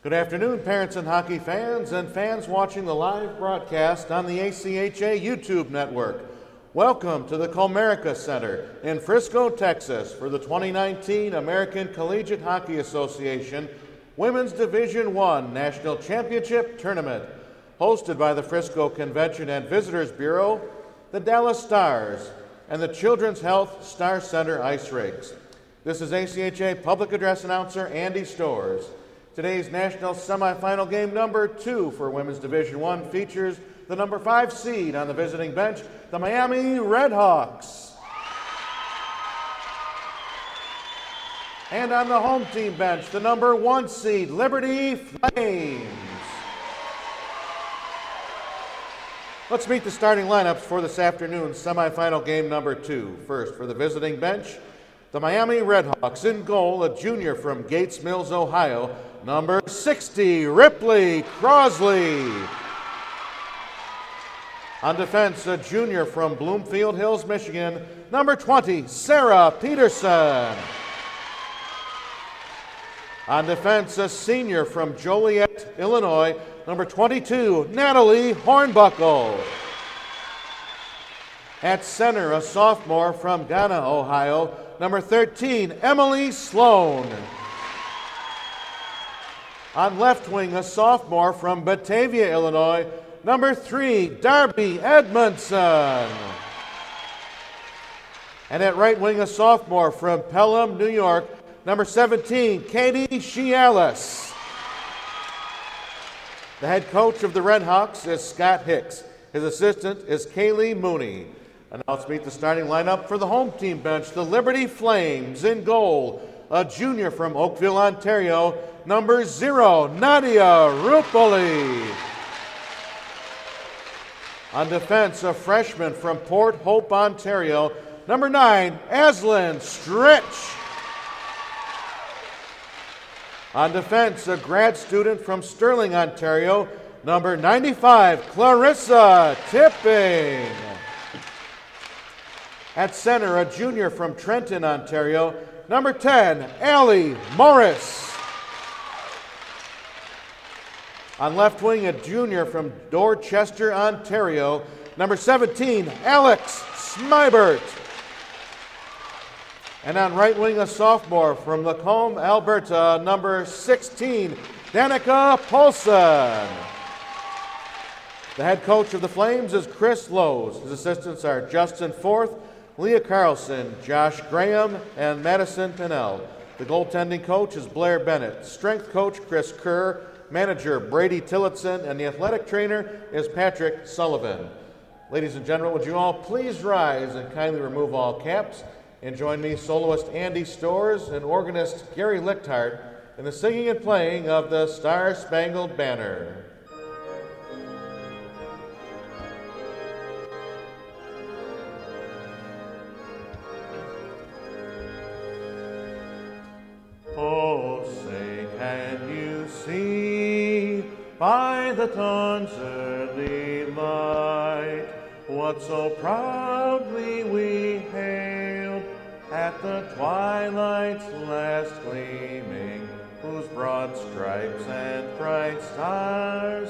Good afternoon, parents and hockey fans and fans watching the live broadcast on the ACHA YouTube network. Welcome to the Comerica Center in Frisco, Texas for the 2019 American Collegiate Hockey Association Women's Division I National Championship Tournament, hosted by the Frisco Convention and Visitors Bureau, the Dallas Stars, and the Children's Health Star Center Ice Rigs. This is ACHA Public Address Announcer Andy Storrs. Today's national semifinal game number 2 for Women's Division I features the number 5 seed on the visiting bench, the Miami Redhawks. And on the home team bench, the number 1 seed, Liberty Flames. Let's meet the starting lineups for this afternoon's semifinal game number 2. First, for the visiting bench, the Miami Redhawks. In goal, a junior from Gates Mills, Ohio, number 60, Ripley Crosley. On defense, a junior from Bloomfield Hills, Michigan, number 20, Sarah Peterson. On defense, a senior from Joliet, Illinois, number 22, Natalie Hornbuckle. At center, a sophomore from Ghana, Ohio, number 13, Emily Sloan. On left wing, a sophomore from Batavia, Illinois, number 3, Darby Edmondson. And at right wing, a sophomore from Pelham, New York, number 17, Katie Chialis. The head coach of the Redhawks is Scott Hicks. His assistant is Kaylee Mooney. And now let's meet the starting lineup for the home team bench. The Liberty Flames. In goal, a junior from Oakville, Ontario, number 0, Nadia Rupoli. On defense, a freshman from Port Hope, Ontario, number 9, Aslan Stritch. On defense, a grad student from Sterling, Ontario, number 95, Clarissa Tipping. At center, a junior from Trenton, Ontario, number 10, Allie Morris. On left wing, a junior from Dorchester, Ontario, number 17, Alex Smybert. And on right wing, a sophomore from Lacombe, Alberta, number 16, Danica Paulson. The head coach of the Flames is Chris Lowe's. His assistants are Justin Forth, Leah Carlson, Josh Graham, and Madison Pinnell. The goaltending coach is Blair Bennett. Strength coach Chris Kerr, manager Brady Tillotson, and the athletic trainer is Patrick Sullivan. Ladies and gentlemen, would you all please rise and kindly remove all caps and join me, soloist Andy Storrs and organist Gary Lichthart, in the singing and playing of the Star-Spangled Banner. Oh, say, can you see by the dawn's early light what so proudly we hailed at the twilight's last gleaming, whose broad stripes and bright stars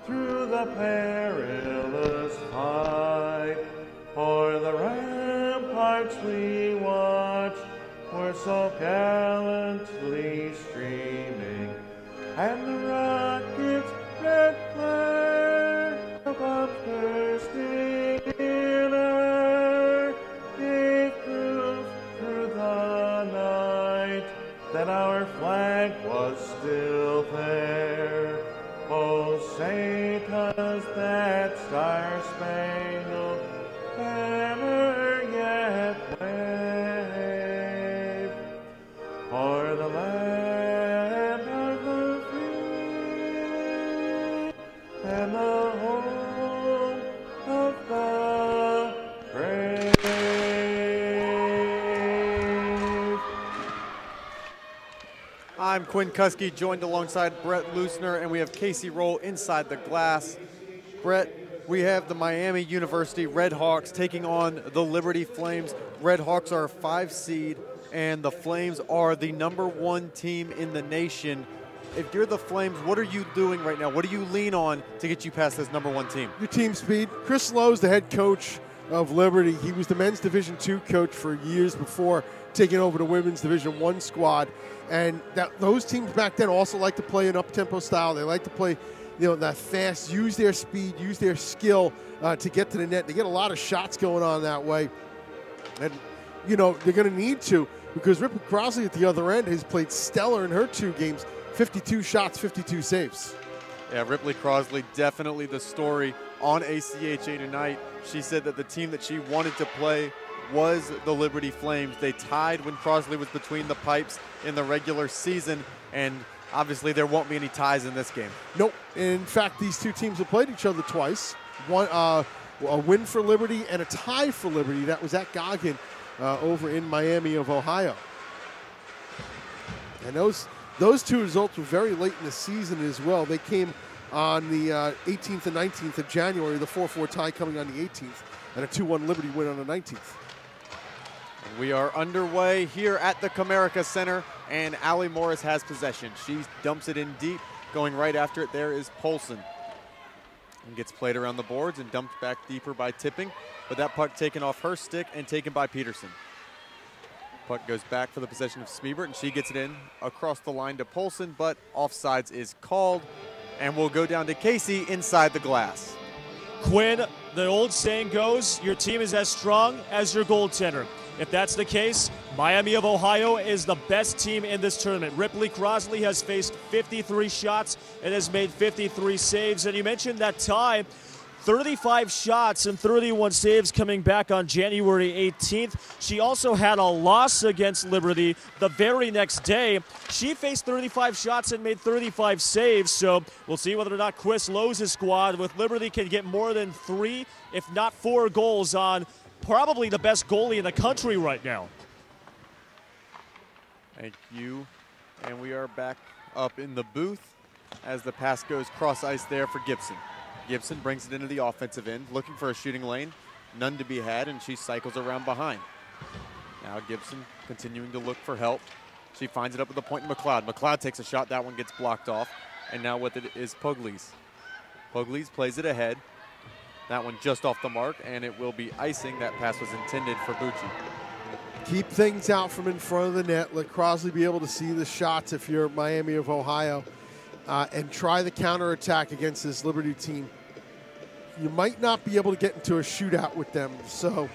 through the perilous fight o'er the ramparts we watched were so gallantly streaming, and the rocket's red flare above bursting in air gave proof through the night that our flag was still there. Oh, say does that star-spangled banner yet wave o'er the land of the free and the home of the brave. I'm Quinn Kuski, joined alongside Brett Lusner, and we have Casey Roll inside the glass. Brett, we have the Miami University Redhawks taking on the Liberty Flames. Redhawks are a 5 seed, and the Flames are the #1 team in the nation. if you're the Flames, what are you doing right now? What do you lean on to get you past this #1 team? Your team speed. Chris Lowe's the head coach of Liberty. He was the men's Division II coach for years before taking over the women's Division I squad. And those teams back then also like to play an up-tempo style. They like to play, that fast, use their speed, use their skill to get to the net. They get a lot of shots going on that way. And, they're going to need to, because Ripley Crosley at the other end has played stellar in her 2 games, 52 shots, 52 saves. Yeah, Ripley Crosley, definitely the story on ACHA tonight. She said that the team that she wanted to play was the Liberty Flames. They tied when Crosley was between the pipes in the regular season, and obviously there won't be any ties in this game. Nope. In fact, these 2 teams have played each other twice. One, a win for Liberty and a tie for Liberty. That was at Goggin over in Miami of Ohio. And those 2 results were very late in the season as well. They came on the 18th and 19th of January, the 4-4 tie coming on the 18th, and a 2-1 Liberty win on the 19th. And we are underway here at the Comerica Center, and Allie Morris has possession. She dumps it in deep. Going right after it there is Polson. And gets played around the boards and dumped back deeper by Tipping, but that puck taken off her stick and taken by Peterson. Puck goes back for the possession of Smeebert, and she gets it in across the line to Polson, but offsides is called, and we'll go down to Casey inside the glass. Quinn, the old saying goes, your team is as strong as your goaltender. If that's the case, Miami of Ohio is the best team in this tournament. Ripley Crosley has faced 53 shots and has made 53 saves. And you mentioned that tie, 35 shots and 31 saves coming back on January 18th. She also had a loss against Liberty the very next day. She faced 35 shots and made 35 saves, so we'll see whether or not Chris Lowe's squad with Liberty can get more than 3, if not 4 goals on probably the best goalie in the country right now. Thank you. And we are back up in the booth as the pass goes cross ice there for Gibson. Gibson brings it into the offensive end, looking for a shooting lane. None to be had, and she cycles around behind. Now Gibson continuing to look for help. She finds it up at the point in McLeod. McLeod takes a shot. That one gets blocked off. And now with it is Pugliese. Pugliese plays it ahead. That one just off the mark, and it will be icing. That pass was intended for Bucci. Keep things out from in front of the net. Let Crosley be able to see the shots if you're Miami of Ohio. And try the counterattack against this Liberty team. You might not be able to get into a shootout with them. So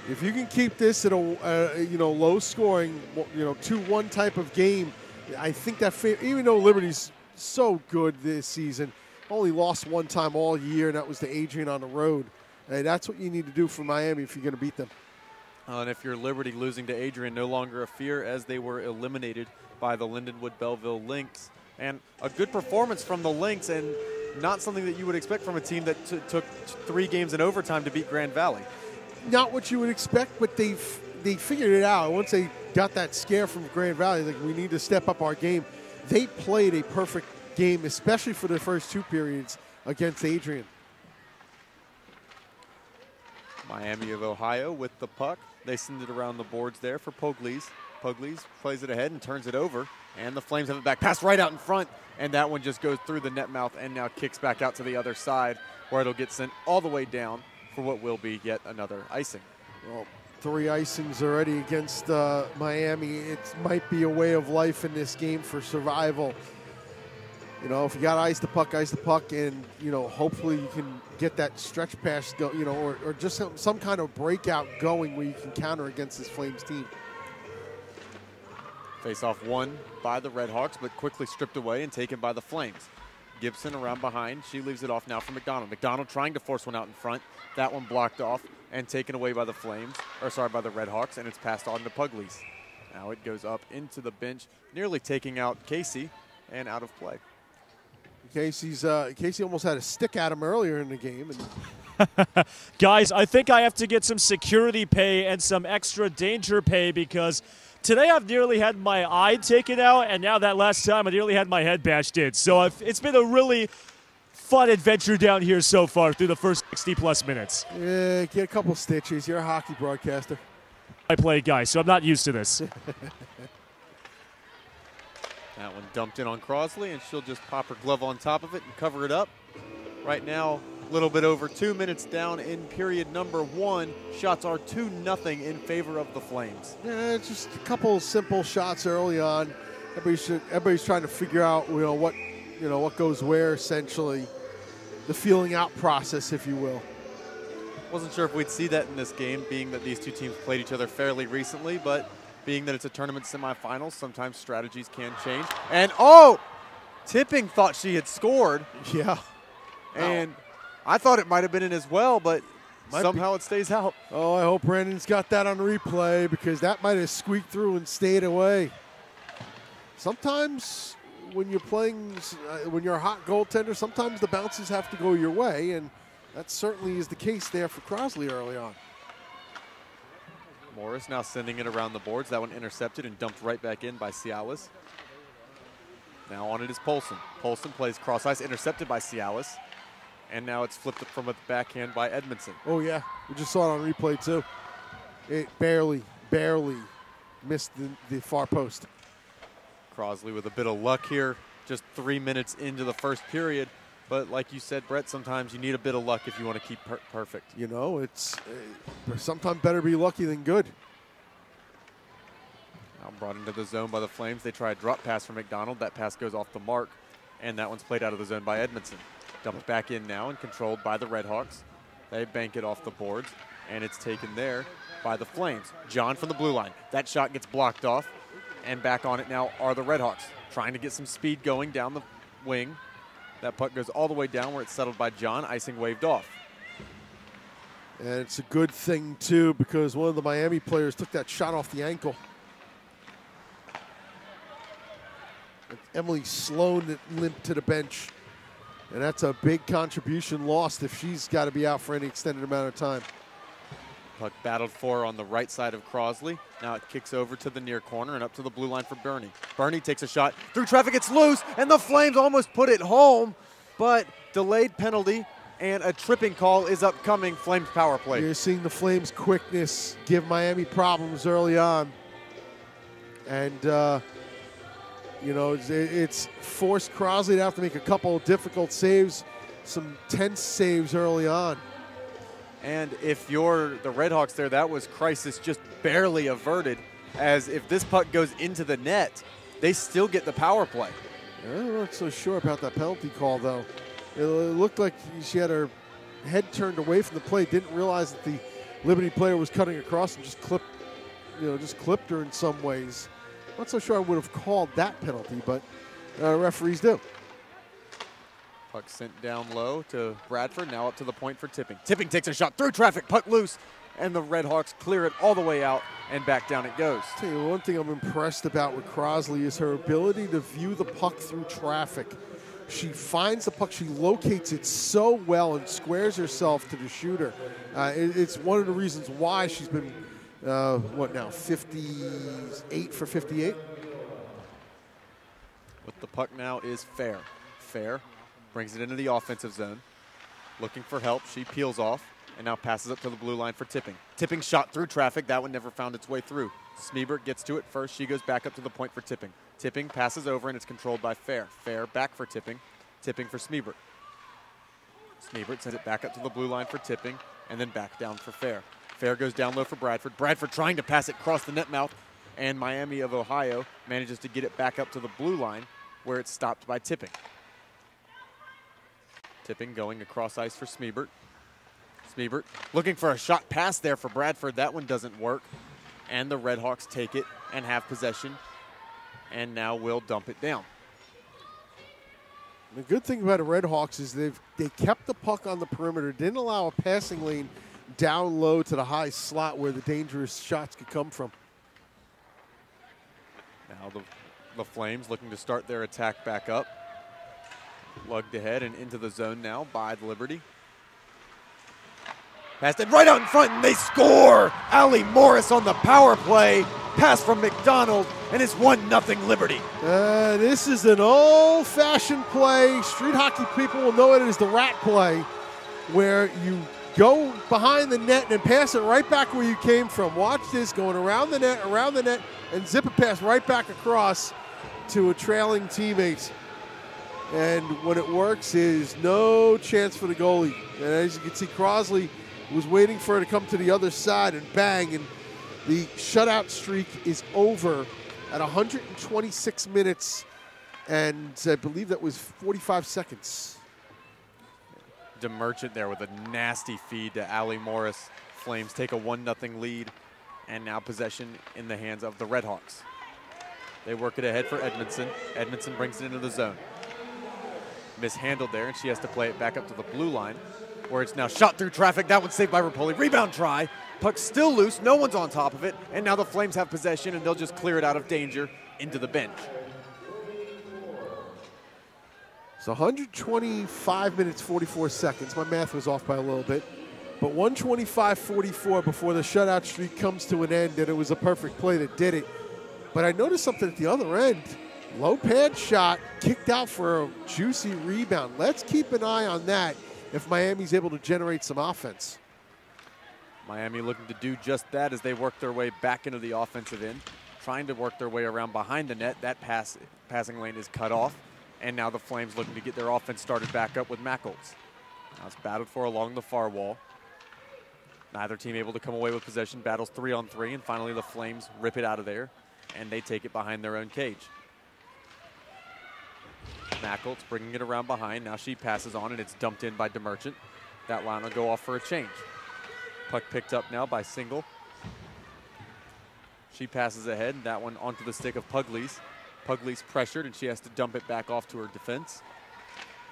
if you can keep this at a low scoring, 2-1 type of game, I think that even though Liberty's so good this season, only lost 1 time all year, and that was to Adrian on the road. That's what you need to do for Miami if you're going to beat them. And if you're Liberty, losing to Adrian, no longer a fear as they were eliminated by the Lindenwood Belleville Lynx. And a good performance from the Lynx, and not something that you would expect from a team that took 3 games in overtime to beat Grand Valley. Not what you would expect, but they figured it out. Once they got that scare from Grand Valley, like, we need to step up our game. They played a perfect game, especially for the first 2 periods against Adrian. Miami of Ohio with the puck. They send it around the boards there for Pugliese. Pugliese plays it ahead and turns it over. And the Flames have it back. Pass right out in front. And that one just goes through the net mouth and now kicks back out to the other side, where it'll get sent all the way down for what will be yet another icing. Well, 3 icings already against Miami. It might be a way of life in this game for survival. If you got to ice the puck, and, hopefully you can get that stretch pass, or just some kind of breakout going where you can counter against this Flames team. Face-off won by the Redhawks, but quickly stripped away and taken by the Flames. Gibson around behind. She leaves it off now for McDonald. McDonald trying to force one out in front. That one blocked off and taken away by the by the Redhawks, and it's passed on to Pugliese. Now it goes up into the bench, nearly taking out Casey, and out of play. Casey almost had a stick at him earlier in the game. And Guys, I think I have to get some security pay and some extra danger pay, because today I've nearly had my eye taken out, and now that last time I nearly had my head bashed in. So it's been a really fun adventure down here so far through the first 60-plus minutes. Yeah, get a couple stitches. You're a hockey broadcaster. I play guy, so I'm not used to this. That one dumped in on Crosley, and she'll just pop her glove on top of it and cover it up. Right now, a little bit over 2 minutes down in period number 1. Shots are 2-0 in favor of the Flames. Yeah, just a couple simple shots early on. Everybody's trying to figure out what goes where, essentially. The feeling out process, if you will. Wasn't sure if we'd see that in this game, being that these two teams played each other fairly recently, but being that it's a tournament semifinals, sometimes strategies can change. And Tipping thought she had scored. Yeah. And I thought it might have been in as well, but somehow it stays out. Oh, I hope Brandon's got that on replay, because that might have squeaked through and stayed away. Sometimes when you're playing, when you're a hot goaltender, sometimes the bounces have to go your way, and that certainly is the case there for Crosley early on. Morris now sending it around the boards. That one intercepted and dumped right back in by Cialis. Now on it is Polson. Polson plays cross ice, intercepted by Cialis. And now it's flipped from a backhand by Edmondson. Oh, yeah. We just saw it on replay, too. It barely missed the far post. Crosley with a bit of luck here, just 3 minutes into the first period. But like you said, Brett, sometimes you need a bit of luck if you want to keep perfect. You know, it's sometimes better be lucky than good. Now brought into the zone by the Flames. They try a drop pass from McDonald. That pass goes off the mark, and that one's played out of the zone by Edmondson. Dumped back in now and controlled by the Redhawks. They bank it off the boards, and it's taken there by the Flames. John from the blue line. That shot gets blocked off, and back on it now are the Redhawks, trying to get some speed going down the wing. That puck goes all the way down where it's settled by John. Icing waved off. And it's a good thing, too, because one of the Miami players took that shot off the ankle. Emily Sloan limped to the bench. And that's a big contribution lost if she's got to be out for any extended amount of time. Puck battled for on the right side of Crosley. Now it kicks over to the near corner and up to the blue line for Bernie. Bernie takes a shot through traffic. It's loose, and the Flames almost put it home, but delayed penalty and a tripping call is upcoming. Flames power play. You're seeing the Flames' quickness give Miami problems early on. And, you know, it's forced Crosley to have to make a couple of difficult saves, some tense saves early on. And if you're the Redhawks there, that was crisis just barely averted, as if this puck goes into the net, they still get the power play. I'm not so sure about that penalty call, though. It looked like she had her head turned away from the play, didn't realize that the Liberty player was cutting across and just clipped her in some ways. Not so sure I would have called that penalty, but referees do. Puck sent down low to Bradford, now up to the point for Tipping. Tipping takes a shot through traffic, puck loose, and the Redhawks clear it all the way out, and back down it goes. I'll tell you one thing I'm impressed about with Crosley is her ability to view the puck through traffic. She finds the puck, she locates it so well and squares herself to the shooter. It's one of the reasons why she's been, 58 for 58? With the puck now is Fair. Fair brings it into the offensive zone. Looking for help, she peels off and now passes up to the blue line for Tipping. Tipping shot through traffic, that one never found its way through. Smeebert gets to it first, she goes back up to the point for Tipping. Tipping passes over and it's controlled by Fair. Fair back for Tipping. Tipping for Smeebert. Smeebert sends it back up to the blue line for Tipping and then back down for Fair. Fair goes down low for Bradford. Bradford trying to pass it across the net mouth, and Miami of Ohio manages to get it back up to the blue line where it's stopped by Tipping. Tipping going across ice for Smeebert. Smeebert looking for a shot pass there for Bradford. That one doesn't work. And the Redhawks take it and have possession, and now will dump it down. The good thing about the Redhawks is they kept the puck on the perimeter, didn't allow a passing lane down low to the high slot where the dangerous shots could come from. Now the Flames looking to start their attack back up. Lugged ahead and into the zone now by the Liberty. Passed it right out in front and they score! Allie Morris on the power play. Pass from McDonald and it's 1-0 Liberty. This is an old-fashioned play. Street hockey people will know it as the rat play, where you go behind the net and pass it right back where you came from. Watch this, going around the net, and zip a pass right back across. to a trailing teammate. And when it works is no chance for the goalie. And as you can see, Crosley was waiting for her to come to the other side, and bang, and the shutout streak is over at 126 minutes, and I believe that was 45 seconds. DeMerchant there with a nasty feed to Allie Morris. Flames take a 1-0 lead, and now possession in the hands of the Redhawks. They work it ahead for Edmondson. Edmondson brings it into the zone. Mishandled there, and she has to play it back up to the blue line, where it's now shot through traffic. That one's saved by Rapoli. Rebound try. Puck still loose. No one's on top of it. And now the Flames have possession, and they'll just clear it out of danger into the bench. So 125 minutes, 44 seconds. My math was off by a little bit. But 125-44 before the shutout streak comes to an end, and it was a perfect play that did it. But I noticed something at the other end. Low pad shot, kicked out for a juicy rebound. Let's keep an eye on that if Miami's able to generate some offense. Miami looking to do just that as they work their way back into the offensive end, trying to work their way around behind the net. That passing lane is cut off, and now the Flames looking to get their offense started back up with Mackles. Now it's battled for along the far wall. Neither team able to come away with possession. Battles 3-on-3, and finally the Flames rip it out of there, and they take it behind their own cage. Mackles bringing it around behind. Now she passes on, and it's dumped in by DeMerchant. That line will go off for a change. Puck picked up now by Single. She passes ahead, and that one onto the stick of Pugliese. Pugliese pressured, and she has to dump it back off to her defense.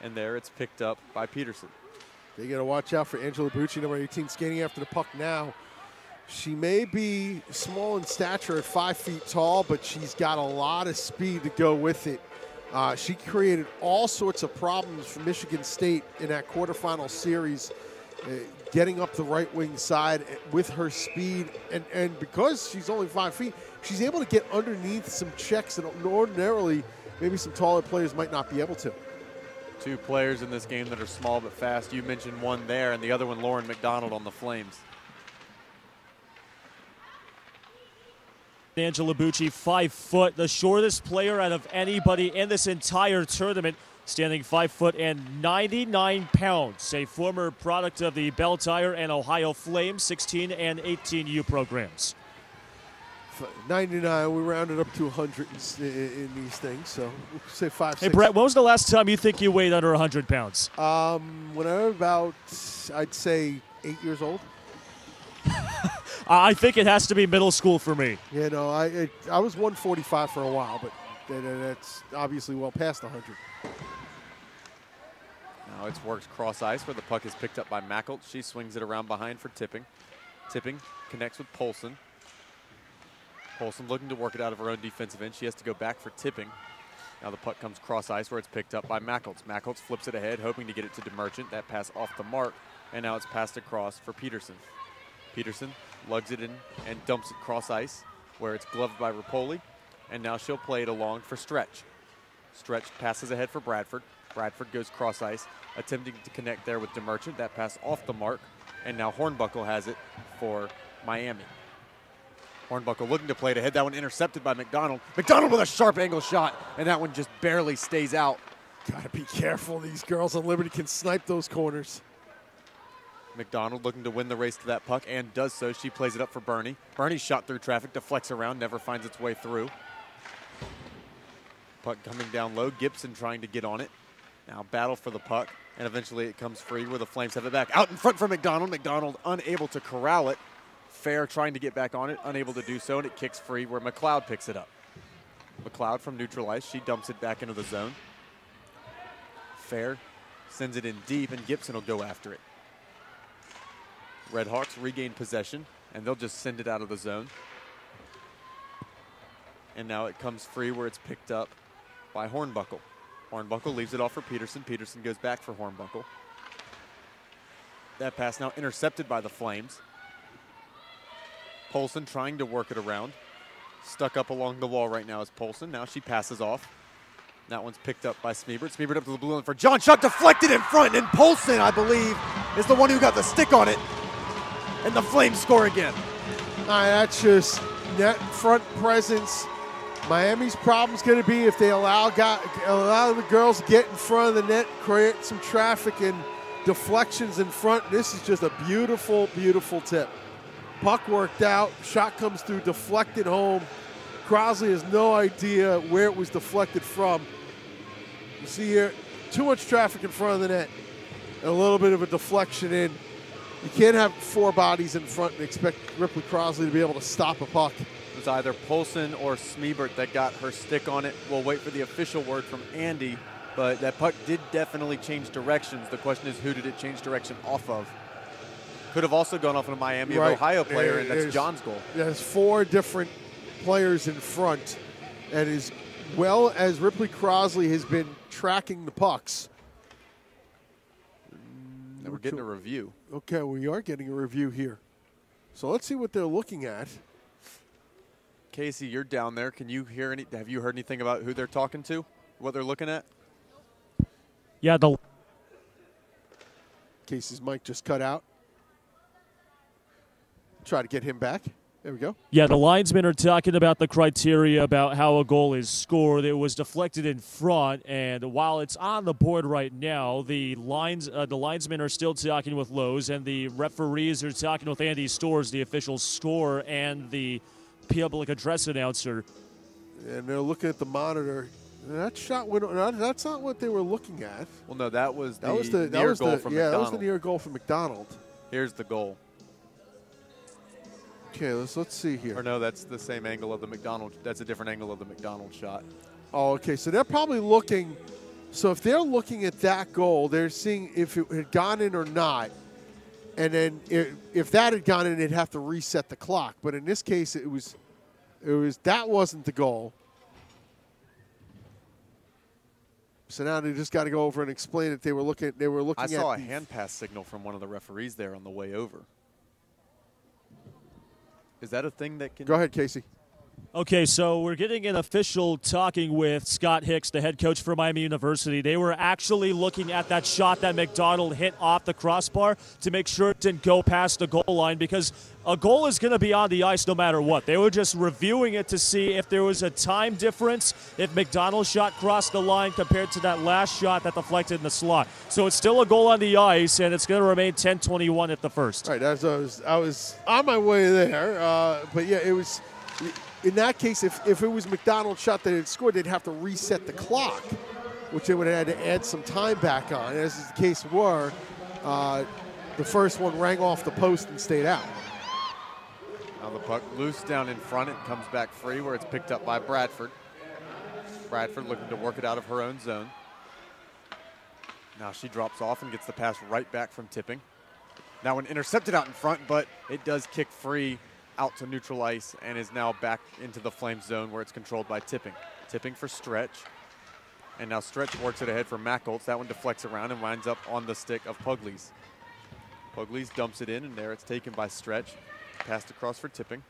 And there it's picked up by Peterson. They got to watch out for Angela Bucci, number 18, skating after the puck now. She may be small in stature at 5 feet tall, but she's got a lot of speed to go with it. She created all sorts of problems for Michigan State in that quarterfinal series, getting up the right wing side with her speed. And because she's only 5 feet, she's able to get underneath some checks that ordinarily maybe some taller players might not be able to. Two players in this game that are small but fast. You mentioned one there, and the other one, Lauren McDonald, on the Flames. Angela Bucci, 5 foot, the shortest player out of anybody in this entire tournament, standing 5 foot and 99 pounds. A former product of the Bell Tire and Ohio Flames 16 and 18U programs. 99, we rounded up to 100 in these things, so we'll say 5, 6. Hey, Brett, when was the last time you think you weighed under 100 pounds? When I was about, I'd say, 8 years old. I think it has to be middle school for me. You know, I was 145 for a while, but that's obviously well past 100. Now it's worked cross ice where the puck is picked up by Mackles. She swings it around behind for Tipping. Tipping connects with Polson. Polson looking to work it out of her own defensive end. She has to go back for Tipping. Now the puck comes cross ice where it's picked up by Mackles. Mackles flips it ahead, hoping to get it to DeMerchant. That pass off the mark, and now it's passed across for Peterson. Peterson lugs it in and dumps it cross ice where it's gloved by Rapoli, and now she'll play it along for Stretch. Stretch passes ahead for Bradford. Bradford goes cross ice, attempting to connect there with DeMerchant. That pass off the mark, and now Hornbuckle has it for Miami. Hornbuckle looking to play it ahead. That one intercepted by McDonald. McDonald with a sharp angle shot, and that one just barely stays out. Gotta be careful. These girls on Liberty can snipe those corners. McDonald looking to win the race to that puck, and does so. She plays it up for Bernie. Bernie's shot through traffic, deflects around, never finds its way through. Puck coming down low. Gibson trying to get on it. Now battle for the puck, and eventually it comes free where the Flames have it back. Out in front for McDonald. McDonald unable to corral it. Fair trying to get back on it, unable to do so, and it kicks free where McLeod picks it up. McLeod from neutral ice. She dumps it back into the zone. Fair sends it in deep, and Gibson will go after it. Redhawks regain possession, and they'll just send it out of the zone. And now it comes free where it's picked up by Hornbuckle. Hornbuckle leaves it off for Peterson. Peterson goes back for Hornbuckle. That pass now intercepted by the Flames. Polson trying to work it around. Stuck up along the wall right now is Polson. Now she passes off. That one's picked up by Smeebert. Smeebert up to the blue line for John. Shot deflected in front, and Polson, I believe, is the one who got the stick on it. And the Flames score again. That's just net front presence, Miami's problem's going to be if they allow the girls to get in front of the net, create some traffic and deflections in front. This is just a beautiful, beautiful tip. Puck worked out, shot comes through, deflected home. Crosley has no idea where it was deflected from. You see here, too much traffic in front of the net, and a little bit of a deflection in. You can't have 4 bodies in front and expect Ripley Crosley to be able to stop a puck. It was either Poulsen or Smiebert that got her stick on it. We'll wait for the official word from Andy, but that puck did definitely change directions. The question is, who did it change direction off of? Could have also gone off of a Miami of Ohio player, and that's John's goal. There's 4 different players in front, and as well as Ripley Crosley has been tracking the pucks. And we're getting a review. Okay, we are getting a review here. So let's see what they're looking at. Casey, you're down there. Can you hear any? Have you heard anything about who they're talking to? What they're looking at? Yeah, Casey's mic just cut out. Try to get him back. There we go. Yeah, the linesmen are talking about the criteria about how a goal is scored. It was deflected in front, and while it's on the board right now, the linesmen are still talking with Lowe's, and the referees are talking with Andy Storrs, the official scorer, and the public address announcer. And they're looking at the monitor. That shot went. That's not what they were looking at. Well, no, that was the near goal from McDonald. Yeah, that was the near goal from McDonald. Here's the goal. Okay, let's see here. Or no, that's the same angle of the McDonald. That's a different angle of the McDonald shot. Oh, okay. So they're probably looking. So if they're looking at that goal, they're seeing if it had gone in or not. And then if that had gone in, they'd have to reset the clock. But in this case, it was that wasn't the goal. So now they just got to go over and explain that they were looking. I saw a hand pass signal from one of the referees there on the way over. Is that a thing that can? Go ahead, Casey. Okay, so we're getting an official talking with Scott Hicks, the head coach for Miami University. They were actually looking at that shot that McDonald hit off the crossbar to make sure it didn't go past the goal line, because a goal is going to be on the ice no matter what. They were just reviewing it to see if there was a time difference, if McDonald's shot crossed the line compared to that last shot that deflected in the slot. So it's still a goal on the ice, and it's going to remain 10-21 at the first. All right, I was on my way there, but yeah, it was. In that case, if it was McDonald's shot that had scored, they'd have to reset the clock, which they would have had to add some time back on. As is the case were, the first one rang off the post and stayed out. Now the puck loose down in front. It comes back free where it's picked up by Bradford. Bradford looking to work it out of her own zone. Now she drops off and gets the pass right back from Tipping. Now an intercepted out in front, but it does kick free out to neutral ice and is now back into the Flames zone where it's controlled by Tipping. Tipping for Stretch. And now Stretch works it ahead for Macholtz. That one deflects around and winds up on the stick of Pugliese. Pugliese dumps it in, and there it's taken by Stretch. Passed across for Tipping.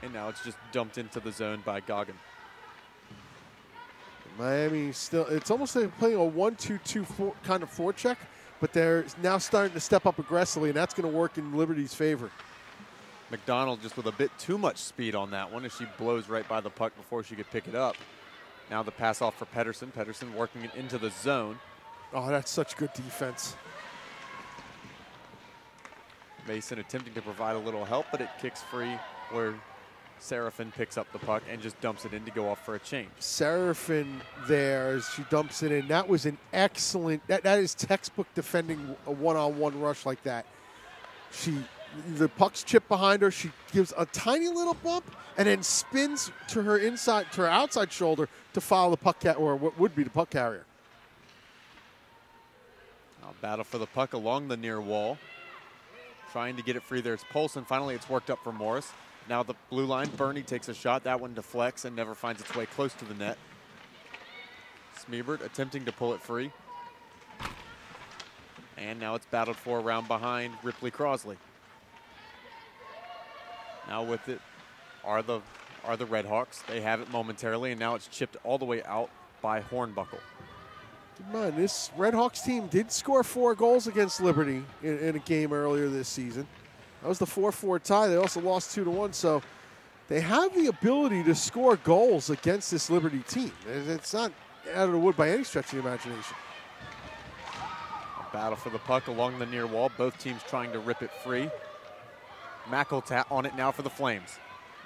And now it's just dumped into the zone by Goggin. Miami still, it's almost like playing a 1-2-2 kind of forecheck, but they're now starting to step up aggressively, and that's going to work in Liberty's favor. McDonald just with a bit too much speed on that one as she blows right by the puck before she could pick it up. Now the pass off for Pedersen. Pedersen working it into the zone. Oh, that's such good defense. Mason attempting to provide a little help, but it kicks free where Seraphin picks up the puck and just dumps it in to go off for a change. Seraphin there as she dumps it in. That was an excellent, that is textbook defending a one-on-one rush like that. The puck's chipped behind her. She gives a tiny little bump and then spins to her outside shoulder to follow the puck or what would be the puck carrier. Now battle for the puck along the near wall. Trying to get it free there. It's Poulsen. Finally, it's worked up for Morris. Now the blue line. Bernie takes a shot. That one deflects and never finds its way close to the net. Smiebert attempting to pull it free. And now it's battled for around behind Ripley Crosley. Now with it are the Redhawks. They have it momentarily, and now it's chipped all the way out by Hornbuckle. Keep in mind, this Redhawks team did score 4 goals against Liberty in a game earlier this season. That was the 4-4 tie. They also lost 2-1, so they have the ability to score goals against this Liberty team. It's not out of the wood by any stretch of the imagination. A battle for the puck along the near wall. Both teams trying to rip it free. Mackelt's on it now for the Flames.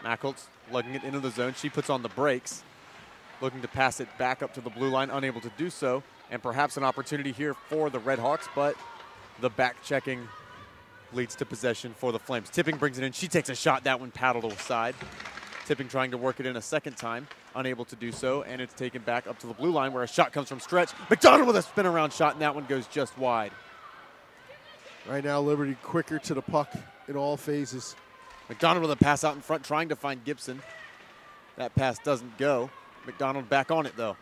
Mackelt's lugging it into the zone. She puts on the brakes, looking to pass it back up to the blue line, unable to do so, and perhaps an opportunity here for the Redhawks, but the back checking leads to possession for the Flames. Tipping brings it in. She takes a shot. That one paddled aside. Tipping trying to work it in a second time, unable to do so, and it's taken back up to the blue line where a shot comes from stretch. McDonald with a spin around shot, and that one goes just wide. Right now, Liberty quicker to the puck in all phases. McDonald with a pass out in front, trying to find Gibson. That pass doesn't go. McDonald back on it, though.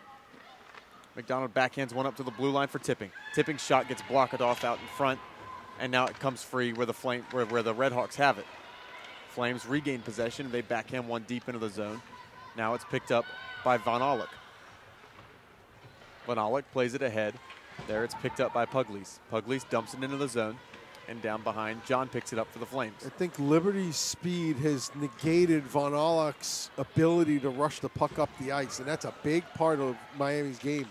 McDonald backhands one up to the blue line for Tipping. Tipping's shot gets blocked off out in front, and now it comes free where the Redhawks have it. Flames regain possession. They backhand one deep into the zone. Now it's picked up by Von Aulich. Von Aulich plays it ahead. There it's picked up by Pugliese. Pugliese dumps it into the zone, and down behind, John picks it up for the Flames. I think Liberty's speed has negated Von Aulich's ability to rush the puck up the ice, and that's a big part of Miami's game.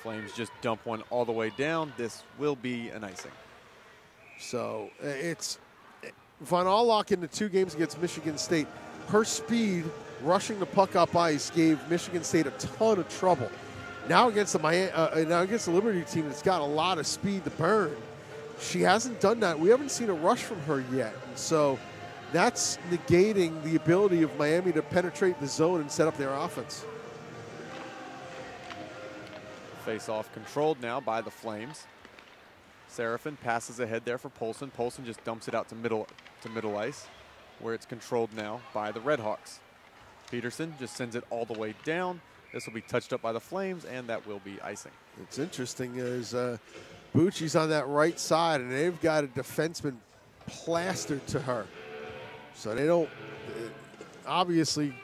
Flames just dump one all the way down. This will be an icing. So it's Von Aulich in the 2 games against Michigan State. Her speed rushing the puck up ice gave Michigan State a ton of trouble. Now against the Liberty team that's got a lot of speed to burn, she hasn't done that. We haven't seen a rush from her yet. And so that's negating the ability of Miami to penetrate the zone and set up their offense. Face-off controlled now by the Flames. Seraphin passes ahead there for Polson. Polson just dumps it out to middle ice, where it's controlled now by the Redhawks. Peterson just sends it all the way down. This will be touched up by the Flames, and that will be icing. It's interesting is Bucci's on that right side, and they've got a defenseman plastered to her. So they don't, obviously,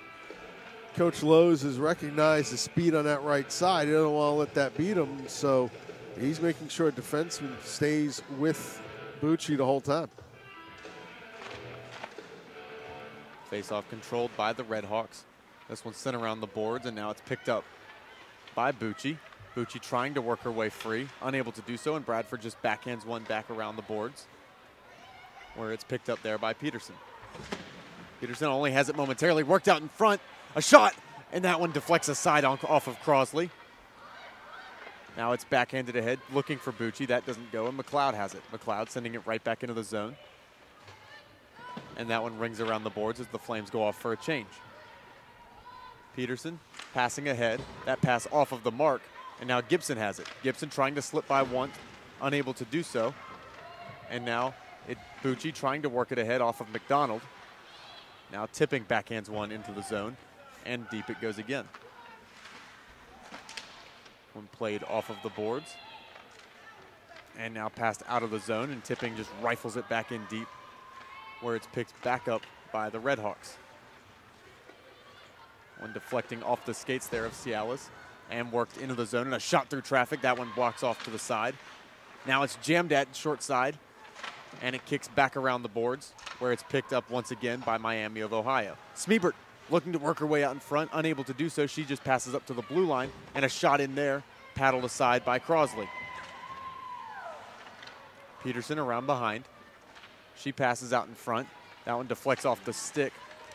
Coach Lowe's has recognized the speed on that right side. He doesn't want to let that beat him, so he's making sure a defenseman stays with Bucci the whole time. Face-off controlled by the Redhawks. This one's sent around the boards, and now it's picked up by Bucci. Bucci trying to work her way free, unable to do so, and Bradford just backhands one back around the boards, where it's picked up there by Peterson. Peterson only has it momentarily, worked out in front, a shot, and that one deflects aside off of Crosley. Now it's backhanded ahead, looking for Bucci. That doesn't go, and McLeod has it. McLeod sending it right back into the zone. And that one rings around the boards as the Flames go off for a change. Peterson passing ahead. That pass off of the mark, and now Gibson has it. Gibson trying to slip by one, unable to do so. And now Bucci trying to work it ahead off of McDonald. Now Tipping backhands one into the zone, and deep it goes again. One played off of the boards. And now passed out of the zone, and Tipping just rifles it back in deep, where it's picked back up by the Redhawks. One deflecting off the skates there of Cialis and worked into the zone, and a shot through traffic. That one blocks off to the side. Now it's jammed at short side, and it kicks back around the boards, where it's picked up once again by Miami of Ohio. Smeebert looking to work her way out in front, unable to do so. She just passes up to the blue line, and a shot in there, paddled aside by Crosley. Peterson around behind. She passes out in front. That one deflects off the stick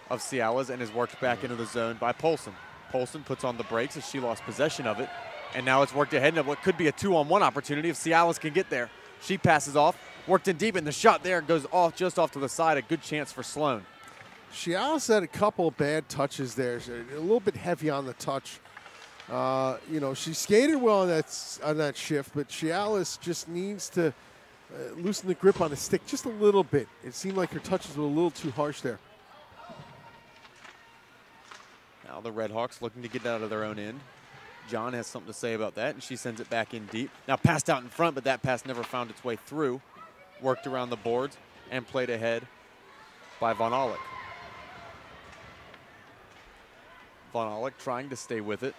of Cialis and is worked back into the zone by Polson. Polson puts on the brakes as she lost possession of it. And now it's worked ahead into what could be a 2-on-1 opportunity if Cialis can get there. She passes off, worked in deep, and the shot there goes off just off to the side. A good chance for Sloan. Cialis had a couple of bad touches there. A little bit heavy on the touch. She skated well on that shift, but Cialis just needs to loosen the grip on the stick just a little bit. It seemed like her touches were a little too harsh there. Now the Redhawks looking to get out of their own end. John has something to say about that, and she sends it back in deep. Now passed out in front, but that pass never found its way through. Worked around the boards and played ahead by Von Aulich. Von Aulich trying to stay with it.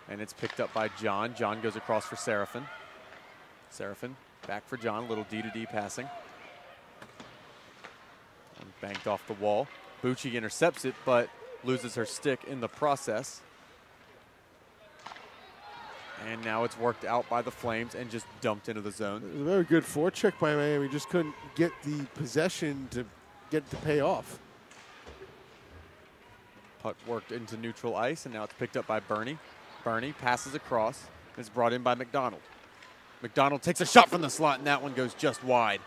And it's picked up by John. John goes across for Seraphin. Seraphin back for John, little D-to-D passing. And Banked off the wall. Bucci intercepts it, but loses her stick in the process. And now it's worked out by the Flames and just dumped into the zone. It was a very good forecheck by Miami. Just couldn't get the possession to get it to pay off. Puck worked into neutral ice, and now it's picked up by Bernie. Bernie passes across. It's brought in by McDonald. McDonald takes a shot from the slot, and that one goes just wide.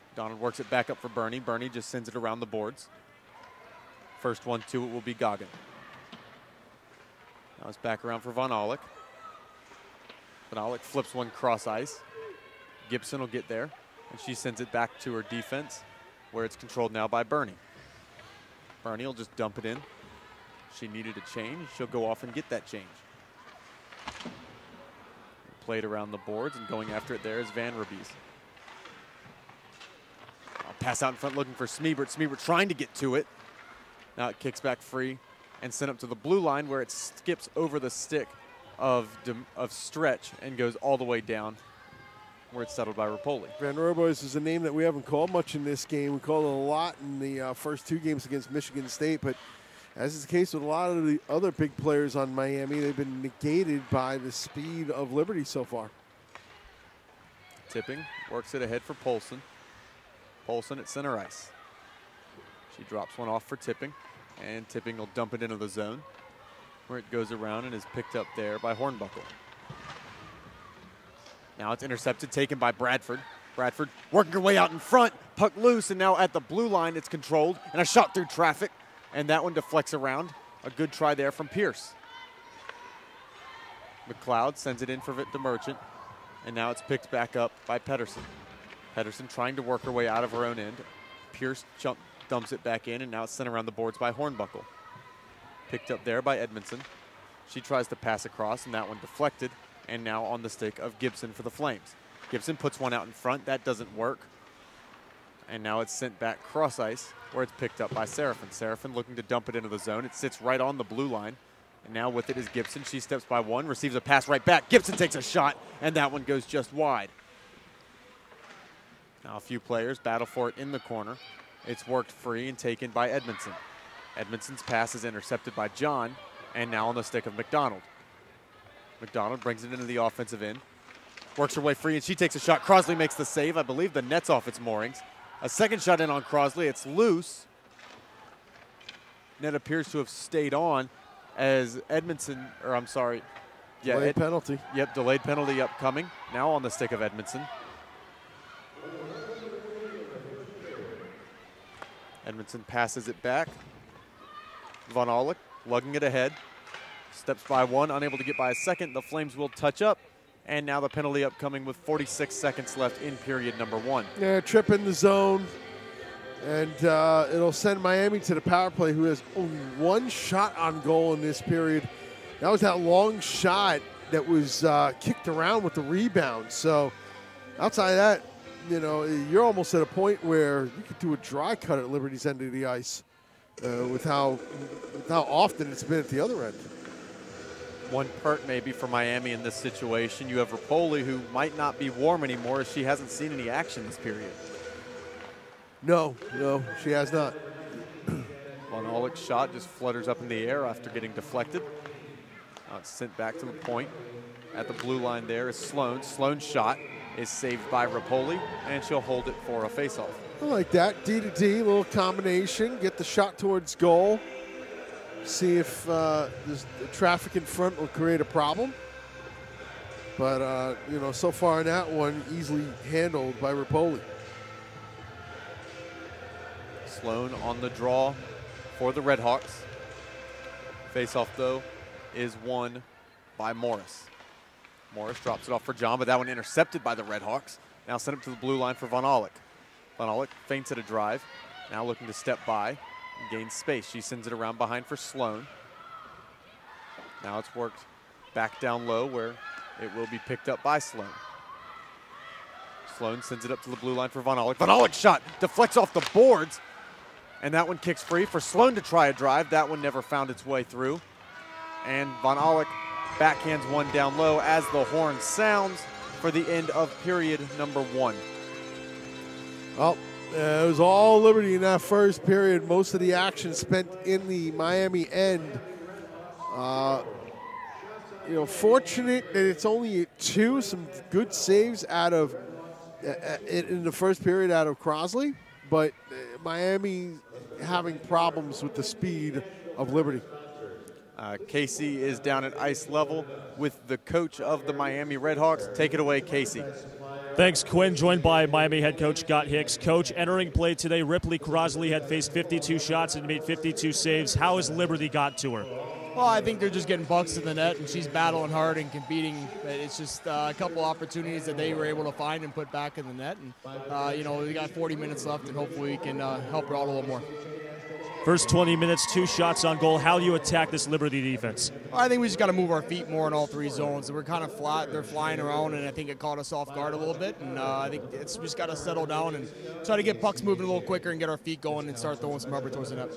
McDonald works it back up for Bernie. Bernie just sends it around the boards. First one to it will be Goggin. Now it's back around for Von Aulich. Von Aulich flips one cross ice. Gibson will get there, and she sends it back to her defense, where it's controlled now by Bernie. Bernie will just dump it in. She needed a change. She'll go off and get that change. Played around the boards, and going after it there is Van Rebies. Pass out in front looking for Smeebert. Smeebert trying to get to it. Now it kicks back free and sent up to the blue line, where it skips over the stick of Stretch and goes all the way down, where it's settled by Rapoli. Van Robois is a name that we haven't called much in this game. We called it a lot in the first two games against Michigan State, but as is the case with a lot of the other big players on Miami, they've been negated by the speed of Liberty so far. Tipping works it ahead for Polson. Polson at center ice. She drops one off for Tipping, and Tipping will dump it into the zone, where it goes around and is picked up there by Hornbuckle. Now it's intercepted, taken by Bradford. Bradford working her way out in front, puck loose, and now at the blue line it's controlled, and a shot through traffic, and that one deflects around. A good try there from Pierce. McLeod sends it in for Victor Merchant, and now it's picked back up by Pedersen. Pedersen trying to work her way out of her own end. Pierce dumps it back in, and now it's sent around the boards by Hornbuckle. Picked up there by Edmondson. She tries to pass across, and that one deflected, and now on the stick of Gibson for the Flames. Gibson puts one out in front. That doesn't work. And now it's sent back cross ice, where it's picked up by Seraphin. Seraphin looking to dump it into the zone. It sits right on the blue line. And now with it is Gibson. She steps by one, receives a pass right back. Gibson takes a shot, and that one goes just wide. Now a few players battle for it in the corner. It's worked free and taken by Edmondson. Edmondson's pass is intercepted by John, and now on the stick of McDonald. McDonald brings it into the offensive end. Works her way free, and she takes a shot. Crosley makes the save. I believe the net's off its moorings. A second shot in on Crosley. It's loose. Net appears to have stayed on as Edmondson, or I'm sorry. Yeah, delayed penalty. Yep, delayed penalty upcoming. Now on the stick of Edmondson. Edmondson passes it back. Von Aulich lugging it ahead. Steps by one, unable to get by a second. The Flames will touch up. And now the penalty upcoming with 46 seconds left in period number one. Yeah, trip in the zone. And it'll send Miami to the power play, who has only one shot on goal in this period. That was that long shot that was kicked around with the rebound. So outside of that, you know, you're almost at a point where you could do a dry cut at Liberty's end of the ice with how often it's been at the other end. One perk maybe for Miami in this situation. You have Rapoli, who might not be warm anymore as she hasn't seen any action this period. No, she has not. Von Aulich's shot just flutters up in the air after getting deflected. Now it's sent back to the point. At the blue line there is Sloan. Sloan's shot is saved by Rapoli, and she'll hold it for a faceoff. I like that. D to D, little combination. Get the shot towards goal. See if the traffic in front will create a problem. But, you know, so far in that one, easily handled by Rapoli. Sloan on the draw for the Redhawks. Faceoff, though, is won by Morris. Morris drops it off for John, but that one intercepted by the Redhawks. Now sent up to the blue line for Von Aulich. Von Aulich feints at a drive. Now looking to step by and gain space. She sends it around behind for Sloan. Now it's worked back down low where it will be picked up by Sloan. Sloan sends it up to the blue line for Von Aulich. Von Aulich's shot deflects off the boards, and that one kicks free for Sloan to try a drive. That one never found its way through. And Von Aulich backhands one down low as the horn sounds for the end of period number one. Well, It was all Liberty in that first period. Most of the action spent in the Miami end. Fortunate that it's only 2. Some good saves out of in the first period out of Crosley, but Miami having problems with the speed of Liberty. Casey is down at ice level with the coach of the Miami Redhawks. Take it away, Casey. Thanks, Quinn. Joined by Miami head coach Scott Hicks. Coach, entering play today, Ripley Crosley had faced 52 shots and made 52 saves. How has Liberty got to her? Well, I think they're just getting bucks in the net, and she's battling hard and competing. It's just a couple opportunities that they were able to find and put back in the net. And, we got 40 minutes left, and hopefully we can help her out a little more. First 20 minutes, 2 shots on goal. How do you attack this Liberty defense? Well, I think we just got to move our feet more in all 3 zones. We're kind of flat. They're flying around, and I think it caught us off guard a little bit. And I think we just got to settle down and try to get pucks moving a little quicker and get our feet going and start throwing some rubber towards the net.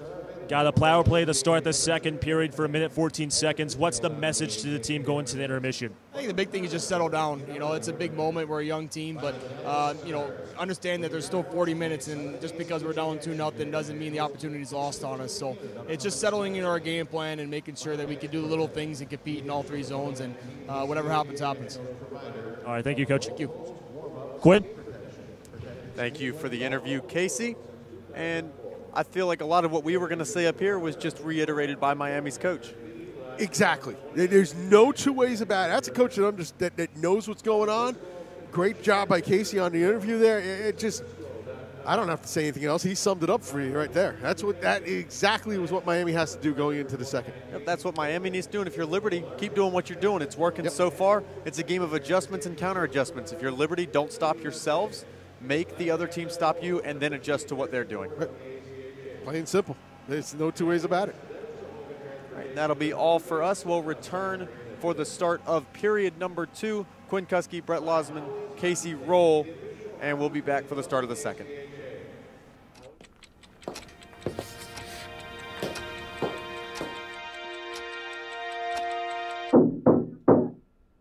Got a power play to start the second period for 1:14 seconds. What's the message to the team going to the intermission? I think the big thing is just settle down. It's a big moment. We're a young team, but, understand that there's still 40 minutes, and just because we're down 2-0 doesn't mean the opportunity's lost on us. So it's just settling into our game plan and making sure that we can do the little things and compete in all 3 zones, and whatever happens, happens. All right, thank you, Coach. Thank you. Quinn? Thank you for the interview, Casey. And I feel like a lot of what we were going to say up here was just reiterated by Miami's coach. Exactly. There's no 2 ways about it. That's a coach that knows what's going on. Great job by Casey on the interview there. I don't have to say anything else. He summed it up for you right there. That exactly was what Miami has to do going into the second. Yep, that's what Miami needs to do. And if you're Liberty, keep doing what you're doing. It's working so far. It's a game of adjustments and counter adjustments. If you're Liberty, don't stop yourselves. Make the other team stop you, and then adjust to what they're doing. Right. Plain and simple. There's no 2 ways about it. All right, that'll be all for us. We'll return for the start of period number 2. Quinn Kuski, Brett Losman, Casey Roll, and we'll be back for the start of the second.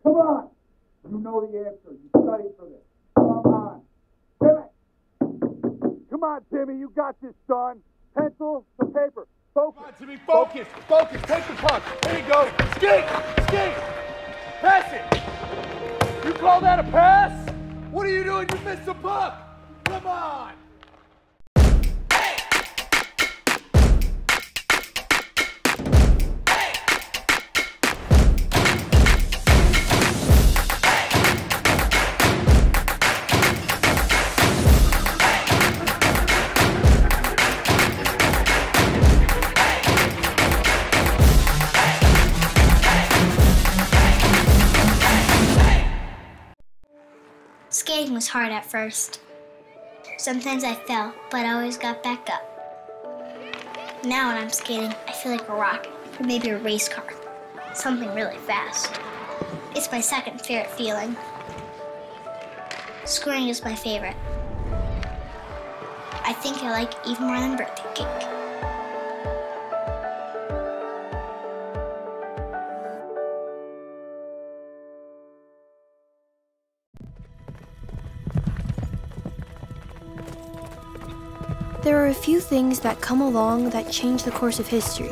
Come on. You know the answer. You studied for this. Come on. Timmy. Come on, Timmy. You got this, son. Pencil to paper. Focus. Come on, Timmy. Focus. Focus. Take the puck. There you go. Skate. Skate. Pass it. You call that a pass? What are you doing? You missed the puck. Come on. Skating was hard at first. Sometimes I fell, but I always got back up. Now when I'm skating, I feel like a rocket, or maybe a race car. Something really fast. It's my second favorite feeling. Scoring is my favorite. I think I like it even more than birthday cake. There are a few things that come along that change the course of history.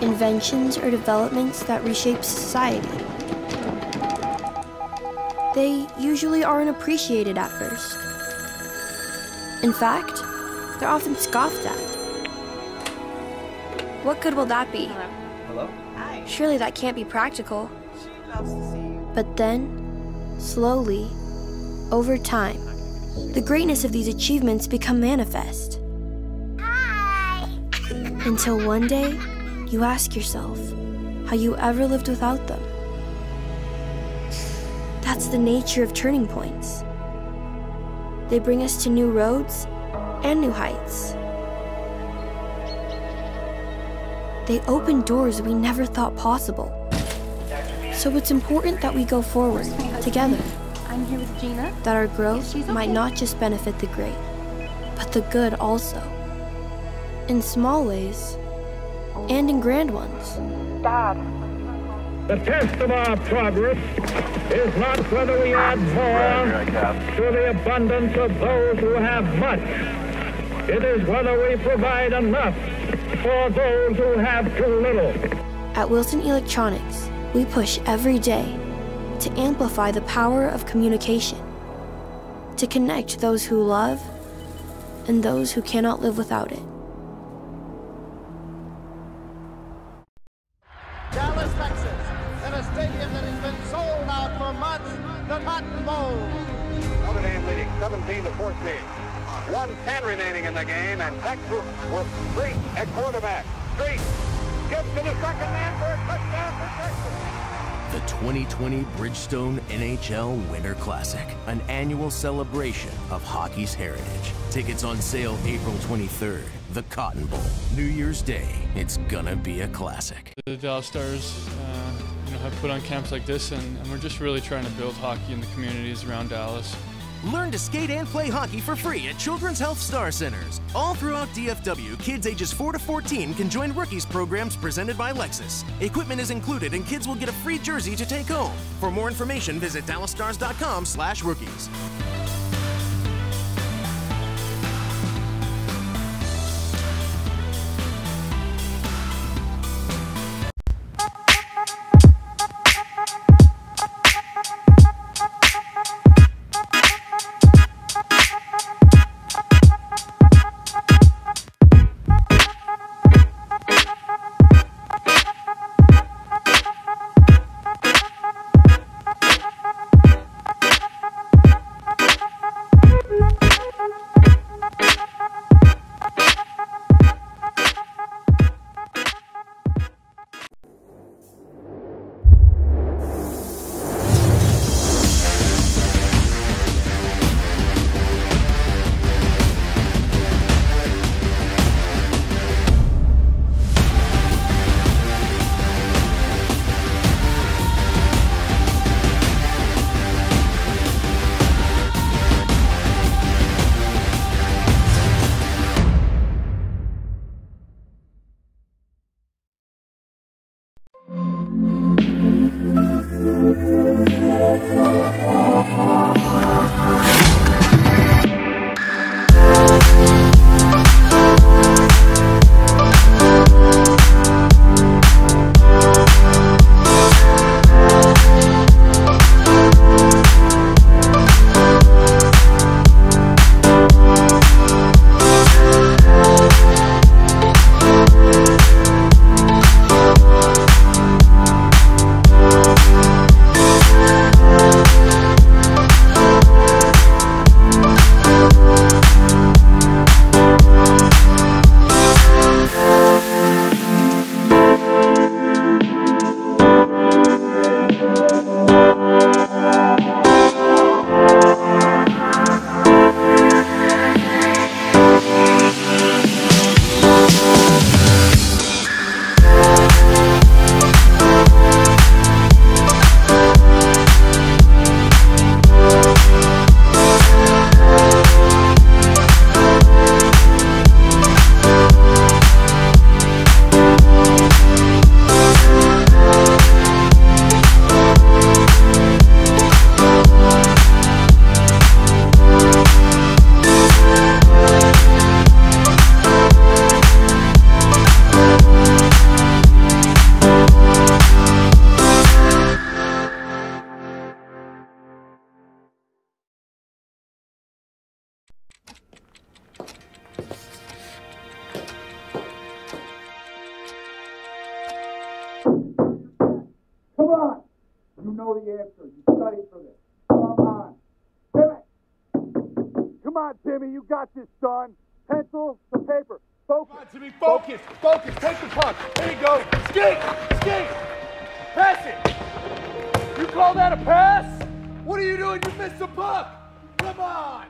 Inventions or developments that reshape society. They usually aren't appreciated at first. In fact, they're often scoffed at. What good will that be? Hello? Hi. Surely that can't be practical. She loves to see you. But then, slowly, over time, the greatness of these achievements become manifest. Hi! Until one day, you ask yourself how you ever lived without them. That's the nature of turning points. They bring us to new roads and new heights. They open doors we never thought possible. So it's important that we go forward together. I'm here with Gina. That our growth might not just benefit the great, but the good also. In small ways, and in grand ones. Dad, The test of our progress is not whether we add more to the abundance of those who have much. It is whether we provide enough for those who have too little. At Wilson Electronics, we push every day to amplify the power of communication, to connect those who love and those who cannot live without it. Dallas, Texas, in a stadium that has been sold out for months, the Cotton Bowl. Notre Dame leading 17-14. 1:10 remaining in the game, and Texas with Street at quarterback. Street gets to the second man for a touchdown for Texas. The 2020 Bridgestone NHL Winter Classic, an annual celebration of hockey's heritage. Tickets on sale April 23rd. The Cotton Bowl, New Year's Day. It's gonna be a classic. The Dallas Stars have put on camps like this, and we're just really trying to build hockey in the communities around Dallas. Learn to skate and play hockey for free at Children's Health Star Centers. All throughout DFW, kids ages 4 to 14 can join Rookies programs presented by Lexus. Equipment is included and kids will get a free jersey to take home. For more information, visit dallasstars.com/rookies. Come on. You know the answer. You studied for this. Come on. Timmy. Come on, Timmy. You got this, son. Pencil to paper. Focus. Come on, Timmy. Focus. Focus. Take the puck. There you go. Skate. Skate. Pass it. You call that a pass? What are you doing? You missed the puck. Come on.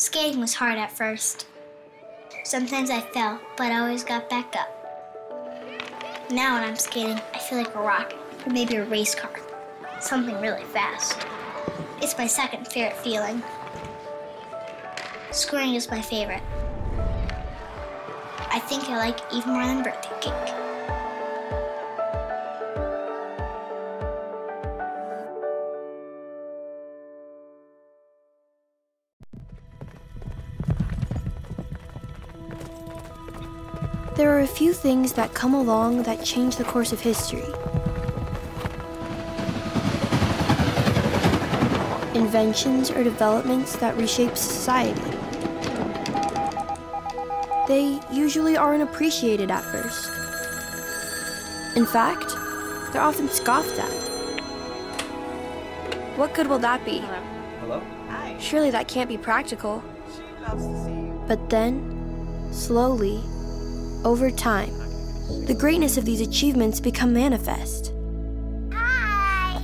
Skating was hard at first. Sometimes I fell, but I always got back up. Now when I'm skating, I feel like a rocket, or maybe a race car. Something really fast. It's my second favorite feeling. Scoring is my favorite. I think I like it even more than birthday cake. There are a few things that come along that change the course of history. Inventions or developments that reshape society. They usually aren't appreciated at first. In fact, they're often scoffed at. What good will that be? Hello? Hi. Surely that can't be practical. Loves to see you. But then, slowly, over time, the greatness of these achievements become manifest. Hi!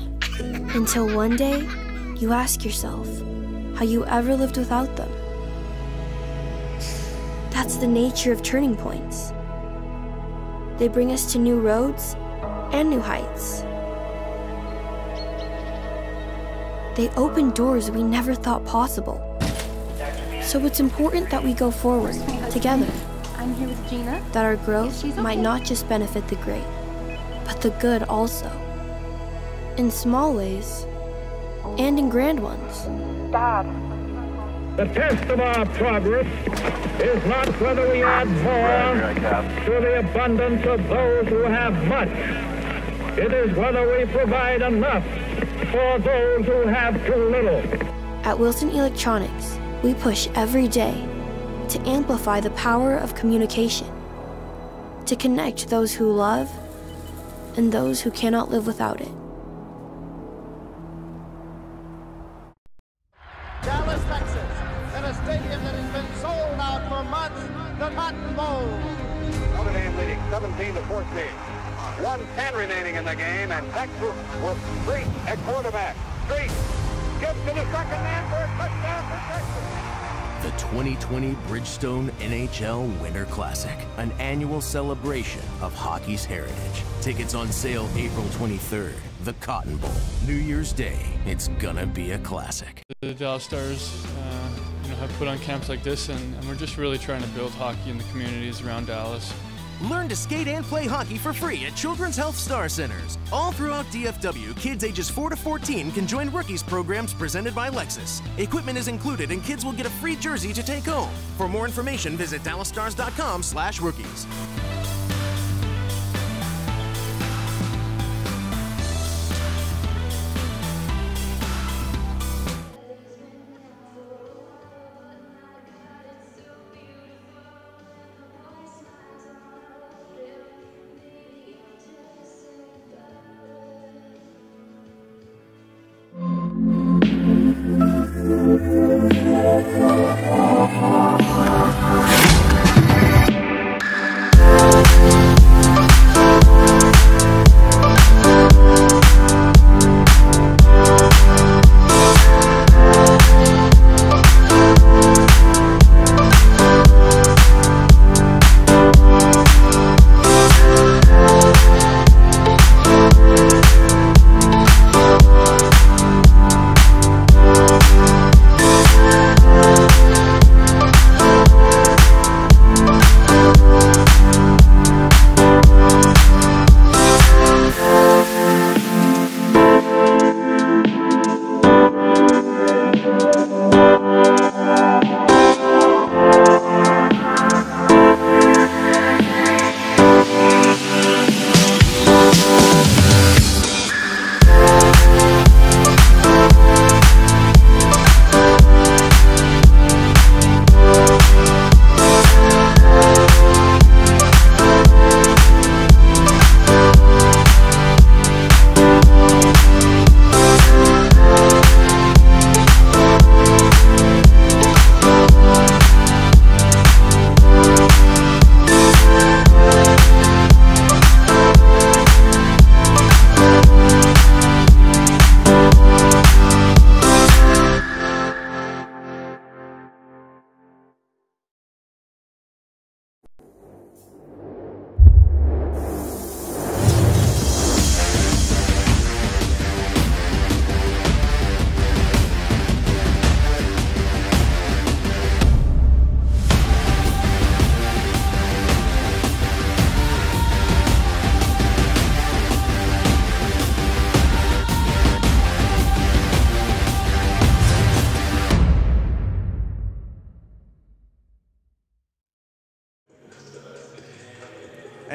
Until one day, you ask yourself how you ever lived without them. That's the nature of turning points. They bring us to new roads and new heights. They open doors we never thought possible. So it's important that we go forward together. I'm here with Gina. That our growth might not just benefit the great, but the good also. In small ways, and in grand ones. Dad. The test of our progress is not whether we add more to the abundance of those who have much. It is whether we provide enough for those who have too little. At Wilson Electronics, we push every day to amplify the power of communication, to connect those who love and those who cannot live without it. Dallas, Texas, in a stadium that has been sold out for months, the Cotton Bowl. Notre Dame leading 17-14. 1:10 remaining in the game, and Texas with Street at quarterback. Street gives to the second man for a touchdown for Texas. The 2020 Bridgestone NHL Winter Classic, an annual celebration of hockey's heritage. Tickets on sale April 23rd. The Cotton Bowl, New Year's Day. It's gonna be a classic. The Dallas Stars, have put on camps like this, and we're just really trying to build hockey in the communities around Dallas. Learn to skate and play hockey for free at Children's Health Star Centers. All throughout DFW, kids ages 4 to 14 can join Rookies programs presented by Lexus. Equipment is included and kids will get a free jersey to take home. For more information, visit dallasstars.com/rookies.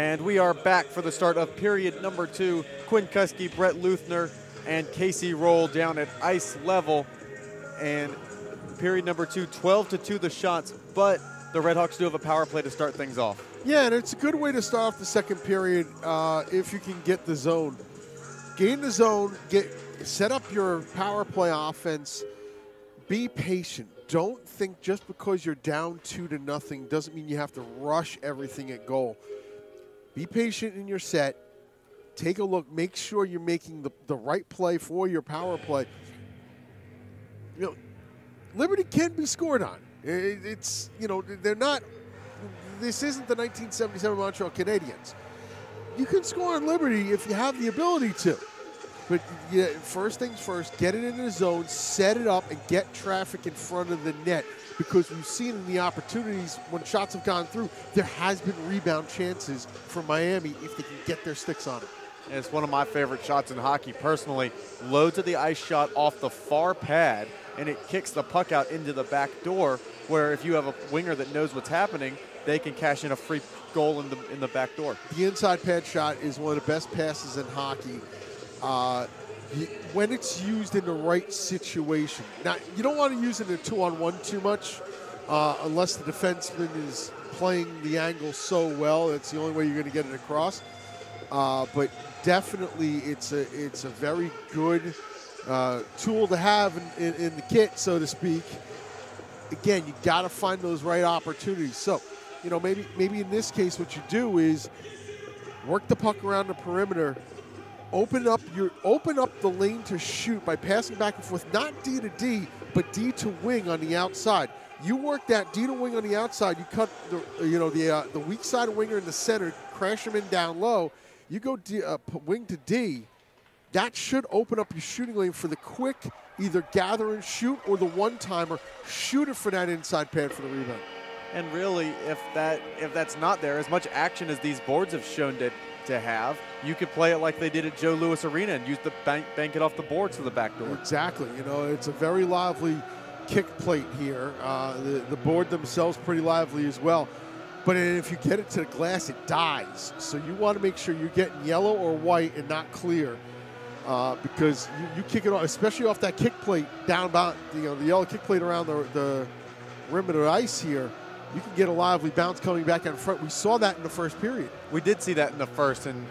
And we are back for the start of period number 2. Quinn Kuski, Brett Luthner, and Casey Roll down at ice level. And period number 2, 12-2 the shots, but the Redhawks do have a power play to start things off. Yeah, and it's a good way to start off the second period if you can get the zone. Gain the zone, set up your power play offense, be patient. Don't think just because you're down 2-0 doesn't mean you have to rush everything at goal. Be patient in your set. Take a look. Make sure you're making the right play for your power play. You know, Liberty can be scored on. It's, you know, they're not, this isn't the 1977 Montreal Canadiens. You can score on Liberty if you have the ability to. But yeah, first things first, get it in the zone, set it up, and get traffic in front of the net. Because we've seen in the opportunities when shots have gone through, there has been rebound chances for Miami if they can get their sticks on it. And it's one of my favorite shots in hockey personally. Low to the ice shot off the far pad, and it kicks the puck out into the back door, where if you have a winger that knows what's happening, they can cash in a free goal in the back door. The inside pad shot is one of the best passes in hockey when it's used in the right situation. Now, you don't want to use it in a 2-on-1 too much unless the defenseman is playing the angle so well. It's the only way you're going to get it across. But definitely it's a very good tool to have in the kit, so to speak. Again, you got to find those right opportunities. So, you know, maybe in this case what you do is work the puck around the perimeter, open up the lane to shoot by passing back and forth, not D to D, but D to wing on the outside. You work that D to wing on the outside. You cut the weak side winger in the center, crash him in down low. You go wing to D. That should open up your shooting lane for the quick, either gather and shoot or the one-timer. Shoot it for that inside pad for the rebound. And really, if that's not there, as much action as these boards have shown to have, you could play it like they did at Joe Louis Arena and use the bank it off the boards to the back door. Exactly. You know, it's a very lively kick plate here. The board themselves pretty lively as well. But if you get it to the glass, it dies. So you want to make sure you're getting yellow or white and not clear. Because you kick it off, especially off that kick plate down about the yellow kick plate around the rim of the ice here, you can get a lively bounce coming back out in front. We saw that in the first period. We did see that in the first, and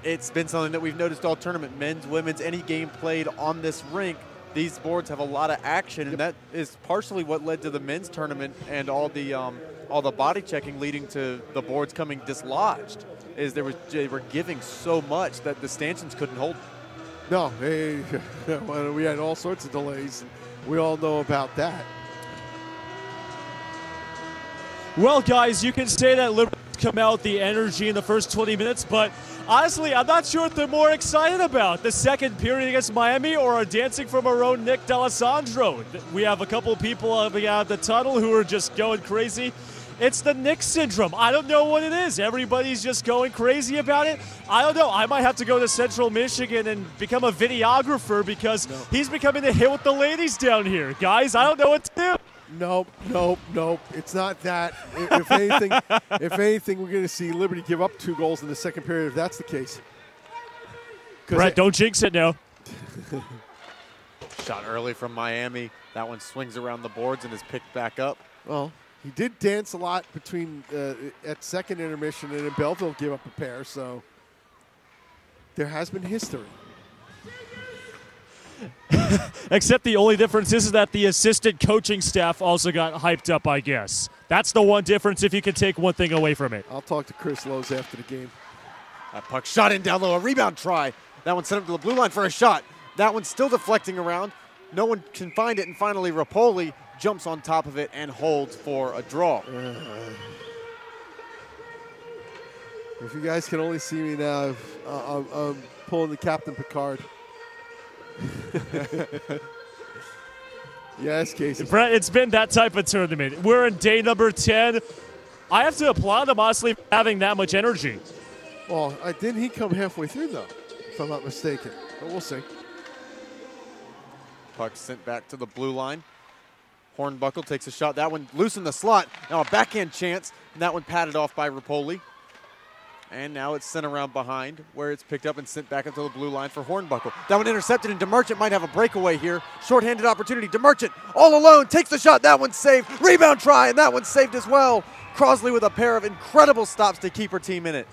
it's been something that we've noticed all tournament, men's, women's, any game played on this rink. These boards have a lot of action, and that is partially what led to the men's tournament and all the body checking leading to the boards coming dislodged. Is they were giving so much that the stanchions couldn't hold. No, we had all sorts of delays. We all know about that. Well, guys, you can say that Liberty come out the energy in the first 20 minutes, but honestly, I'm not sure what they're more excited about, the second period against Miami or our dancing from our own Nick D'Alessandro. We have a couple of people out of the tunnel who are just going crazy. It's the Nick syndrome. I don't know what it is. Everybody's just going crazy about it. I don't know. I might have to go to Central Michigan and become a videographer because he's becoming the hit with the ladies down here. Guys, I don't know what to do. Nope. It's not that. If anything, we're going to see Liberty give up 2 goals in the second period if that's the case. Brett, don't jinx it now. Shot early from Miami. That one swings around the boards and is picked back up. Well, he did dance a lot between at second intermission, and then Belleville gave up a pair, so there has been history. Except the only difference is that the assistant coaching staff also got hyped up, I guess. That's the one difference if you can take one thing away from it. I'll talk to Chris Lowe's after the game. That puck shot in down low, a rebound try. That one sent up to the blue line for a shot. That one's still deflecting around. No one can find it, and finally Rapoli jumps on top of it and holds for a draw. If you guys can only see me now, I'm pulling the Captain Picard. Yes, Casey. Brett, it's been that type of tournament. We're in day number 10. I have to applaud him, honestly, for having that much energy. Well, didn't he come halfway through, though, if I'm not mistaken? But we'll see. Puck sent back to the blue line. Hornbuckle takes a shot. That one loose in the slot. Now a backhand chance, and that one patted off by Rapoli. And now it's sent around behind, where it's picked up and sent back up to the blue line for Hornbuckle. That one intercepted, and DeMerchant might have a breakaway here. Short-handed opportunity. DeMerchant all alone, takes the shot. That one's saved. Rebound try, and that one's saved as well. Crosley with a pair of incredible stops to keep her team in it.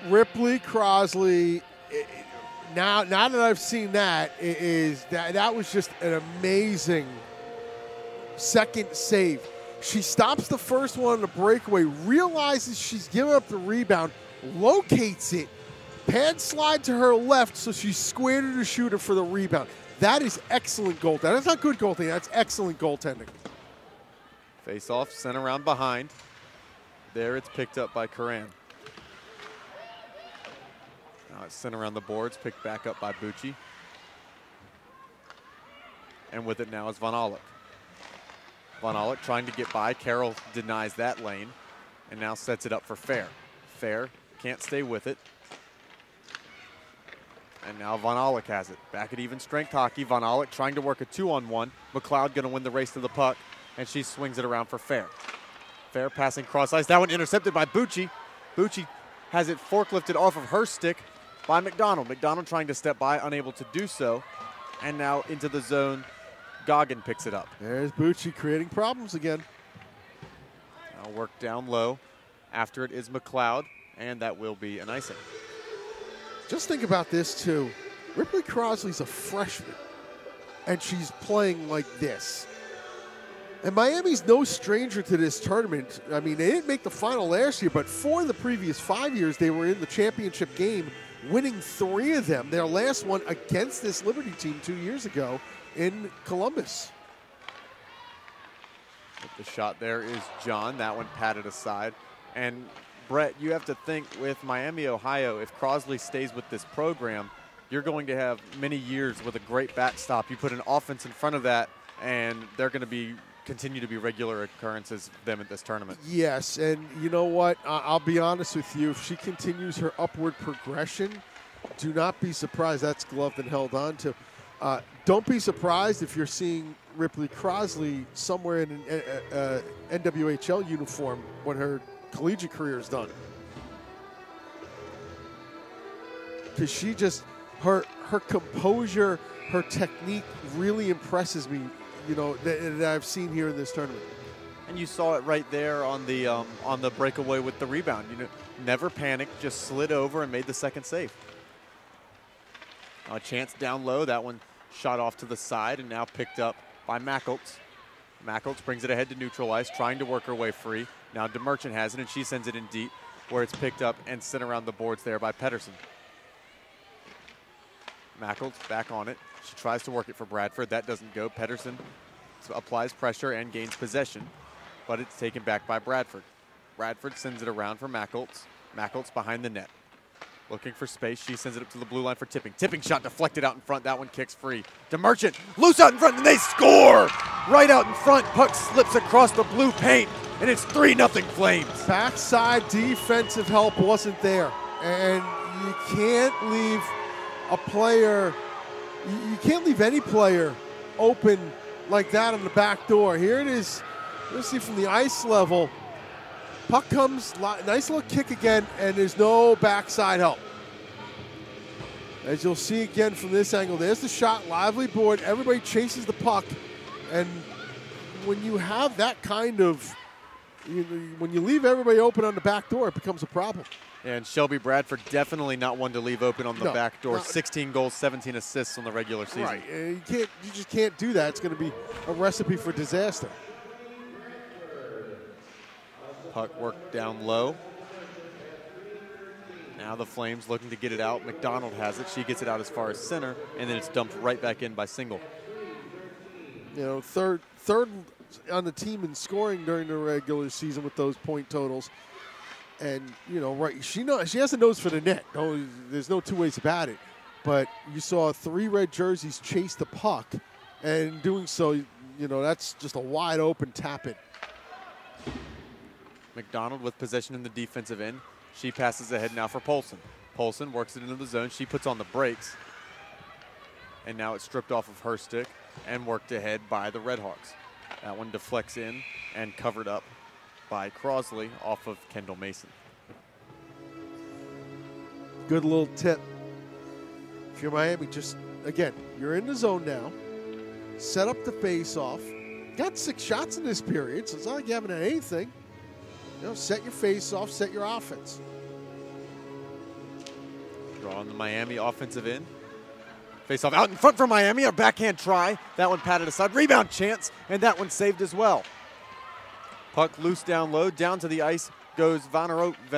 Ripley Crosley, now that I've seen that, that was just an amazing second save. She stops the first one on the breakaway, realizes she's giving up the rebound, locates it, pad slide to her left so she's squared to the shooter for the rebound. That is excellent goaltending. That's not good goaltending, that's excellent goaltending. Face off, sent around behind. There it's picked up by Karan. Now it's sent around the boards, picked back up by Bucci. And with it now is Von Aulich. Von Aulich trying to get by. Carroll denies that lane and now sets it up for Fair. Fair can't stay with it. And now Von Aulich has it. Back at even strength hockey. Von Aulich trying to work a 2-on-1. McLeod going to win the race to the puck, and she swings it around for Fair. Fair passing cross ice. That one intercepted by Bucci. Bucci has it forklifted off of her stick by McDonald. McDonald trying to step by, unable to do so. And now into the zone. Goggin picks it up. There's Bucci creating problems again. Now work down low. After it is McLeod, and that will be an icing. Just think about this, too. Ripley Crosley's a freshman, and she's playing like this. And Miami's no stranger to this tournament. I mean, they didn't make the final last year, but 4 of the previous 5 years, they were in the championship game, winning 3 of them. Their last one against this Liberty team 2 years ago in Columbus. The shot there is John. That one patted aside. And Brett, you have to think with Miami, Ohio, if Crosley stays with this program, you're going to have many years with a great backstop. You put an offense in front of that, and they're going to continue to be regular occurrences for them at this tournament. Yes, and you know what? I'll be honest with you. If she continues her upward progression, do not be surprised. That's gloved and held on to. Don't be surprised if you're seeing Ripley Crosley somewhere in an NWHL uniform when her collegiate career is done. Because she just, her composure, her technique really impresses me, you know, that I've seen here in this tournament. And you saw it right there on the breakaway with the rebound. You know, never panicked, just slid over and made the second save. A chance down low, that one shot off to the side and now picked up by Macholtz. Macholtz brings it ahead to neutral ice, trying to work her way free. Now DeMerchant has it, and she sends it in deep, where it's picked up and sent around the boards there by Pedersen. Macholtz back on it. She tries to work it for Bradford. That doesn't go. Pedersen applies pressure and gains possession, but it's taken back by Bradford. Bradford sends it around for Macholtz. Macholtz behind the net. Looking for space. She sends it up to the blue line for Tipping. Tipping shot deflected out in front. That one kicks free. DeMerchant loose out in front, and they score! Right out in front. Puck slips across the blue paint, and it's 3-0 Flames. Backside defensive help wasn't there. And you can't leave a player, you can't leave any player open like that on the back door. Here it is. Let's see from the ice level. Puck comes, nice little kick again, and there's no backside help. As you'll see again from this angle, there's the shot, lively board, everybody chases the puck, and when you have that kind of, when you leave everybody open on the back door, it becomes a problem. And Shelby Bradford definitely not one to leave open on the back door. 16 goals, 17 assists on the regular season. Right, you just can't do that. It's going to be a recipe for disaster. Puck worked down low. Now the Flames looking to get it out. McDonald has it. She gets it out as far as center, and then it's dumped right back in by Single. You know, third on the team in scoring during the regular season with those point totals. And, you know, right, she has a nose for the net. No, there's no two ways about it. But you saw 3 red jerseys chase the puck, and doing so, you know, that's just a wide open tap in. McDonald with possession in the defensive end. She passes ahead now for Polson. Polson works it into the zone. She puts on the brakes. And now it's stripped off of her stick and worked ahead by the Redhawks. That one deflects in and covered up by Crosley off of Kendall Mason. Good little tip. If you're Miami, just, again, you're in the zone now. Set up the face-off. Got 6 shots in this period, so it's not like you haven't had anything. You know, set your face-off, set your offense. Draw on the Miami offensive end. Face-off out in front for Miami. A backhand try. That one patted aside. Rebound chance, and that one saved as well. Puck loose down low. Down to the ice goes Van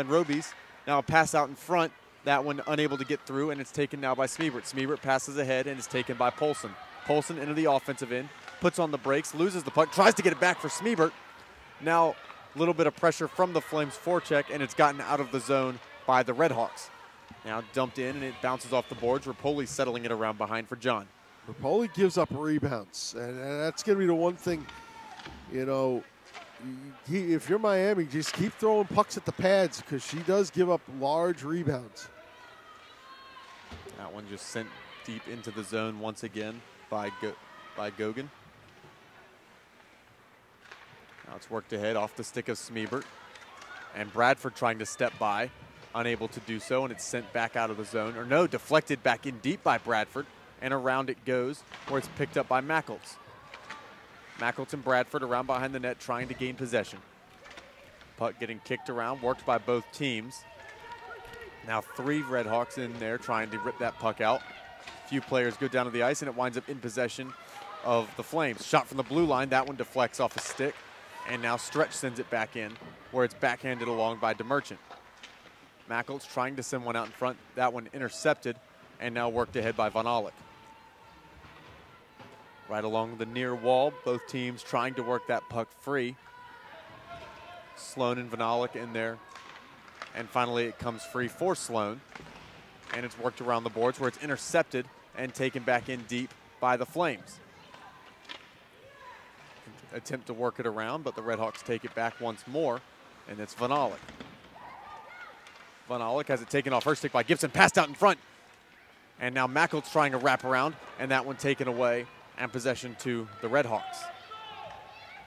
Robes. Now a pass out in front. That one unable to get through, and it's taken now by Smiebert. Smiebert passes ahead, and it's taken by Polson. Polson into the offensive end. Puts on the brakes, loses the puck, tries to get it back for Smiebert. Now a little bit of pressure from the Flames forecheck, and it's gotten out of the zone by the Redhawks. Now dumped in, and it bounces off the boards. Rapoli settling it around behind for John. Rapoli gives up rebounds, and that's going to be the one thing, you know, if you're Miami, just keep throwing pucks at the pads because she does give up large rebounds. That one just sent deep into the zone once again by Gogan. Now it's worked ahead off the stick of Smiebert. And Bradford trying to step by, unable to do so, and it's sent back out of the zone. Or no, deflected back in deep by Bradford, and around it goes where it's picked up by Mackles. Mackles and Bradford around behind the net trying to gain possession. Puck getting kicked around, worked by both teams. Now 3 Redhawks in there trying to rip that puck out. A few players go down to the ice, and it winds up in possession of the Flames. Shot from the blue line, that one deflects off a stick. And now Stretch sends it back in, where it's backhanded along by DeMerchant. Mackles trying to send one out in front. That one intercepted, and now worked ahead by Van Aulik. Right along the near wall, both teams trying to work that puck free. Sloan and Van Aulik in there. And finally it comes free for Sloan. And it's worked around the boards where it's intercepted and taken back in deep by the Flames. Attempt to work it around, but the Redhawks take it back once more, and it's Van Aulik. Van Aulik has it taken off her stick by Gibson, passed out in front. And now Mackles trying to wrap around, and that one taken away, and possession to the Redhawks.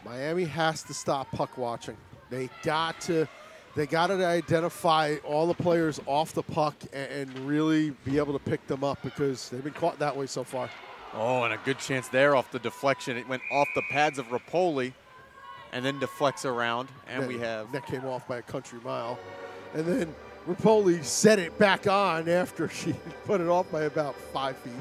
Miami has to stop puck watching. They got to identify all the players off the puck and really be able to pick them up because they've been caught that way so far. Oh, and a good chance there off the deflection. It went off the pads of Rapoli and then deflects around, and we have... That came off by a country mile. And then Rapoli set it back on after she put it off by about 5 feet.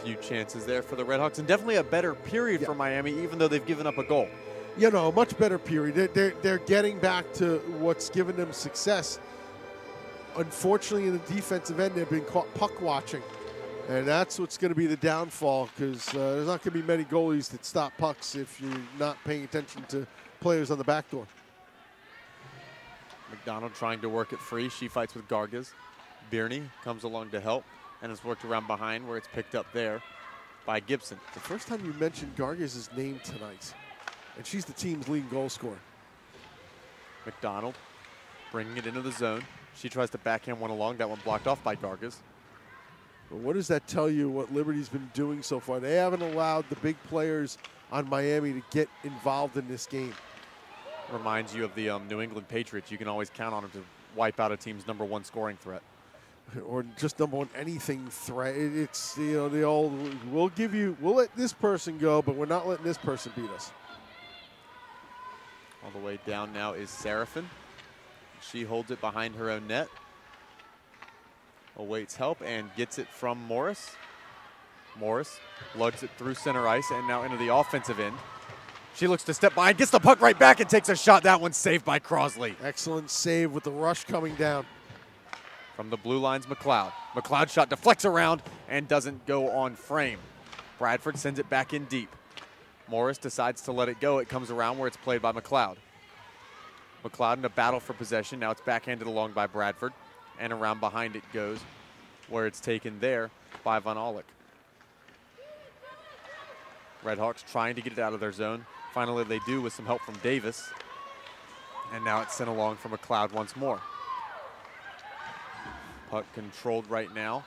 Few chances there for the Redhawks, and definitely a better period for Miami, even though they've given up a goal. You know, much better period. They're getting back to what's given them success. Unfortunately, in the defensive end, they've been caught puck watching, and that's what's going to be the downfall because there's not going to be many goalies that stop pucks if you're not paying attention to players on the back door. McDonald trying to work it free. She fights with Gargas. Birney comes along to help, and it's worked around behind where it's picked up there by Gibson. The first time you mentioned Gargas' name tonight, and she's the team's leading goal scorer. McDonald bringing it into the zone. She tries to backhand one along. That one blocked off by Gargas. But what does that tell you what Liberty's been doing so far? They haven't allowed the big players on Miami to get involved in this game. Reminds you of the New England Patriots. You can always count on them to wipe out a team's #1 scoring threat. Or just #1 anything threat. It's, you know, the old, we'll let this person go, but we're not letting this person beat us. All the way down now is Seraphin. She holds it behind her own net. Awaits help and gets it from Morris. Morris lugs it through center ice and now into the offensive end. She looks to step by and gets the puck right back and takes a shot. That one's saved by Crosley. Excellent save with the rush coming down. From the blue line's McLeod. McLeod shot deflects around and doesn't go on frame. Bradford sends it back in deep. Morris decides to let it go. It comes around where it's played by McLeod. McLeod in a battle for possession. Now it's backhanded along by Bradford. And around behind it goes where it's taken there by Van Aulik. Redhawks trying to get it out of their zone. Finally they do with some help from Davis. And now it's sent along from McLeod once more. Puck controlled right now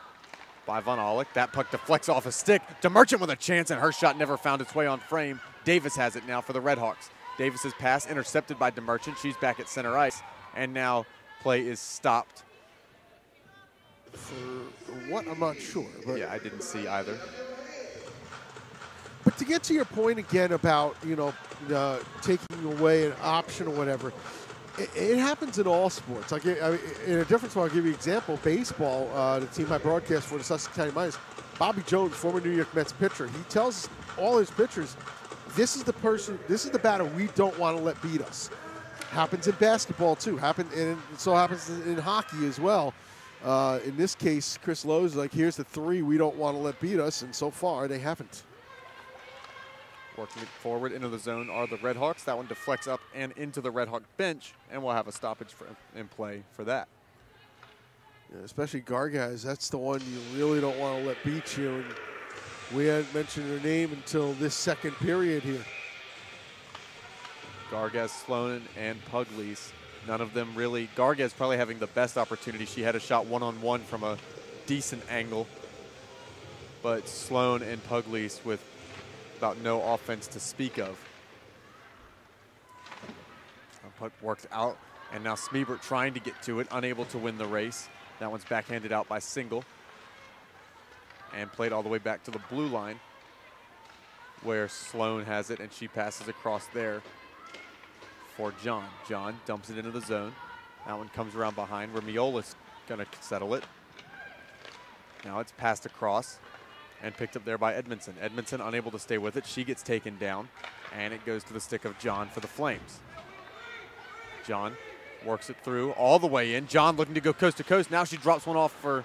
by Van Aulik. That puck deflects off a stick. DeMerchant with a chance, and her shot never found its way on frame. Davis has it now for the Redhawks. Davis's pass intercepted by DeMerchant. She's back at center ice, and now play is stopped. For what? I'm not sure. But yeah, I didn't see either. But to get to your point again about, you know, taking away an option or whatever, it happens in all sports. In a different sport, I'll give you an example. Baseball, the team I broadcast for, the Sussex County Miners, Bobby Jones, former New York Mets pitcher, he tells all his pitchers, this is the batter we don't want to let beat us. Happens in basketball too. And it so happens in hockey as well. In this case, Chris Lowe's like, here's the three we don't want to let beat us, and so far they haven't. Working it forward into the zone are the Redhawks. That one deflects up and into the Redhawk bench, and we'll have a stoppage in play for that. Yeah, especially Gargaz, that's the one you really don't want to let beat you. And we hadn't mentioned her name until this second period here. Gargaz, Sloan, and Pugliese. None of them really. Gargaz probably having the best opportunity. She had a shot one-on-one from a decent angle. But Sloan and Pugliese with about no offense to speak of. Puck worked out, and now Smeebert trying to get to it, unable to win the race. That one's backhanded out by Single. And played all the way back to the blue line, where Sloan has it, and she passes across there for John. John dumps it into the zone. That one comes around behind where Miola's gonna settle it. Now it's passed across and picked up there by Edmondson. Edmondson unable to stay with it. She gets taken down, and it goes to the stick of John for the Flames. John works it through all the way in. John looking to go coast to coast. Now she drops one off for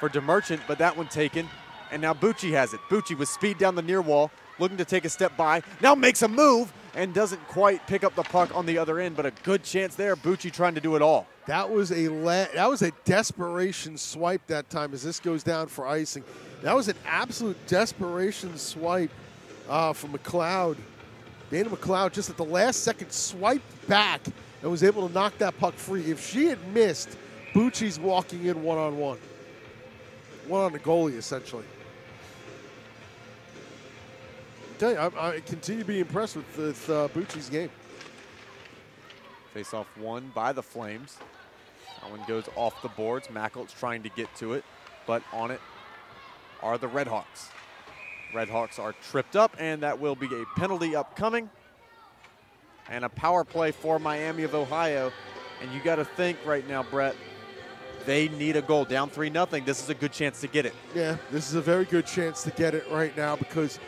DeMerchant, but that one taken. And now Bucci has it. Bucci with speed down the near wall, looking to take a step by. Now makes a move and doesn't quite pick up the puck on the other end, but a good chance there. Bucci trying to do it all. That was a desperation swipe that time as this goes down for icing. That was an absolute desperation swipe from McLeod. Dana McLeod just at the last second swiped back and was able to knock that puck free. If she had missed, Bucci's walking in one-on-one. One on the goalie, essentially. I tell you, I continue to be impressed with Bucci's game. Face-off won by the Flames. That one goes off the boards. Mackelt's trying to get to it, but on it are the Redhawks. Redhawks are tripped up, and that will be a penalty upcoming. And a power play for Miami of Ohio. And you got to think right now, Brett, they need a goal. Down 3-0. This is a good chance to get it. Yeah, this is a very good chance to get it right now because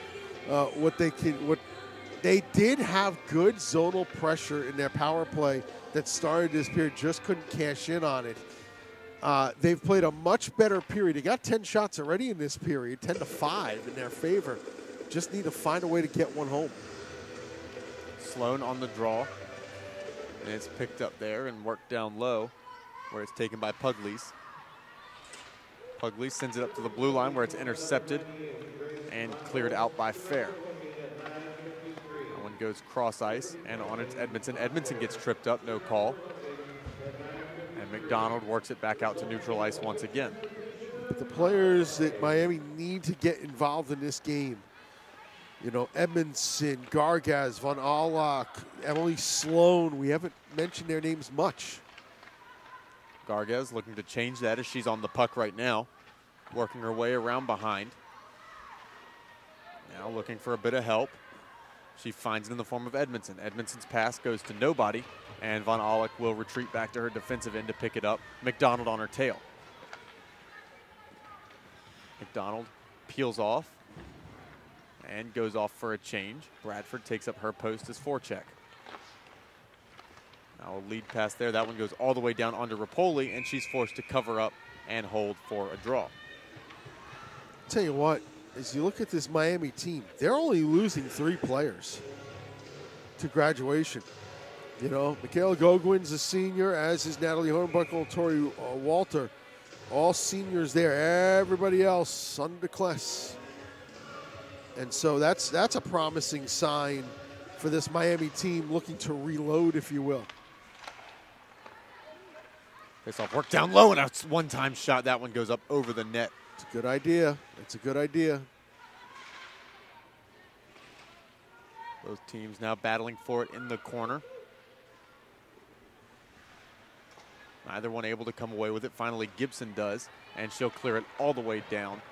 they did have good zonal pressure in their power play that started this period, just couldn't cash in on it. They've played a much better period. They got 10 shots already in this period, 10-5 in their favor. Just need to find a way to get one home. Sloan on the draw, and it's picked up there and worked down low, where it's taken by Pugliese. Pugliese sends it up to the blue line where it's intercepted and cleared out by Fair. That one goes cross ice, and on it's Edmondson. Edmondson gets tripped up, no call. And McDonald works it back out to neutral ice once again. The players that Miami need to get involved in this game, you know, Edmondson, Gargaz, Von Allock, Emily Sloan, we haven't mentioned their names much. Gargaz looking to change that as she's on the puck right now, working her way around behind. Now looking for a bit of help. She finds it in the form of Edmondson. Edmondson's pass goes to nobody, and Von Allock will retreat back to her defensive end to pick it up. McDonald on her tail. McDonald peels off and goes off for a change. Bradford takes up her post as forecheck. Now a lead pass there. That one goes all the way down onto Rapoli, and she's forced to cover up and hold for a draw. Tell you what, as you look at this Miami team, they're only losing 3 players to graduation. You know, Michaela Gogwin's a senior, as is Natalie Hornbuckle and Tori Walter. All seniors there. Everybody else under the class. And so that's a promising sign for this Miami team looking to reload, if you will. Face off work down low, and a one-time shot. That one goes up over the net. It's a good idea. It's a good idea. Both teams now battling for it in the corner. Neither one able to come away with it. Finally, Gibson does, and she'll clear it all the way down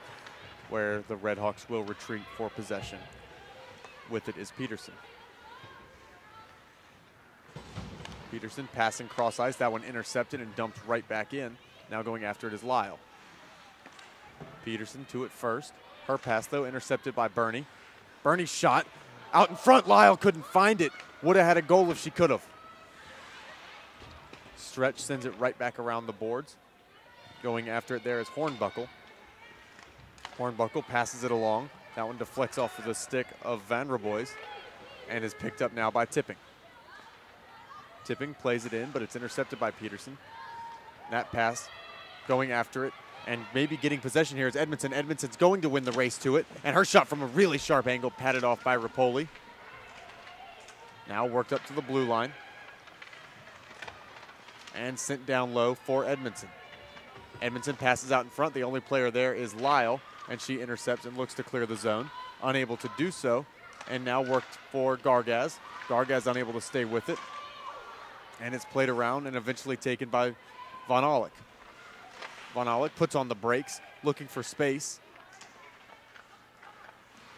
where the Redhawks will retreat for possession. With it is Peterson. Peterson passing cross ice. That one intercepted and dumped right back in. Now going after it is Lyle. Peterson to it first. Her pass, though, intercepted by Bernie. Bernie's shot out in front. Lyle couldn't find it. Would have had a goal if she could have. Stretch sends it right back around the boards. Going after it there is Hornbuckle. Hornbuckle passes it along. That one deflects off of the stick of Van Rooiboys and is picked up now by Tipping. Tipping plays it in, but it's intercepted by Peterson. That pass going after it and maybe getting possession here is Edmondson. Edmondson's going to win the race to it, and her shot from a really sharp angle patted off by Rapoli. Now worked up to the blue line and sent down low for Edmondson. Edmondson passes out in front. The only player there is Lyle, and she intercepts and looks to clear the zone. Unable to do so, and now worked for Gargaz. Gargaz unable to stay with it, and it's played around and eventually taken by Von Aulich. Von Aulich puts on the brakes, looking for space.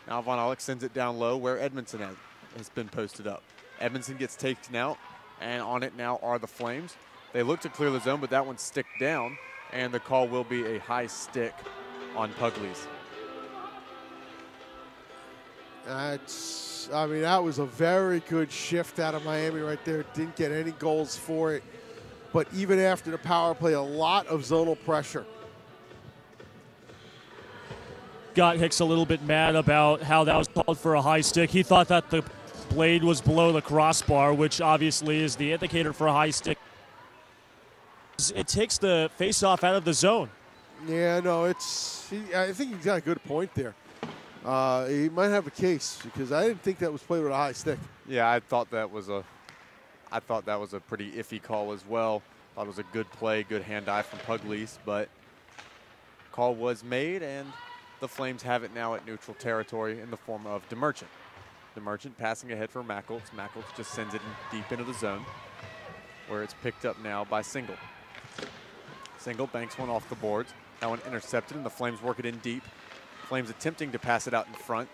Now Von Aulich sends it down low where Edmondson has been posted up. Edmondson gets taken out, and on it now are the Flames. They look to clear the zone, but that one's sticked down, and the call will be a high stick on Pugliese. That was a very good shift out of Miami right there. Didn't get any goals for it. But even after the power play, a lot of zonal pressure. Got Hicks a little bit mad about how that was called for a high stick. He thought that the blade was below the crossbar, which obviously is the indicator for a high stick. It takes the face-off out of the zone. Yeah, no, I think he's got a good point there. He might have a case because I didn't think that was played with a high stick. Yeah, I thought that was a pretty iffy call as well. Thought it was a good play, good hand-eye from Pugliese, but call was made, and the Flames have it now at neutral territory in the form of DeMerchant. DeMerchant passing ahead for Mackles. Mackles just sends it deep into the zone, where it's picked up now by Single. Single banks one off the boards. That one intercepted, and the Flames work it in deep. Flames attempting to pass it out in front.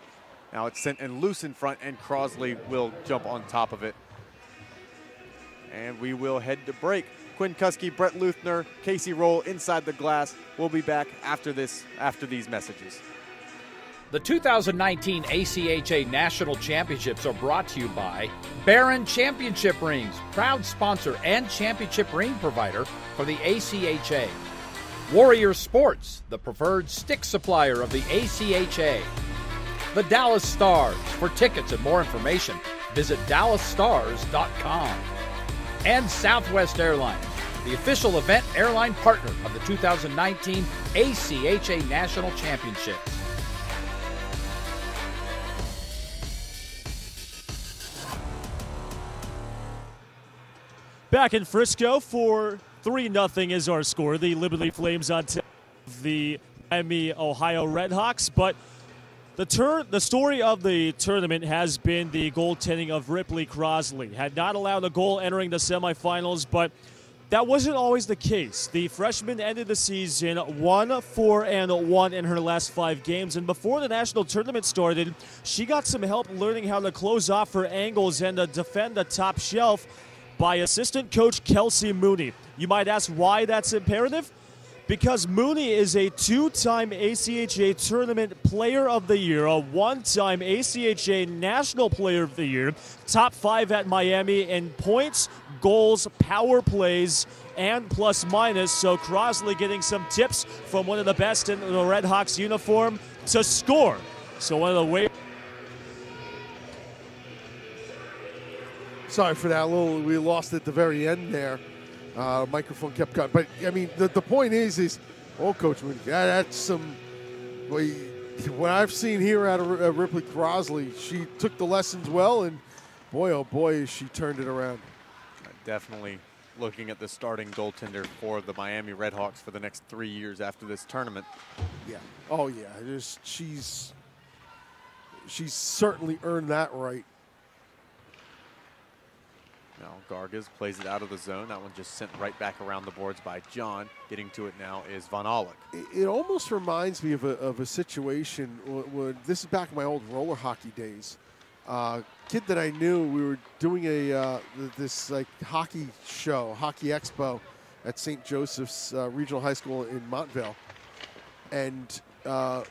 Now it's sent and loose in front, and Crosley will jump on top of it. And we will head to break. Quinn Kuski, Brett Luthner, Casey Roll inside the glass. We'll be back after these messages. The 2019 ACHA National Championships are brought to you by Barron Championship Rings, proud sponsor and championship ring provider for the ACHA. Warrior Sports, the preferred stick supplier of the ACHA. The Dallas Stars. For tickets and more information, visit dallasstars.com. And Southwest Airlines, the official event airline partner of the 2019 ACHA National Championships. Back in Frisco for 3-0 is our score. The Liberty Flames on top of the Miami, Ohio Redhawks. But the story of the tournament has been the goaltending of Ripley Crosley. Had not allowed a goal entering the semifinals, but that wasn't always the case. The freshman ended the season 1-4-1 in her last 5 games, and before the national tournament started, she got some help learning how to close off her angles and to defend the top shelf by assistant coach Kelsey Mooney. You might ask why that's imperative? Because Mooney is a 2-time ACHA Tournament Player of the Year, a 1-time ACHA National Player of the Year, top 5 at Miami in points, goals, power plays, and plus minus. So Crosley getting some tips from one of the best in the Redhawks uniform to score. So one of the ways. Sorry for that. We lost at the very end there. Microphone kept cutting. But, I mean, the point is, Coach Mooney, that's some, what I've seen here out of Ripley Crosley, she took the lessons well, and boy, oh boy, she turned it around. Definitely looking at the starting goaltender for the Miami Redhawks for the next 3 years after this tournament. Yeah. Oh, yeah. She's certainly earned that right. Now Gargas plays it out of the zone. That one just sent right back around the boards by John. Getting to it now is Von Aulich. It almost reminds me of a situation when this is back in my old roller hockey days. Kid that I knew, we were doing this like hockey show, hockey expo at St. Joseph's Regional High School in Montvale. And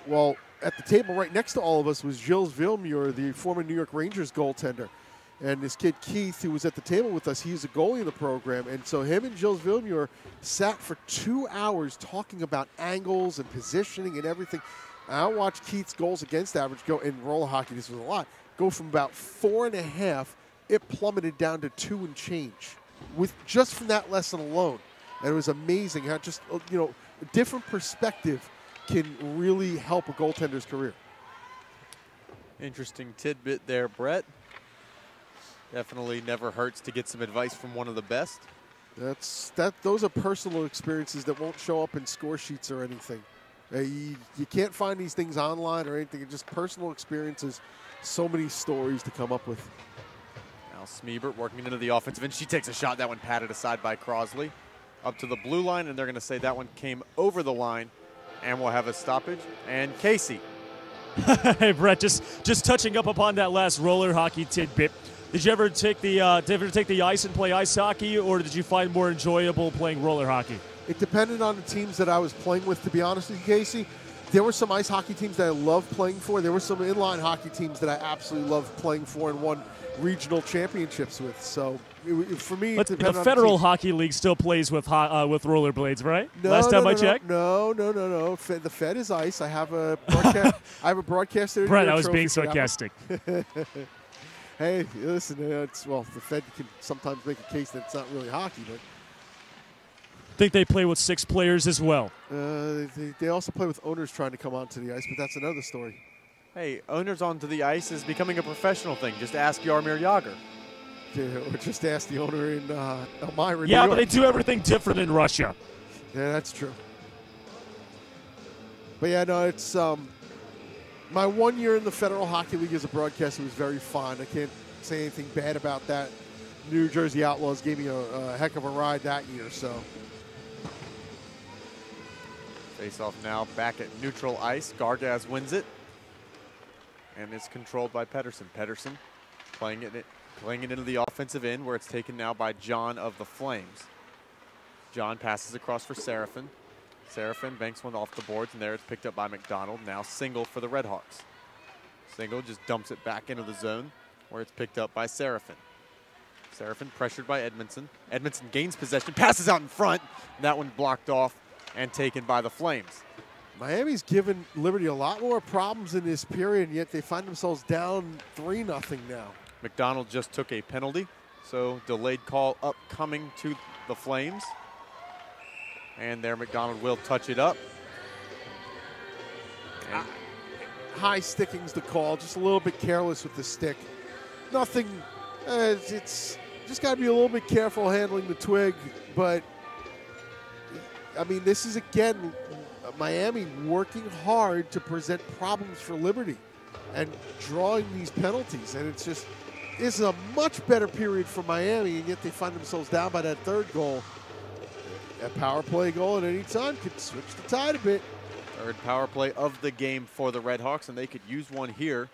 well, at the table right next to all of us was Gilles Villemure, the former New York Rangers goaltender. And this kid Keith, who was at the table with us, he's a goalie in the program. And so him and Gilles Villemure sat for 2 hours talking about angles and positioning and everything. And I watched Keith's goals against average go in roller hockey. This was a lot. Go from about 4.5, it plummeted down to 2 and change, with just from that lesson alone. And it was amazing how just a different perspective can really help a goaltender's career. Interesting tidbit there, Brett. Definitely never hurts to get some advice from one of the best. Those are personal experiences that won't show up in score sheets or anything. You can't find these things online or anything. It's just personal experiences. So many stories to come up with. Now Smeebert working into the offensive end. She takes a shot. That one patted aside by Crosley. Up to the blue line, and they're going to say that one came over the line, and we'll have a stoppage. And Casey. Hey, Brett, just touching up upon that last roller hockey tidbit. Did you ever take the ice and play ice hockey, or did you find more enjoyable playing roller hockey? It depended on the teams that I was playing with, to be honest with you, Casey. There were some ice hockey teams that I loved playing for. There were some inline hockey teams that I absolutely loved playing for and won regional championships with. So for me, the Federal Hockey League still plays with rollerblades, right? Last time I checked. No. The Fed is ice. I have a broadcaster. Brett, I was being sarcastic. Hey, listen, the Fed can sometimes make a case that it's not really hockey, but I think they play with 6 players as well. They also play with owners trying to come onto the ice, but that's another story. Hey, owners onto the ice is becoming a professional thing. Just ask Jaromir Jagr. Or just ask the owner in Elmira, Yeah, New but they York. do everything different in Russia. Yeah, that's true. But yeah, no, it's my 1 year in the Federal Hockey League as a broadcaster was very fun. I can't say anything bad about that. New Jersey Outlaws gave me a heck of a ride that year. So face-off now back at neutral ice. Gargas wins it, and it's controlled by Pedersen. Pedersen playing it into the offensive end, where it's taken now by John of the Flames. John passes across for Seraphin. Seraphin banks one off the boards, and there it's picked up by McDonald. Now single for the Redhawks. Single just dumps it back into the zone, where it's picked up by Seraphin. Seraphin pressured by Edmondson. Edmondson gains possession, passes out in front. That one blocked off and taken by the Flames. Miami's given Liberty a lot more problems in this period, and yet they find themselves down 3-0 now. McDonald just took a penalty, so delayed call upcoming to the Flames. And there McDonald will touch it up. And high sticking's the call, just a little bit careless with the stick. Nothing, it's just got to be a little bit careful handling the twig, but I mean, this is again Miami working hard to present problems for Liberty and drawing these penalties, and it's just, this is a much better period for Miami, and yet they find themselves down by that third goal. A power play goal at any time could switch the tide a bit. Third power play of the game for the Redhawks, and they could use one here.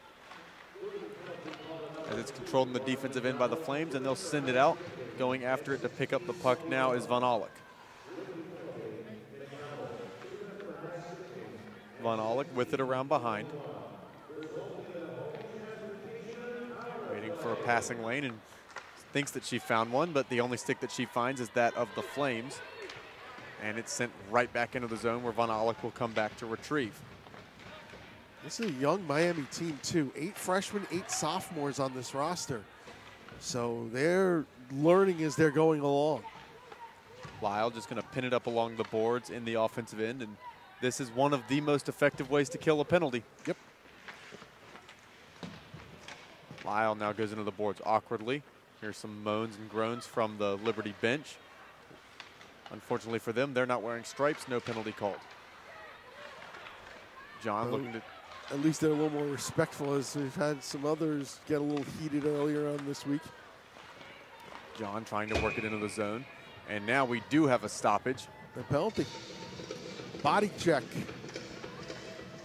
As it's controlled in the defensive end by the Flames, and they'll send it out. Going after it to pick up the puck now is Von Aulich. Von Aulich with it around behind. Waiting for a passing lane and thinks that she found one, but the only stick that she finds is that of the Flames. And it's sent right back into the zone where Von Aulich will come back to retrieve. This is a young Miami team, too. 8 freshmen, 8 sophomores on this roster. So they're learning as they're going along. Lyle just going to pin it up along the boards in the offensive end, and this is one of the most effective ways to kill a penalty. Yep. Lyle now goes into the boards awkwardly. Here's some moans and groans from the Liberty bench. Unfortunately for them, they're not wearing stripes. No penalty called. John looking to... At least they're a little more respectful, as we've had some others get a little heated earlier on this week. John trying to work it into the zone. And now we do have a stoppage. A penalty. Body check.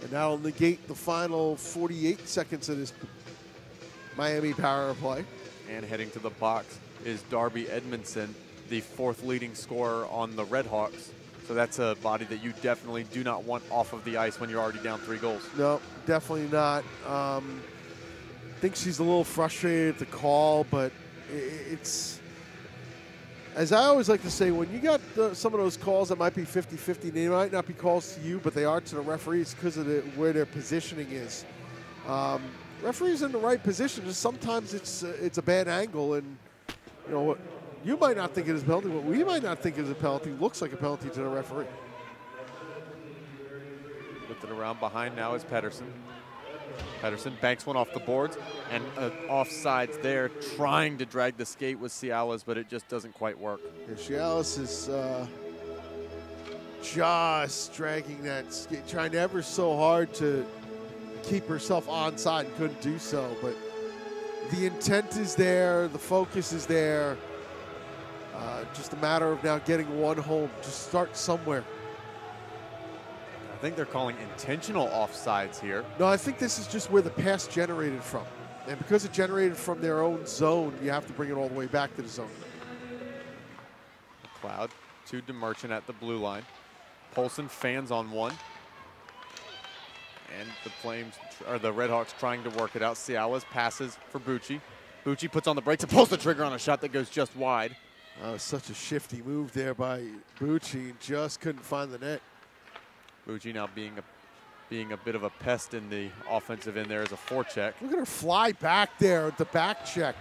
And that'll negate the final 48 seconds of this Miami power play. And heading to the box is Darby Edmondson, the 4th leading scorer on the Red Hawks. So that's a body that you definitely do not want off of the ice when you're already down 3 goals. No, definitely not. I think she's a little frustrated at the call, but it's, as I always like to say, when you got some of those calls that might be 50-50, they might not be calls to you, but they are to the referees because of where their positioning is. Referees in the right position, just sometimes it's a bad angle, and you know what, you might not think it is a penalty, but we might not think it is a penalty. Looks like a penalty to the referee. With it around behind now is Pedersen. Pedersen banks one off the boards, and offsides there, trying to drag the skate with Cialis, but it just doesn't quite work. Yeah, Cialis is just dragging that skate, trying ever so hard to keep herself onside and couldn't do so, but the intent is there, the focus is there. Just a matter of now getting one home. Just start somewhere. I think they're calling intentional offsides here. No, I think this is just where the pass generated from. And because it generated from their own zone, you have to bring it all the way back to the zone. McLeod to DeMerchant at the blue line. Polson fans on one. And the Flames, or the Red Hawks, trying to work it out. Cialis passes for Bucci. Bucci puts on the brakes and pulls the trigger on a shot that goes just wide. Such a shifty move there by Bucci. Just couldn't find the net. Bucci now being a bit of a pest in the offensive end there as a forecheck. Look at her fly back there at the back check.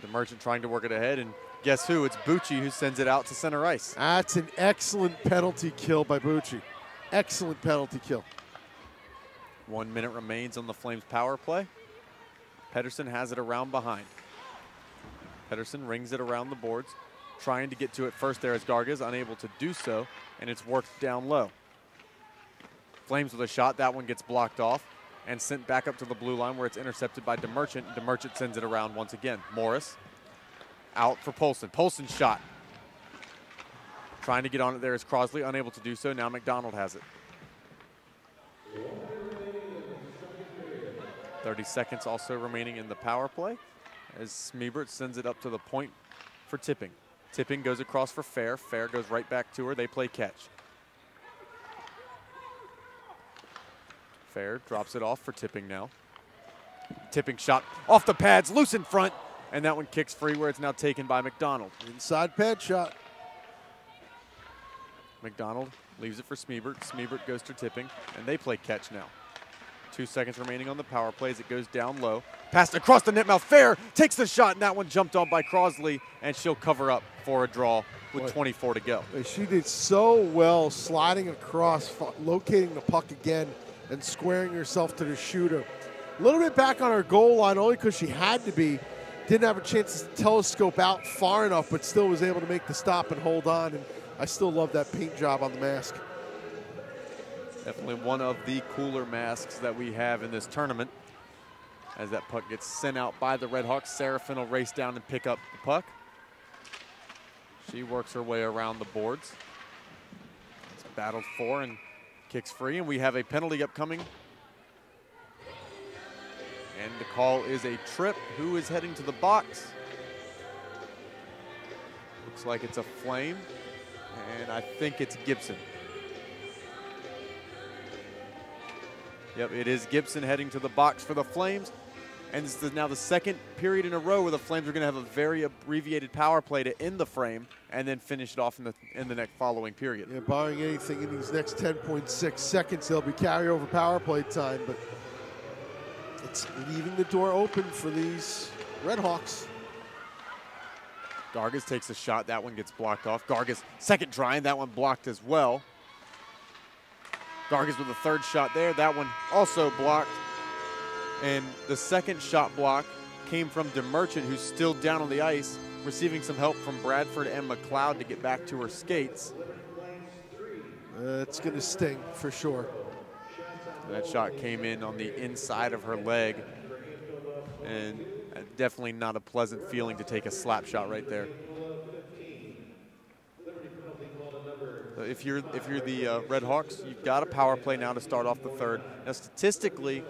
DeMerchant trying to work it ahead, and guess who? It's Bucci who sends it out to center ice. That's an excellent penalty kill by Bucci. Excellent penalty kill. 1 minute remains on the Flames power play. Pedersen has it around behind. Pedersen rings it around the boards, trying to get to it first there as Gargas, unable to do so, and it's worked down low. Flames with a shot, that one gets blocked off and sent back up to the blue line where it's intercepted by DeMerchant. DeMerchant sends it around once again. Morris out for Polson. Polson's shot. Trying to get on it there is Crosley, unable to do so. Now McDonald has it. 30 seconds also remaining in the power play as Smeebert sends it up to the point for Tipping. Tipping goes across for Fair. Fair goes right back to her. They play catch. Fair drops it off for Tipping now. Tipping shot off the pads, loose in front, and that one kicks free where it's now taken by McDonald. Inside pad shot. McDonald leaves it for Smeebert. Smeebert goes to Tipping, and they play catch now. 2 seconds remaining on the power play as it goes down low. Passed across the net mouth. Fair takes the shot, and that one jumped on by Crosley, and she'll cover up for a draw with 24 to go. She did so well sliding across, locating the puck again, and squaring herself to the shooter. A little bit back on her goal line only because she had to be. Didn't have a chance to telescope out far enough, but still was able to make the stop and hold on. And I still love that paint job on the mask. Definitely one of the cooler masks that we have in this tournament. As that puck gets sent out by the Red Hawks, Serafin will race down and pick up the puck. She works her way around the boards. It's battled for and kicks free, and we have a penalty upcoming. And the call is a trip. Who is heading to the box? Looks like it's a Flame, and I think it's Gibson. Yep, it is Gibson heading to the box for the Flames. And this is now the second period in a row where the Flames are going to have a very abbreviated power play to end the frame and then finish it off in the next following period. Yeah, barring anything in these next 10.6 seconds, there'll be carryover power play time, but it's leaving the door open for these Red Hawks. Gargas takes a shot. That one gets blocked off. Gargas second try, and that one blocked as well. Gargas with a third shot there. That one also blocked. And the second shot block came from DeMerchant, who's still down on the ice, receiving some help from Bradford and McLeod to get back to her skates. It's going to sting for sure. And that shot came in on the inside of her leg. And definitely not a pleasant feeling to take a slap shot right there. So if you're the Red Hawks, you've got a power play now to start off the third. Now, statistically,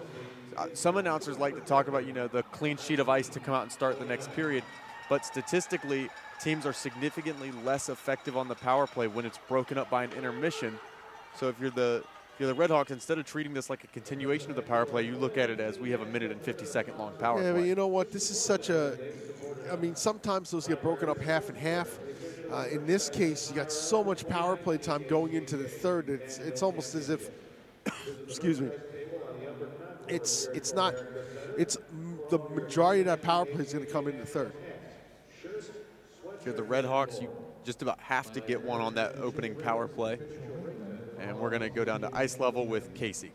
some announcers like to talk about, the clean sheet of ice to come out and start the next period. But statistically, teams are significantly less effective on the power play when it's broken up by an intermission. So if you're the Red Hawks, instead of treating this like a continuation of the power play, you look at it as we have a 1:50 long power play. Yeah, but you know what? This is such a – I mean, sometimes those get broken up half and half. In this case, you got so much power play time going into the third. It's almost as if – excuse me. It's the majority of that power play is going to come in the third. If you're the Red Hawks, you just about have to get one on that opening power play. And we're going to go down to ice level with Casey.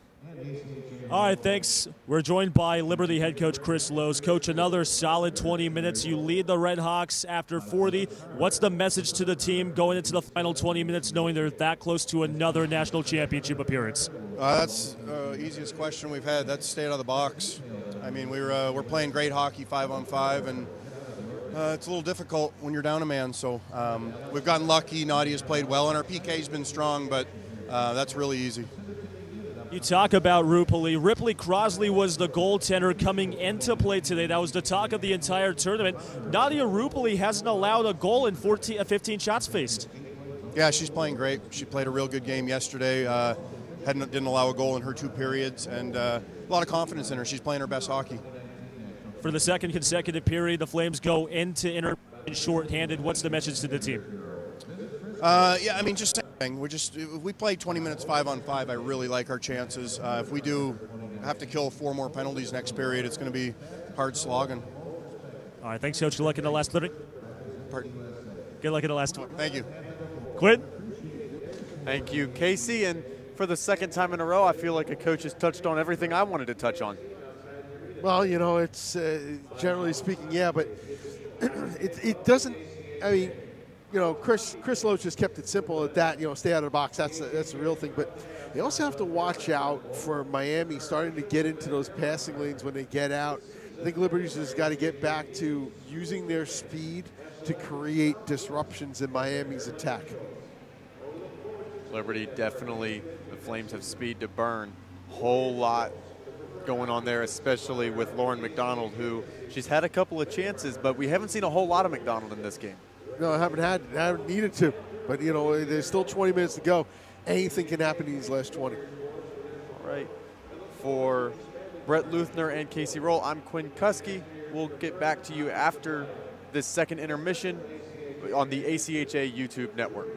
All right, thanks. We're joined by Liberty head coach Chris Lowe's. Coach, another solid 20 minutes. You lead the Red Hawks after 40. What's the message to the team going into the final 20 minutes, knowing they're that close to another national championship appearance? That's the easiest question we've had. That's stay out of the box. I mean, we're playing great hockey 5-on-5, and it's a little difficult when you're down a man. So we've gotten lucky. Nadia's played well, and our PK's been strong, but that's really easy. You talk about Rupali. Ripley Crosley was the goaltender coming into play today. That was the talk of the entire tournament. Nadia Rupali hasn't allowed a goal in 15 shots faced. Yeah, she's playing great. She played a real good game yesterday. Didn't allow a goal in her 2 periods, and a lot of confidence in her. She's playing her best hockey. For the second consecutive period, the Flames go into intermission shorthanded. What's the message to the team? Yeah, I mean, just saying, if we play 20 minutes 5-on-5, I really like our chances. If we do have to kill 4 more penalties next period, it's going to be hard slogging. All right, thanks, Coach. Good luck in the last 30. Pardon? Good luck in the last 20. Thank you. Quinn? Thank you, Casey. And for the second time in a row, I feel like a coach has touched on everything I wanted to touch on. Well, it's generally speaking, yeah, but it doesn't. I mean, Chris Lowe just kept it simple at that. Stay out of the box. That's the real thing. But they also have to watch out for Miami starting to get into those passing lanes when they get out. I think Liberty's just got to get back to using their speed to create disruptions in Miami's attack. Liberty definitely, the Flames have speed to burn. Whole lot going on there, especially with Lauren McDonald, who she's had a couple of chances, but we haven't seen a whole lot of McDonald in this game. No, I haven't needed to. But, there's still 20 minutes to go. Anything can happen in these last 20. All right. For Brett Luthner and Casey Roll, I'm Quinn Kuski. We'll get back to you after this second intermission on the ACHA YouTube network.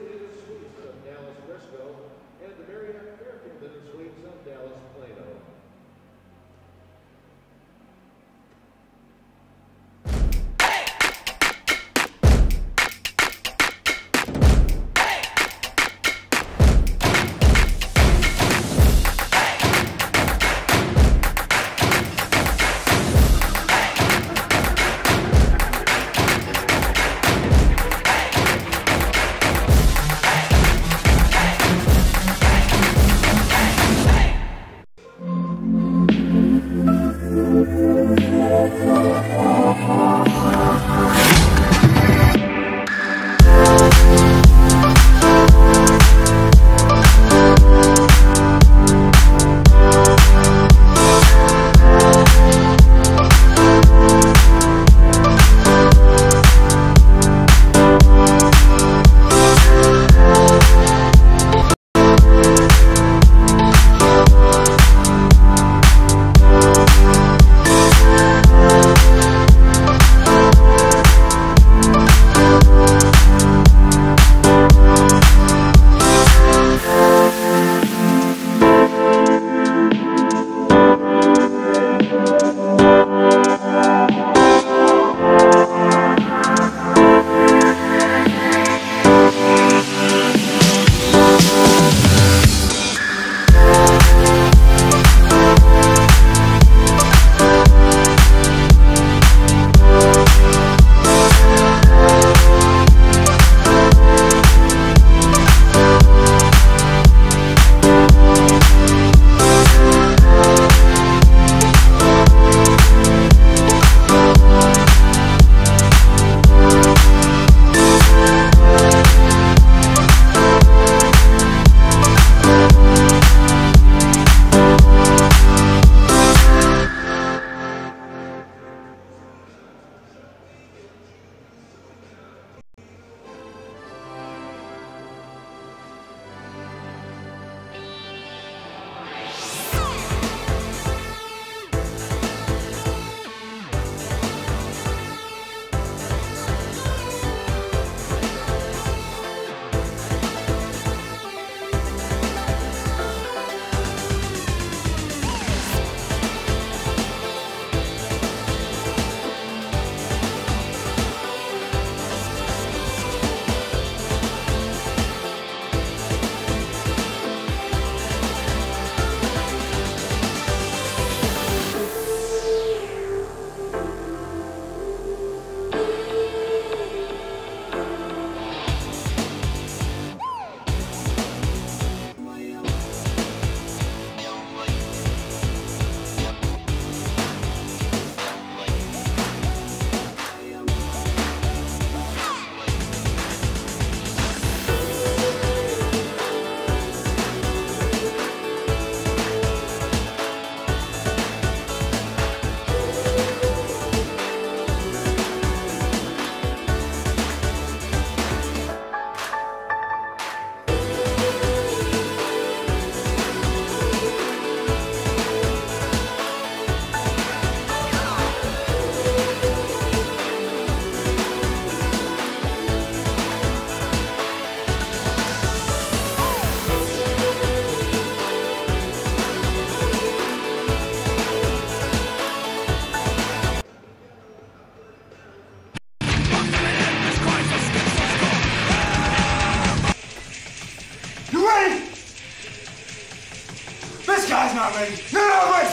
not ready. You're not ready.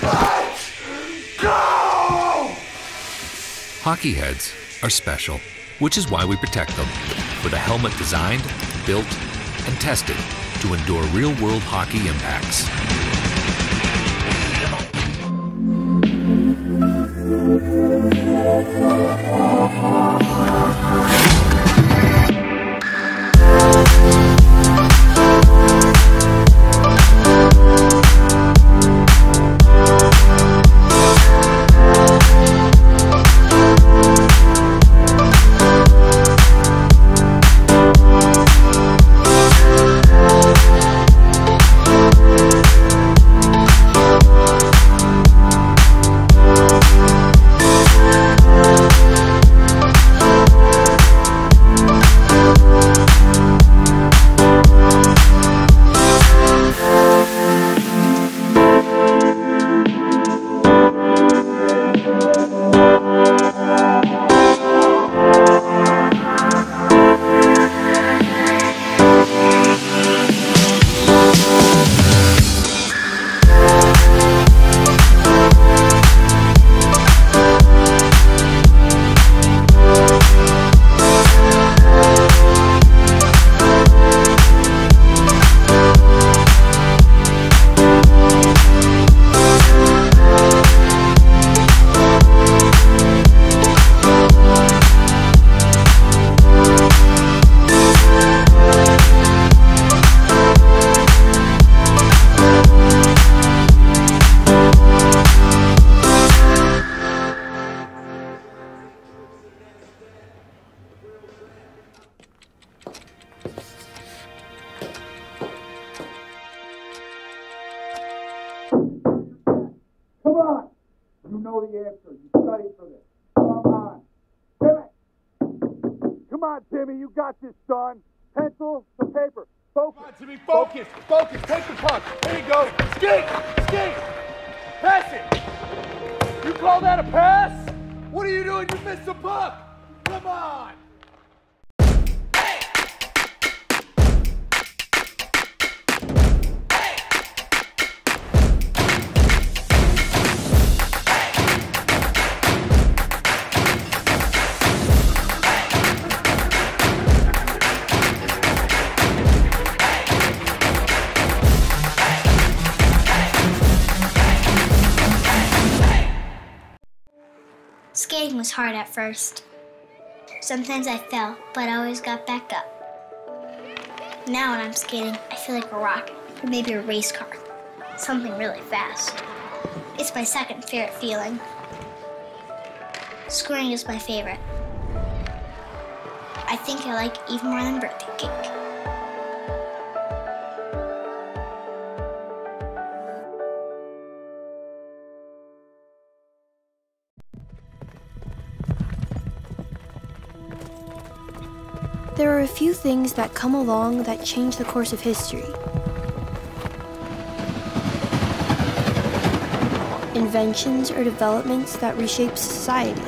Let's go! Hockey heads are special, which is why we protect them with a helmet designed, built, and tested to endure real-world hockey impacts. Come on. You know the answer. You studied for this. Come on. Timmy. Come on, Timmy. You got this, son. Pencil to paper. Focus. Come on, Timmy. Focus. Focus. Take the puck. There you go. Skate. Skate. Pass it. You call that a pass? What are you doing? You missed the puck. Come on. Skating was hard at first. Sometimes I fell, but I always got back up. Now when I'm skating, I feel like a rocket, or maybe a race car. Something really fast. It's my second favorite feeling. Scoring is my favorite. I think I like it even more than birthday cake. There are a few things that come along that change the course of history. Inventions or developments that reshape society.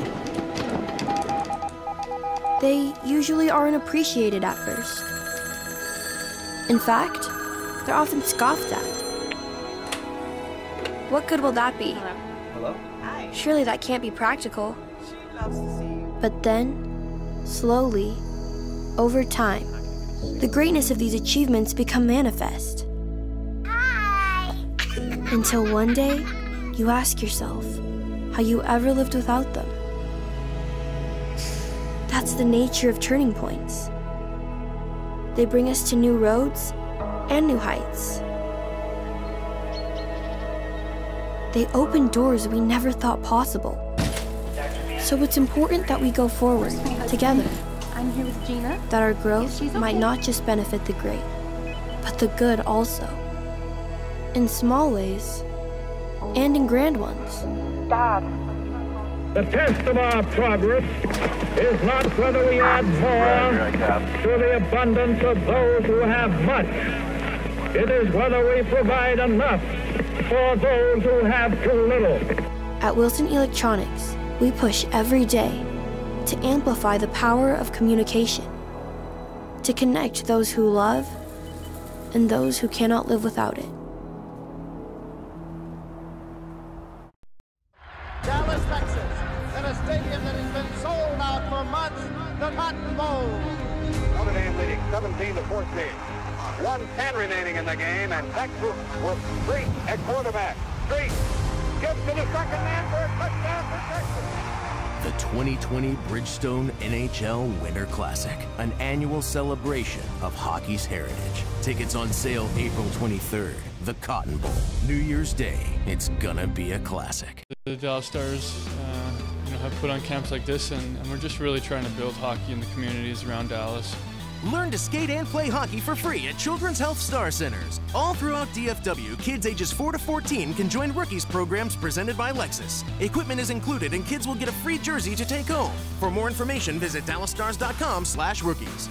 They usually aren't appreciated at first. In fact, they're often scoffed at. What good will that be? Hello? Hi. Surely that can't be practical. She loves to see you. But then, slowly, over time, the greatness of these achievements become manifest. Hi! Until one day, you ask yourself how you ever lived without them. That's the nature of turning points. They bring us to new roads and new heights. They open doors we never thought possible. So it's important that we go forward together. I'm here with Gina. That our growth might not just benefit the great, but the good also. In small ways, and in grand ones. Dad. The test of our progress is not whether we add more to the abundance of those who have much. It is whether we provide enough for those who have too little. At Wilson Electronics, we push every day to amplify the power of communication, to connect those who love and those who cannot live without it. Dallas, Texas, in a stadium that has been sold out for months, the Cotton Bowl. Notre Dame leading 17-14. 1:10 remaining in the game, and Texas with Street at quarterback. Street gives to the second man for a touchdown for Texas. The 2020 Bridgestone NHL Winter Classic, an annual celebration of hockey's heritage. Tickets on sale April 23rd. The Cotton Bowl, New Year's Day. It's gonna be a classic. The Dallas Stars have put on camps like this, and we're just really trying to build hockey in the communities around Dallas. Learn to skate and play hockey for free at Children's Health Star Centers. All throughout DFW, kids ages 4 to 14 can join Rookies programs presented by Lexus. Equipment is included and kids will get a free jersey to take home. For more information, visit dallasstars.com/rookies.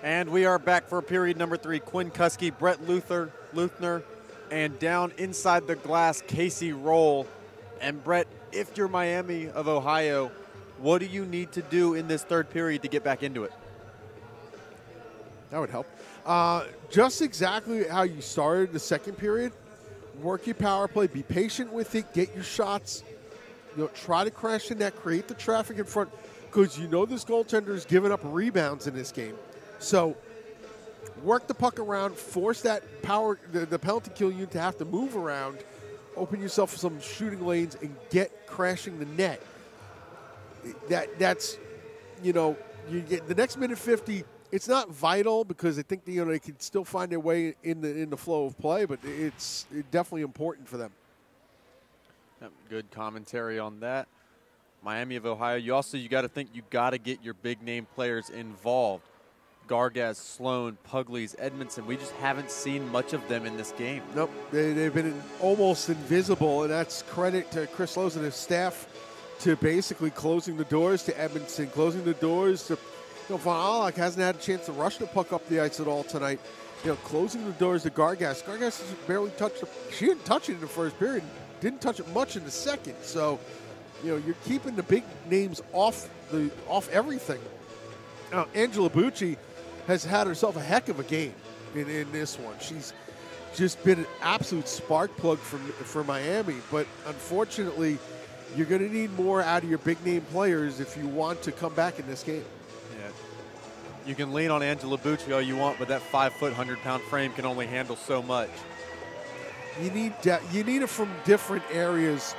And we are back for period number 3. Quinn Kuski, Brett Luthner, and down inside the glass, Casey Roll. And Brett, if you're Miami of Ohio, what do you need to do in this third period to get back into it? That would help. Just exactly how you started the second period. Work your power play. Be patient with it. Get your shots. Try to crash the net. Create the traffic in front. Because this goaltender is giving up rebounds in this game. So work the puck around. Force that power, the penalty kill unit to have to move around. Open yourself some shooting lanes and get crashing the net. That's you get the next minute 50. It's not vital because I think they can still find their way in the flow of play, but it's definitely important for them. Good commentary on that. Miami of Ohio. You got to think you got to get your big name players involved. Gargaz, Sloan, Pugliese, Edmondson. We just haven't seen much of them in this game. Nope, they've been almost invisible, and that's credit to Chris Lowe's and his staff to basically closing the doors to Edmondson, closing the doors to. Von Alak hasn't had a chance to rush the puck up the ice at all tonight. Closing the doors to Gargaz. Gargaz has barely touched it. She didn't touch it in the first period. Didn't touch it much in the second. So, you're keeping the big names off everything. Now, Angela Bucci, has had herself a heck of a game in this one. She's just been an absolute spark plug for Miami, but unfortunately, you're going to need more out of your big-name players if you want to come back in this game. Yeah. You can lean on Angela Bucci all you want, but that 5-foot, 100-pound frame can only handle so much. You need it from different areas.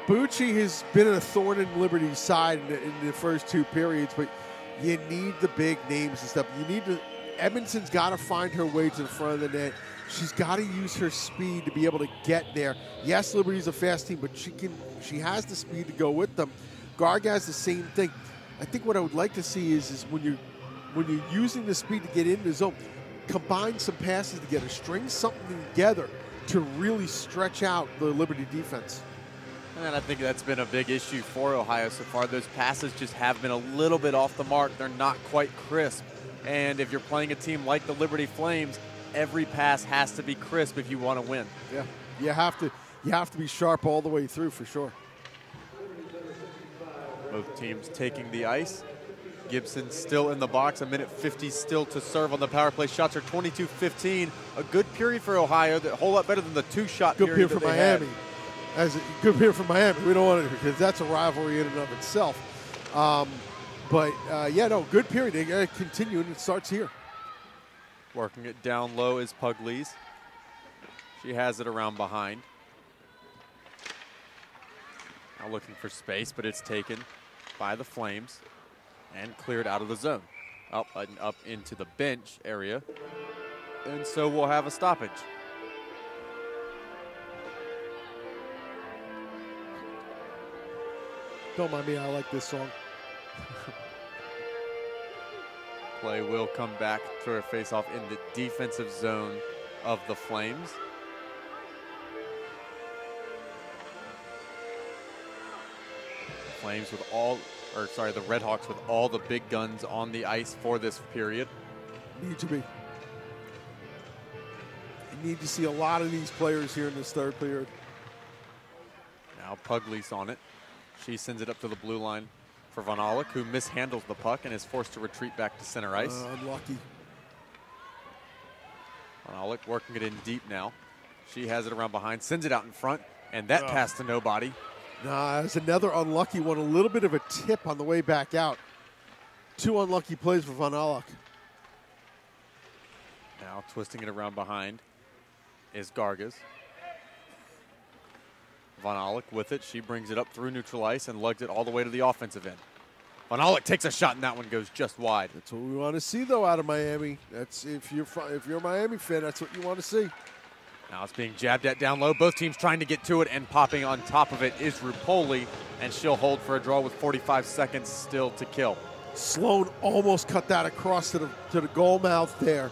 Bucci has been a thorn in Liberty's side in the first two periods, but you need the big names and stuff. Edmonton's got to find her way to the front of the net. She's got to use her speed to be able to get there. Yes, Liberty's a fast team, but she has the speed to go with them. Garg has the same thing. I think what I would like to see is when you're using the speed to get into the zone, combine some passes together, string something together to really stretch out the Liberty defense. And I think that's been a big issue for Ohio so far. Those passes just have been a little bit off the mark. They're not quite crisp. And if you're playing a team like the Liberty Flames, every pass has to be crisp if you want to win. Yeah, you have to be sharp all the way through for sure. Both teams taking the ice. Gibson still in the box, a minute 50 still to serve on the power play. Shots are 22-15. A good period for Ohio, a whole lot better than the two-shot period. Good period for Miami. Good period for Miami. We don't want it because that's a rivalry in and of itself. Good period. They got to continue, and it starts here. Working it down low is Pugliese. She has it around behind. Now looking for space, but it's taken by the Flames and cleared out of the zone. Up into the bench area. And so we'll have a stoppage. Don't mind me, I like this song. Play will come back for a face-off in the defensive zone of the Flames. The Redhawks with all the big guns on the ice for this period. Need to be. You need to see a lot of these players here in this third period. Now Pugliese on it. She sends it up to the blue line for Von Aulich, who mishandles the puck and is forced to retreat back to center ice. Unlucky. Von Aulich working it in deep now. She has it around behind, sends it out in front, and that pass to nobody. That's another unlucky one. A little bit of a tip on the way back out. Two unlucky plays for Von Aulich. Now twisting it around behind is Gargas. Von Aulich with it. She brings it up through neutral ice and lugs it all the way to the offensive end. Von Aulich takes a shot, and that one goes just wide. That's what we want to see, though, out of Miami. That's if you're a Miami fan, that's what you want to see. Now it's being jabbed at down low. Both teams trying to get to it, and popping on top of it is Rupoli, and she'll hold for a draw with 45 seconds still to kill. Sloan almost cut that across to the goal mouth there.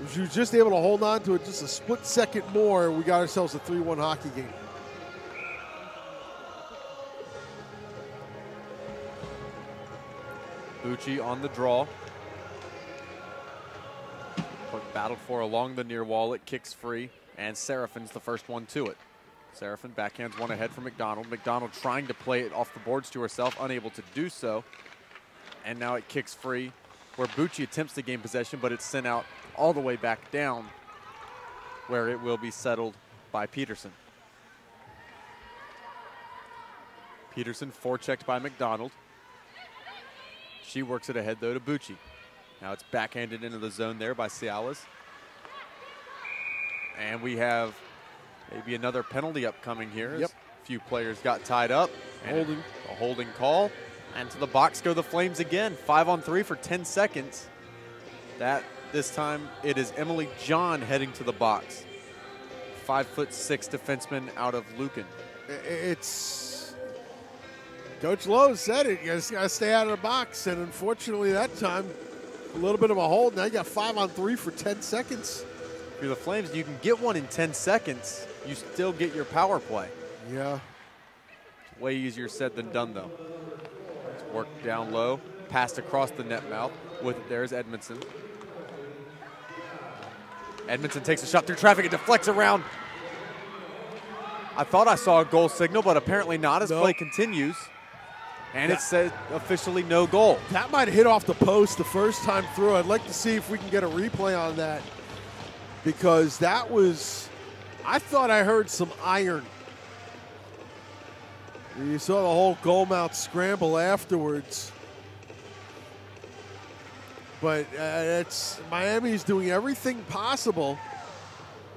If she was just able to hold on to it just a split second more, we got ourselves a 3-1 hockey game. Bucci on the draw. But battled for along the near wall. It kicks free, and Serafin's the first one to it. Serafin backhands one ahead for McDonald. McDonald trying to play it off the boards to herself, unable to do so. And now it kicks free, where Bucci attempts to gain possession, but it's sent out all the way back down, where it will be settled by Peterson. Peterson forechecked by McDonald. She works it ahead, though, to Bucci. Now it's backhanded into the zone there by Cialis. And we have maybe another penalty upcoming here. Yep. A few players got tied up. Holding. A holding call. And to the box go the Flames again. 5-on-3 for 10 seconds. This time it is Emily John heading to the box. 5'6" defenseman out of Lucan. Coach Lowe said it. You just got to stay out of the box. And unfortunately that time, a little bit of a hold. Now you got 5-on-3 for 10 seconds. If you're the Flames, you can get one in 10 seconds. You still get your power play. Yeah. It's way easier said than done, though. It's worked down low. Passed across the net mouth. With it, there's Edmondson. Edmondson takes a shot through traffic. It deflects around. I thought I saw a goal signal, but apparently not as play continues. And it said officially no goal. That might have hit off the post the first time through. I'd like to see if we can get a replay on that, because that was, I thought I heard some iron. You saw the whole goal mouth scramble afterwards. But Miami's doing everything possible.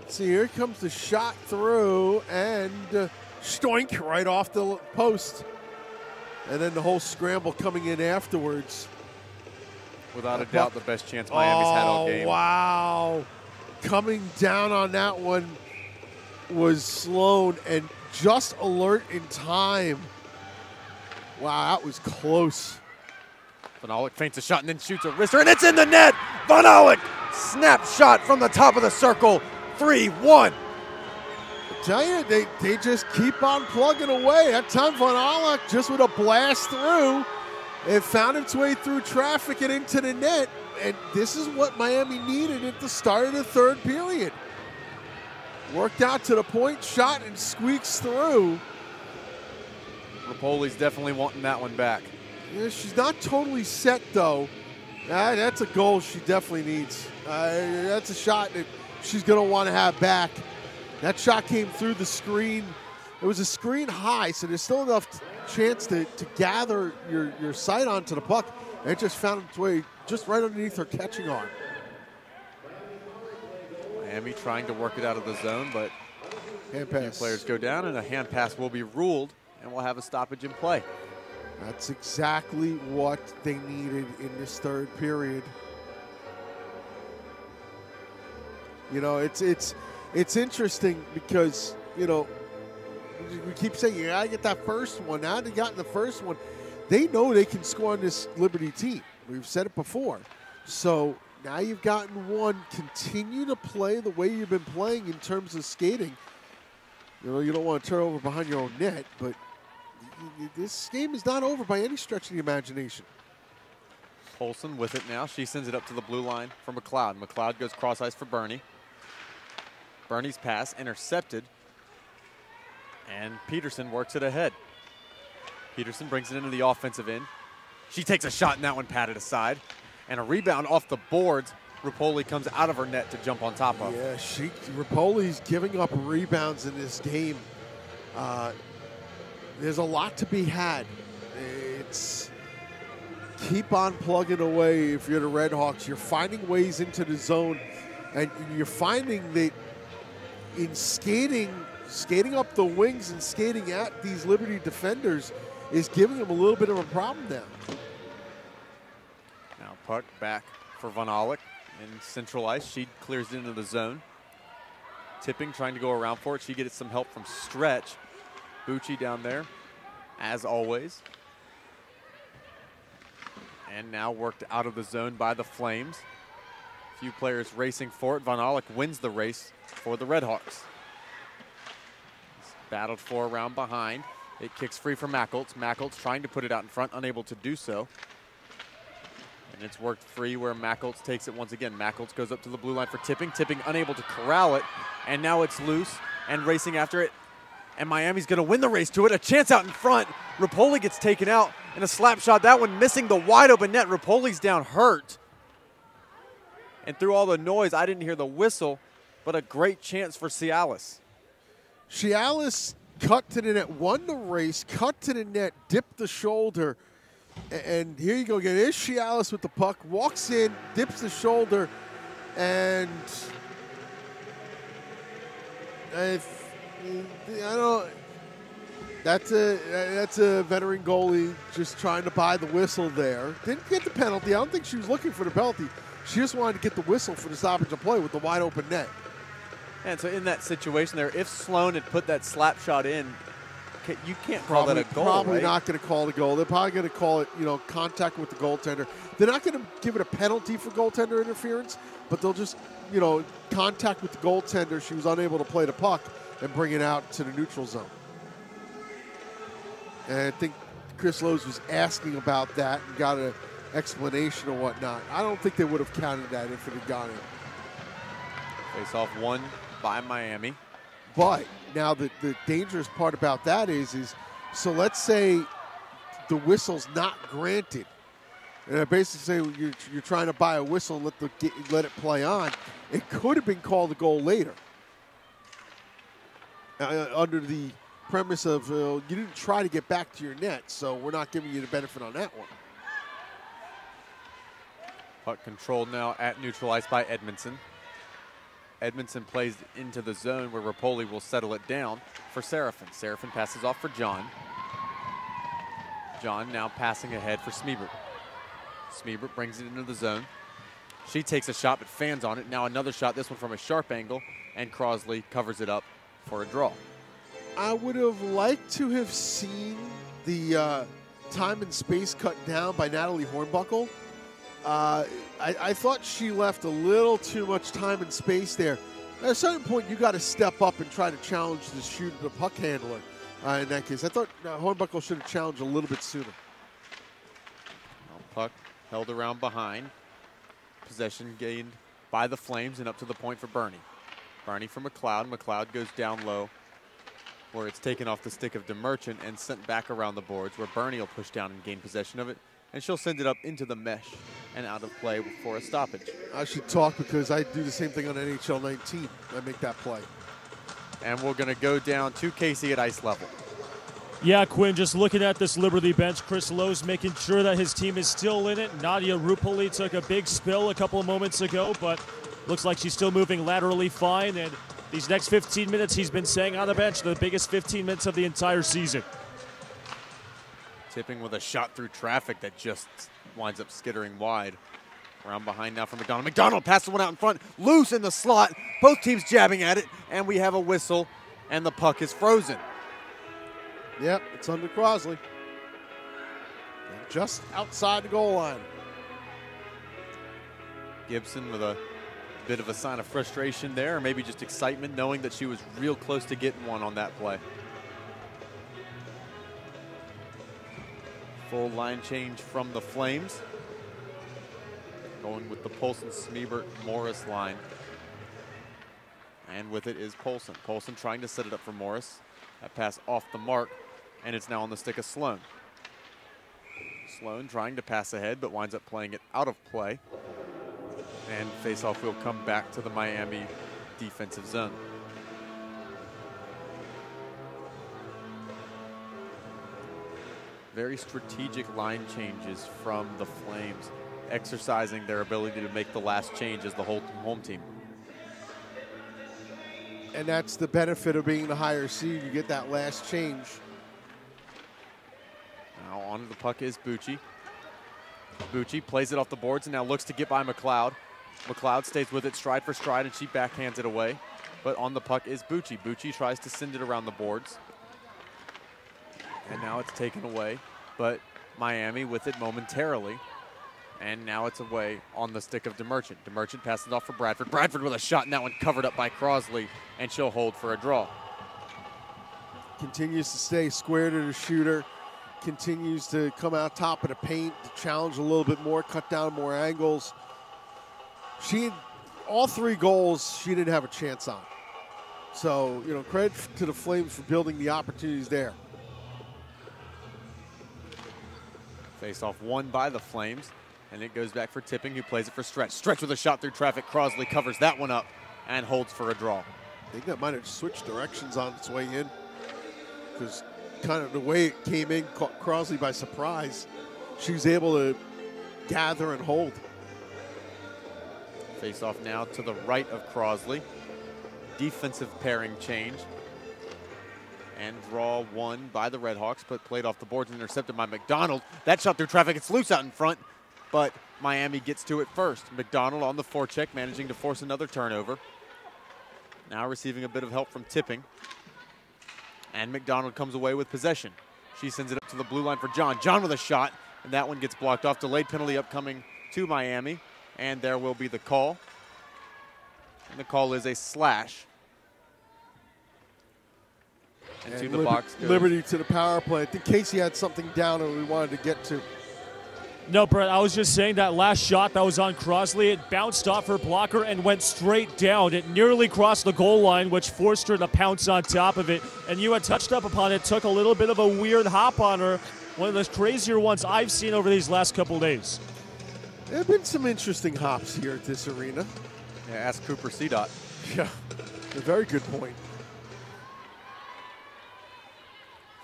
See, here comes the shot through, and stoink right off the post. And then the whole scramble coming in afterwards. Without a doubt, the best chance Miami's had all game. Oh, wow. Coming down on that one was Sloan, and just alert in time. Wow, that was close. Van Aulik feints a shot and then shoots a wrister, and it's in the net! Van Aulik! Snap shot from the top of the circle. 3-1. Tell you, they just keep on plugging away. That time Van Aulik just with a blast through. It found its way through traffic and into the net. And this is what Miami needed at the start of the third period. Worked out to the point, shot, and squeaks through. Rapoli's definitely wanting that one back. Yeah, she's not totally set, though. That's a goal she definitely needs. That's a shot that she's going to want to have back. That shot came through the screen. It was a screen high, so there's still enough chance to gather your sight onto the puck. And it just found its way just right underneath her catching arm. Miami trying to work it out of the zone, but hand pass. Players go down, and a hand pass will be ruled, and we'll have a stoppage in play. That's exactly what they needed in this third period. You know, it's interesting because, you know, we keep saying you gotta get that first one. Now they got in the first one. They know they can score on this Liberty team. We've said it before. So now you've gotten one. Continue to play the way you've been playing in terms of skating. You know, you don't want to turn over behind your own net, but this game is not over by any stretch of the imagination. Olsen with it now. She sends it up to the blue line for McLeod. McLeod goes cross ice for Bernie. Bernie's pass intercepted, and Peterson works it ahead. Peterson brings it into the offensive end. She takes a shot, and that one patted aside. And a rebound off the boards. Rapoli comes out of her net to jump on top of. Yeah, Rapoli's giving up rebounds in this game. There's a lot to be had. It's keep on plugging away if you're the Red Hawks. You're finding ways into the zone, and you're finding that in skating up the wings and skating at these Liberty defenders is giving them a little bit of a problem now. Now puck back for Van Aulik in central ice. She clears it into the zone. Tipping, trying to go around for it. She gets some help from Stretch. Bucci down there, as always. And now worked out of the zone by the Flames. A few players racing for it. Van Aulik wins the race for the Red Hawks. He's battled for around behind. It kicks free for Macholtz. Macholtz trying to put it out in front, unable to do so. And it's worked free where Macholtz takes it once again. Macholtz goes up to the blue line for Tipping. Tipping unable to corral it. And now it's loose and racing after it. And Miami's going to win the race to it. A chance out in front. Rapoli gets taken out in a slap shot. That one missing the wide open net. Rapoli's down hurt. And through all the noise, I didn't hear the whistle, but a great chance for Cialis. Cialis cut to the net, won the race, cut to the net, dipped the shoulder. And here you go again. Here's Cialis with the puck, walks in, dips the shoulder, and I don't. That's a veteran goalie just trying to buy the whistle there. Didn't get the penalty. I don't think she was looking for the penalty. She just wanted to get the whistle for the stoppage of play with the wide open net. And so in that situation there, if Sloan had put that slap shot in, you can't call that a goal, Probably right? not going to call it a goal. They're probably going to call it, contact with the goaltender. They're not going to give it a penalty for goaltender interference, but they'll just, contact with the goaltender. She was unable to play the puck and bring it out to the neutral zone. And I think Chris Lowe's was asking about that and got an explanation or whatnot. I don't think they would have counted that if it had gone in. Face off won by Miami. But now the dangerous part about that is so let's say the whistle's not granted. And I basically say you're trying to buy a whistle and let it play on. It could have been called a goal later. Under the premise of you didn't try to get back to your net, so we're not giving you the benefit on that one. Puck controlled now at neutral ice by Edmondson. Edmondson plays into the zone where Rapoli will settle it down for Seraphin. Seraphin passes off for John. John now passing ahead for Smeebert. Smeebert brings it into the zone. She takes a shot but fans on it. Now another shot, this one from a sharp angle, and Crosley covers it up for a draw. I would have liked to have seen the time and space cut down by Natalie Hornbuckle. I thought she left a little too much time and space there. At a certain point, you got to step up and try to challenge the shooter, the puck handler. In that case, I thought Hornbuckle should have challenged a little bit sooner. Puck held around behind. Possession gained by the Flames and up to the point for Bernie. Bernie for McLeod. McLeod goes down low where it's taken off the stick of DeMerchant and sent back around the boards where Bernie will push down and gain possession of it. And she'll send it up into the mesh and out of play for a stoppage. I should talk because I do the same thing on NHL 19. I make that play. And we're going to go down to Casey at ice level. Yeah, Quinn, just looking at this Liberty bench, Chris Lowe's making sure that his team is still in it. Nadia Rupoli took a big spill a couple of moments ago, but looks like she's still moving laterally fine. And these next 15 minutes, he's been saying on the bench, the biggest 15 minutes of the entire season. Tipping with a shot through traffic that just winds up skittering wide. Around behind now for McDonald. McDonald passes one out in front, loose in the slot. Both teams jabbing at it, and we have a whistle, and the puck is frozen. Yep, it's under Crosley. Just outside the goal line. Gibson with a bit of a sign of frustration there, or maybe just excitement, knowing that she was real close to getting one on that play. Full line change from the Flames. Going with the Polson, Smeebert, Morris line. And with it is Polson. Polson trying to set it up for Morris. That pass off the mark, and it's now on the stick of Sloan. Sloan trying to pass ahead, but winds up playing it out of play. And faceoff will come back to the Miami defensive zone. Very strategic line changes from the Flames, exercising their ability to make the last change as the whole home team. And that's the benefit of being the higher seed. You get that last change. Now on the puck is Bucci. Bucci plays it off the boards and now looks to get by McLeod. McLeod stays with it stride for stride, and she backhands it away. But on the puck is Bucci. Bucci tries to send it around the boards. And now it's taken away, but Miami with it momentarily. And now it's away on the stick of DeMerchant. DeMerchant passes off for Bradford. Bradford with a shot, and that one covered up by Crosley, and she'll hold for a draw. Continues to stay square to the shooter. Continues to come out top of the paint, to challenge a little bit more, cut down more angles. All three goals she didn't have a chance on. So, credit to the Flames for building the opportunities there. Face-off won by the Flames, and it goes back for Tipping, who plays it for Stretch. Stretch with a shot through traffic. Crosley covers that one up and holds for a draw. I think that might have switched directions on its way in, because kind of the way it came in caught Crosley by surprise. She was able to gather and hold. Face-off now to the right of Crosley. Defensive pairing change. And draw one by the Redhawks, but played off the boards and intercepted by McDonald. That shot through traffic, it's loose out in front, but Miami gets to it first. McDonald on the forecheck, managing to force another turnover. Now receiving a bit of help from Tipping. And McDonald comes away with possession. She sends it up to the blue line for John. John with a shot, and that one gets blocked off. Delayed penalty upcoming to Miami, and there will be the call. And the call is a slash. And to the box goes Liberty to the power play. I think Casey had something down that we wanted to get to. No, Brett, I was just saying that last shot that was on Crosley, it bounced off her blocker and went straight down. It nearly crossed the goal line, which forced her to pounce on top of it. And you had touched up upon it, took a little bit of a weird hop on her one of the crazier ones I've seen over these last couple days. There have been some interesting hops here at this arena. Yeah, ask Cooper CDOT. Yeah, a very good point.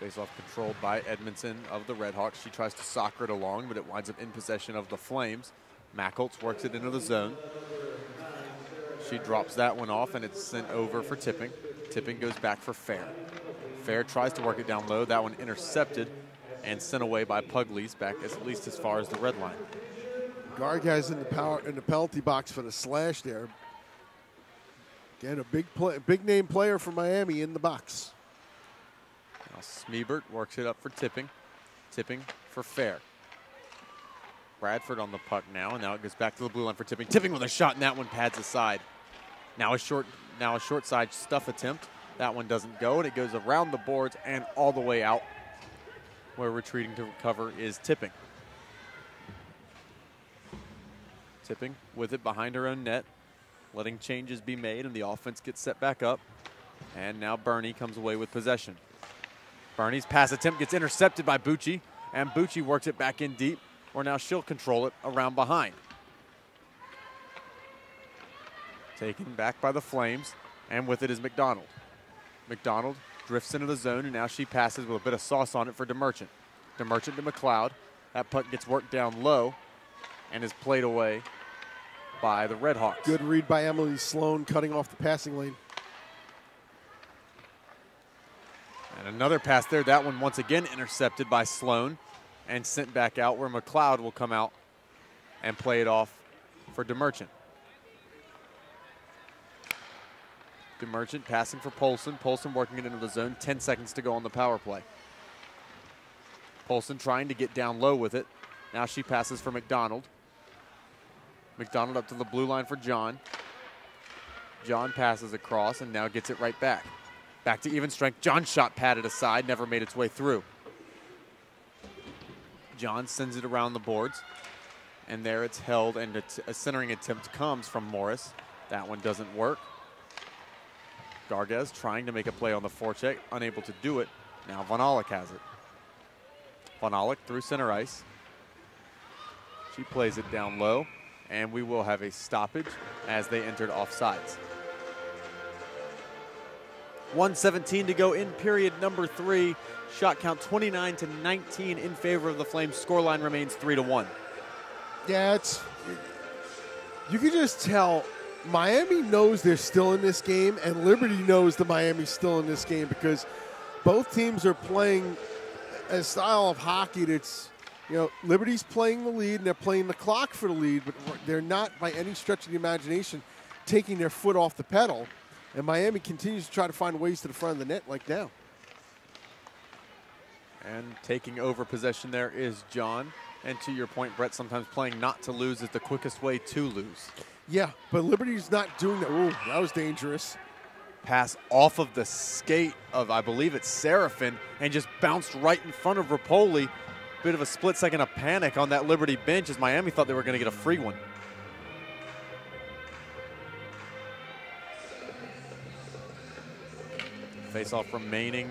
Face-off controlled by Edmondson of the Redhawks. She tries to soccer it along, but it winds up in possession of the Flames. Mackholtz works it into the zone. She drops that one off, and it's sent over for Tipping. Tipping goes back for Fair. Fair tries to work it down low. That one intercepted and sent away by Pugliese back at least as far as the red line. Gargaz in the penalty box for the slash there. Again, a big name player for Miami in the box. Now Smeebert works it up for Tipping. Tipping for Fair. Bradford on the puck now, and now it goes back to the blue line for Tipping. Tipping with a shot, and that one pads aside. Now a short side stuff attempt. That one doesn't go, and it goes around the boards and all the way out, where retreating to recover is Tipping. Tipping with it behind her own net, letting changes be made, and the offense gets set back up. And now Bernie comes away with possession. Bernie's pass attempt gets intercepted by Bucci, and Bucci works it back in deep, or now she'll control it around behind. Taken back by the Flames, and with it is McDonald. McDonald drifts into the zone, and now she passes with a bit of sauce on it for DeMerchant. DeMerchant to McLeod. That puck gets worked down low and is played away by the Redhawks. Good read by Emily Sloan, cutting off the passing lane. And another pass there. That one once again intercepted by Sloan and sent back out, where McLeod will come out and play it off for DeMerchant. DeMerchant passing for Polson. Polson working it into the zone. 10 seconds to go on the power play. Polson trying to get down low with it. Now she passes for McDonald. McDonald up to the blue line for John. John passes across and now gets it right back. Back to even strength. John's shot padded aside, never made its way through. John sends it around the boards, and there it's held, and a centering attempt comes from Morris. That one doesn't work. Gargaz trying to make a play on the forecheck, unable to do it. Now Von Olick has it. Von Olick through center ice. She plays it down low, and we will have a stoppage as they entered offsides. 1:17 to go in period number 3. Shot count 29-19 in favor of the Flames. Scoreline remains 3-1. Yeah, you can just tell Miami knows they're still in this game, and Liberty knows that Miami's still in this game, because both teams are playing a style of hockey that's, Liberty's playing the lead and they're playing the clock for the lead, but they're not by any stretch of the imagination taking their foot off the pedal. And Miami continues to try to find ways to the front of the net like now. And taking over possession there is John. And to your point, Brett, sometimes playing not to lose is the quickest way to lose. Yeah, but Liberty's not doing that. Ooh, that was dangerous. Pass off of the skate of, I believe it's Seraphin, and just bounced right in front of Rapoli. Bit of a split second of panic on that Liberty bench as Miami thought they were going to get a free one. Face-off remaining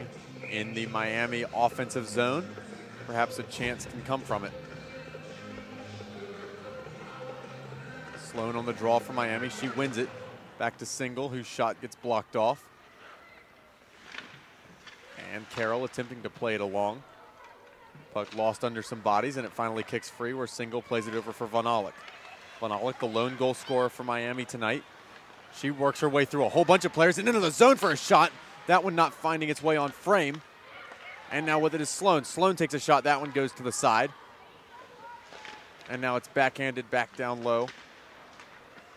in the Miami offensive zone. Perhaps a chance can come from it. Sloan on the draw for Miami. She wins it. Back to Single, whose shot gets blocked off. And Carroll attempting to play it along. Puck lost under some bodies, and it finally kicks free, where Single plays it over for Von Olick. Von Olick, the lone goal scorer for Miami tonight. She works her way through a whole bunch of players and into the zone for a shot. That one not finding its way on frame. And now with it is Sloan. Sloan takes a shot. That one goes to the side. And now it's backhanded back down low,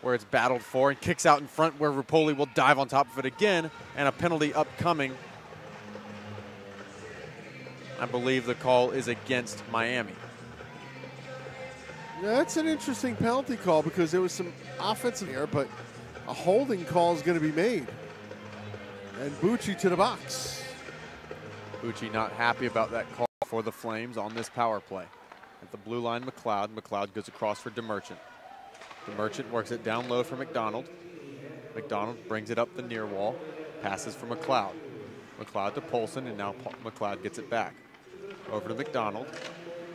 where it's battled for, and kicks out in front, where Rapoli will dive on top of it again, and a penalty upcoming. I believe the call is against Miami. That's an interesting penalty call, because there was some offensive here, but a holding call is going to be made. And Bucci to the box. Bucci not happy about that call for the Flames on this power play. At the blue line, McLeod. McLeod goes across for DeMerchant. DeMerchant works it down low for McDonald. McDonald brings it up the near wall. Passes for McLeod. McLeod to Polson, and now McLeod gets it back. Over to McDonald.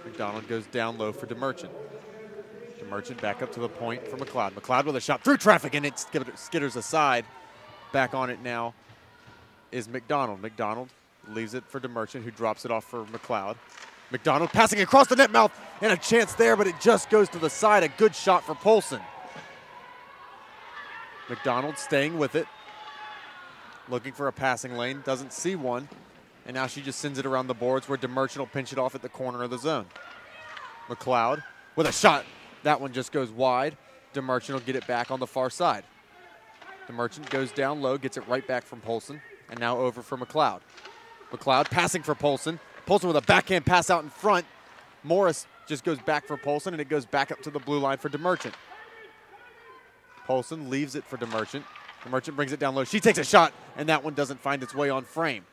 McDonald goes down low for DeMerchant. DeMerchant back up to the point for McLeod. McLeod with a shot through traffic, and it skitters aside. Back on it now is McDonald. McDonald leaves it for DeMerchant, who drops it off for McLeod. McDonald passing across the net mouth, and a chance there, but it just goes to the side. A good shot for Polson. McDonald staying with it. Looking for a passing lane, doesn't see one. And now she just sends it around the boards where DeMerchant will pinch it off at the corner of the zone. McLeod with a shot. That one just goes wide. DeMerchant will get it back on the far side. DeMerchant goes down low, gets it right back from Polson, and now over for McLeod. McLeod passing for Polson. Polson with a backhand pass out in front. Morris just goes back for Polson, and it goes back up to the blue line for DeMerchant. Polson leaves it for DeMerchant. DeMerchant brings it down low. She takes a shot, and that one doesn't find its way on frame.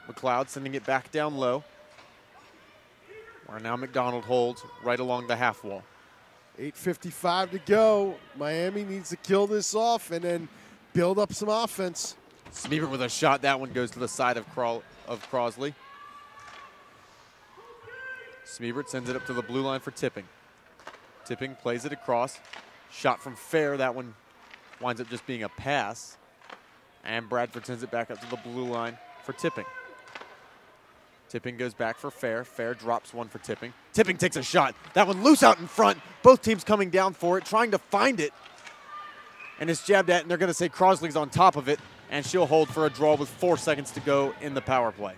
McLeod sending it back down low, where now McDonald holds right along the half wall. 8:55 to go. Miami needs to kill this off and then build up some offense. Smeebert with a shot. That one goes to the side of Crosley. Smeebert sends it up to the blue line for Tipping. Tipping plays it across. Shot from Fair. That one winds up just being a pass. And Bradford sends it back up to the blue line for Tipping. Tipping goes back for Fair. Fair drops one for Tipping. Tipping takes a shot. That one loose out in front. Both teams coming down for it, trying to find it. And it's jabbed at, and they're going to say Crosley's on top of it, and she'll hold for a draw with 4 seconds to go in the power play.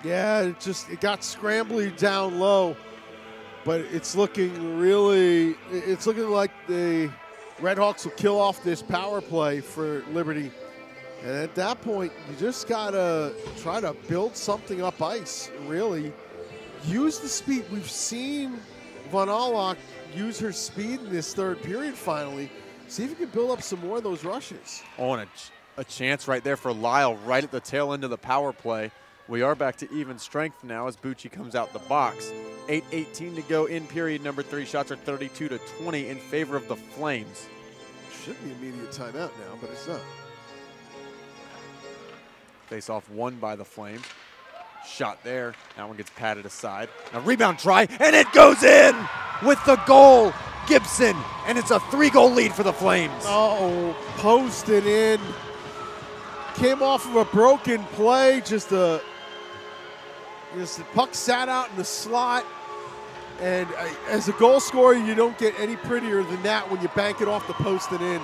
Yeah, it got scrambly down low, but it's looking like the Redhawks will kill off this power play for Liberty. And at that point, you just got to try to build something up ice, really. Use the speed. We've seen Van Allock use her speed in this third period finally. See if you can build up some more of those rushes. Oh, and a chance right there for Lyle right at the tail end of the power play. We are back to even strength now as Bucci comes out the box. 8:18 to go in period number 3. Shots are 32-20 in favor of the Flames. Should be immediate timeout now, but it's not. Face off won by the Flames. Shot there. That one gets patted aside. A rebound try, and it goes in with the goal. Gibson, and it's a 3-goal lead for the Flames. Oh, posted in. Came off of a broken play. Just the puck sat out in the slot. And as a goal scorer, you don't get any prettier than that when you bank it off the post and in.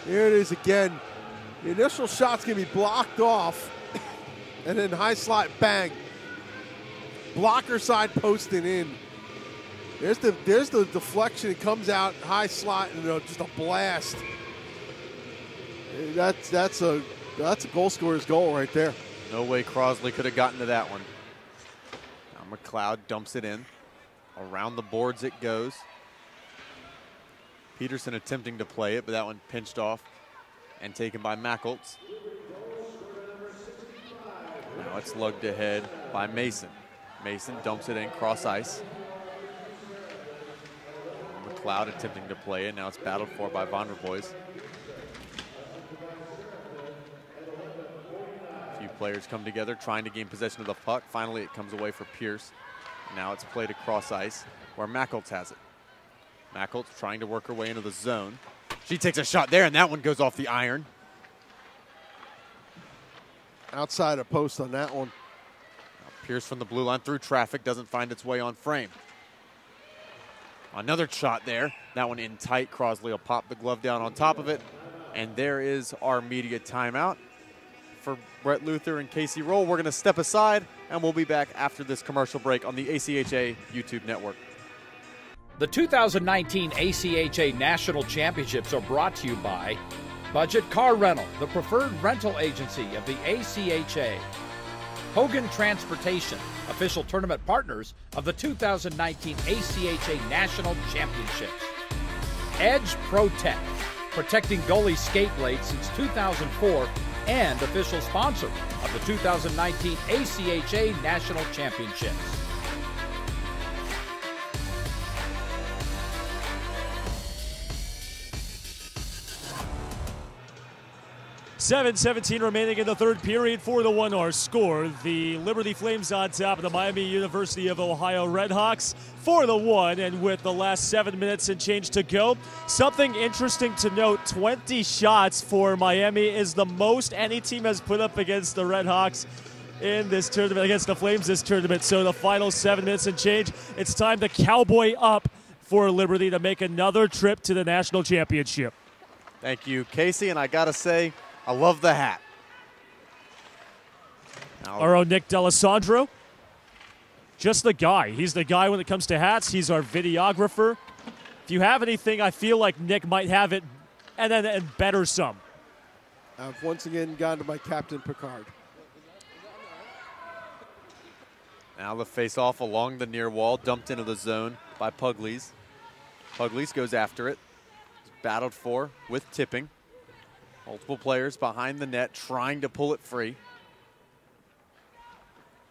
Here it is again. The initial shot's going to be blocked off, and then high slot, bang. Blocker side posting in. There's the deflection. It comes out, high slot, and just a blast. That's a goal scorer's goal right there. No way Crosley could have gotten to that one. Now McLeod dumps it in. Around the boards it goes. Peterson attempting to play it, but that one pinched off and taken by Macholtz. Now it's lugged ahead by Mason. Mason dumps it in cross ice. McLeod attempting to play it. Now it's battled for by Vonderboys. A few players come together trying to gain possession of the puck. Finally it comes away for Pierce. Now it's played across ice where Macholtz has it. Macholtz trying to work her way into the zone. She takes a shot there, and that one goes off the iron. Outside of post on that one. Now Pierce from the blue line through traffic, doesn't find its way on frame. Another shot there. That one in tight. Crosley will pop the glove down on top of it. And there is our media timeout. For Brett Luther and Casey Roll, we're going to step aside, and we'll be back after this commercial break on the ACHA YouTube network. The 2019 ACHA National Championships are brought to you by Budget Car Rental, the preferred rental agency of the ACHA. Hogan Transportation, official tournament partners of the 2019 ACHA National Championships. Edge Protect, protecting goalie skate blades since 2004 and official sponsor of the 2019 ACHA National Championships. 7:17 remaining in the third period for the 1-hour score. The Liberty Flames on top of the Miami University of Ohio Redhawks for the 1, and with the last 7 minutes and change to go. Something interesting to note, 20 shots for Miami is the most any team has put up against the Redhawks in this tournament, against the Flames this tournament. So the final 7 minutes and change, it's time to cowboy up for Liberty to make another trip to the national championship. Thank you, Casey, and I gotta say, I love the hat. Our own Nick D'Alessandro, just the guy. He's the guy when it comes to hats. He's our videographer. If you have anything, I feel like Nick might have it, and better some. I've once again gone to my Captain Picard. Now the face-off along the near wall, dumped into the zone by Pugliese. Pugliese goes after it. It's battled for with tipping. Multiple players behind the net trying to pull it free.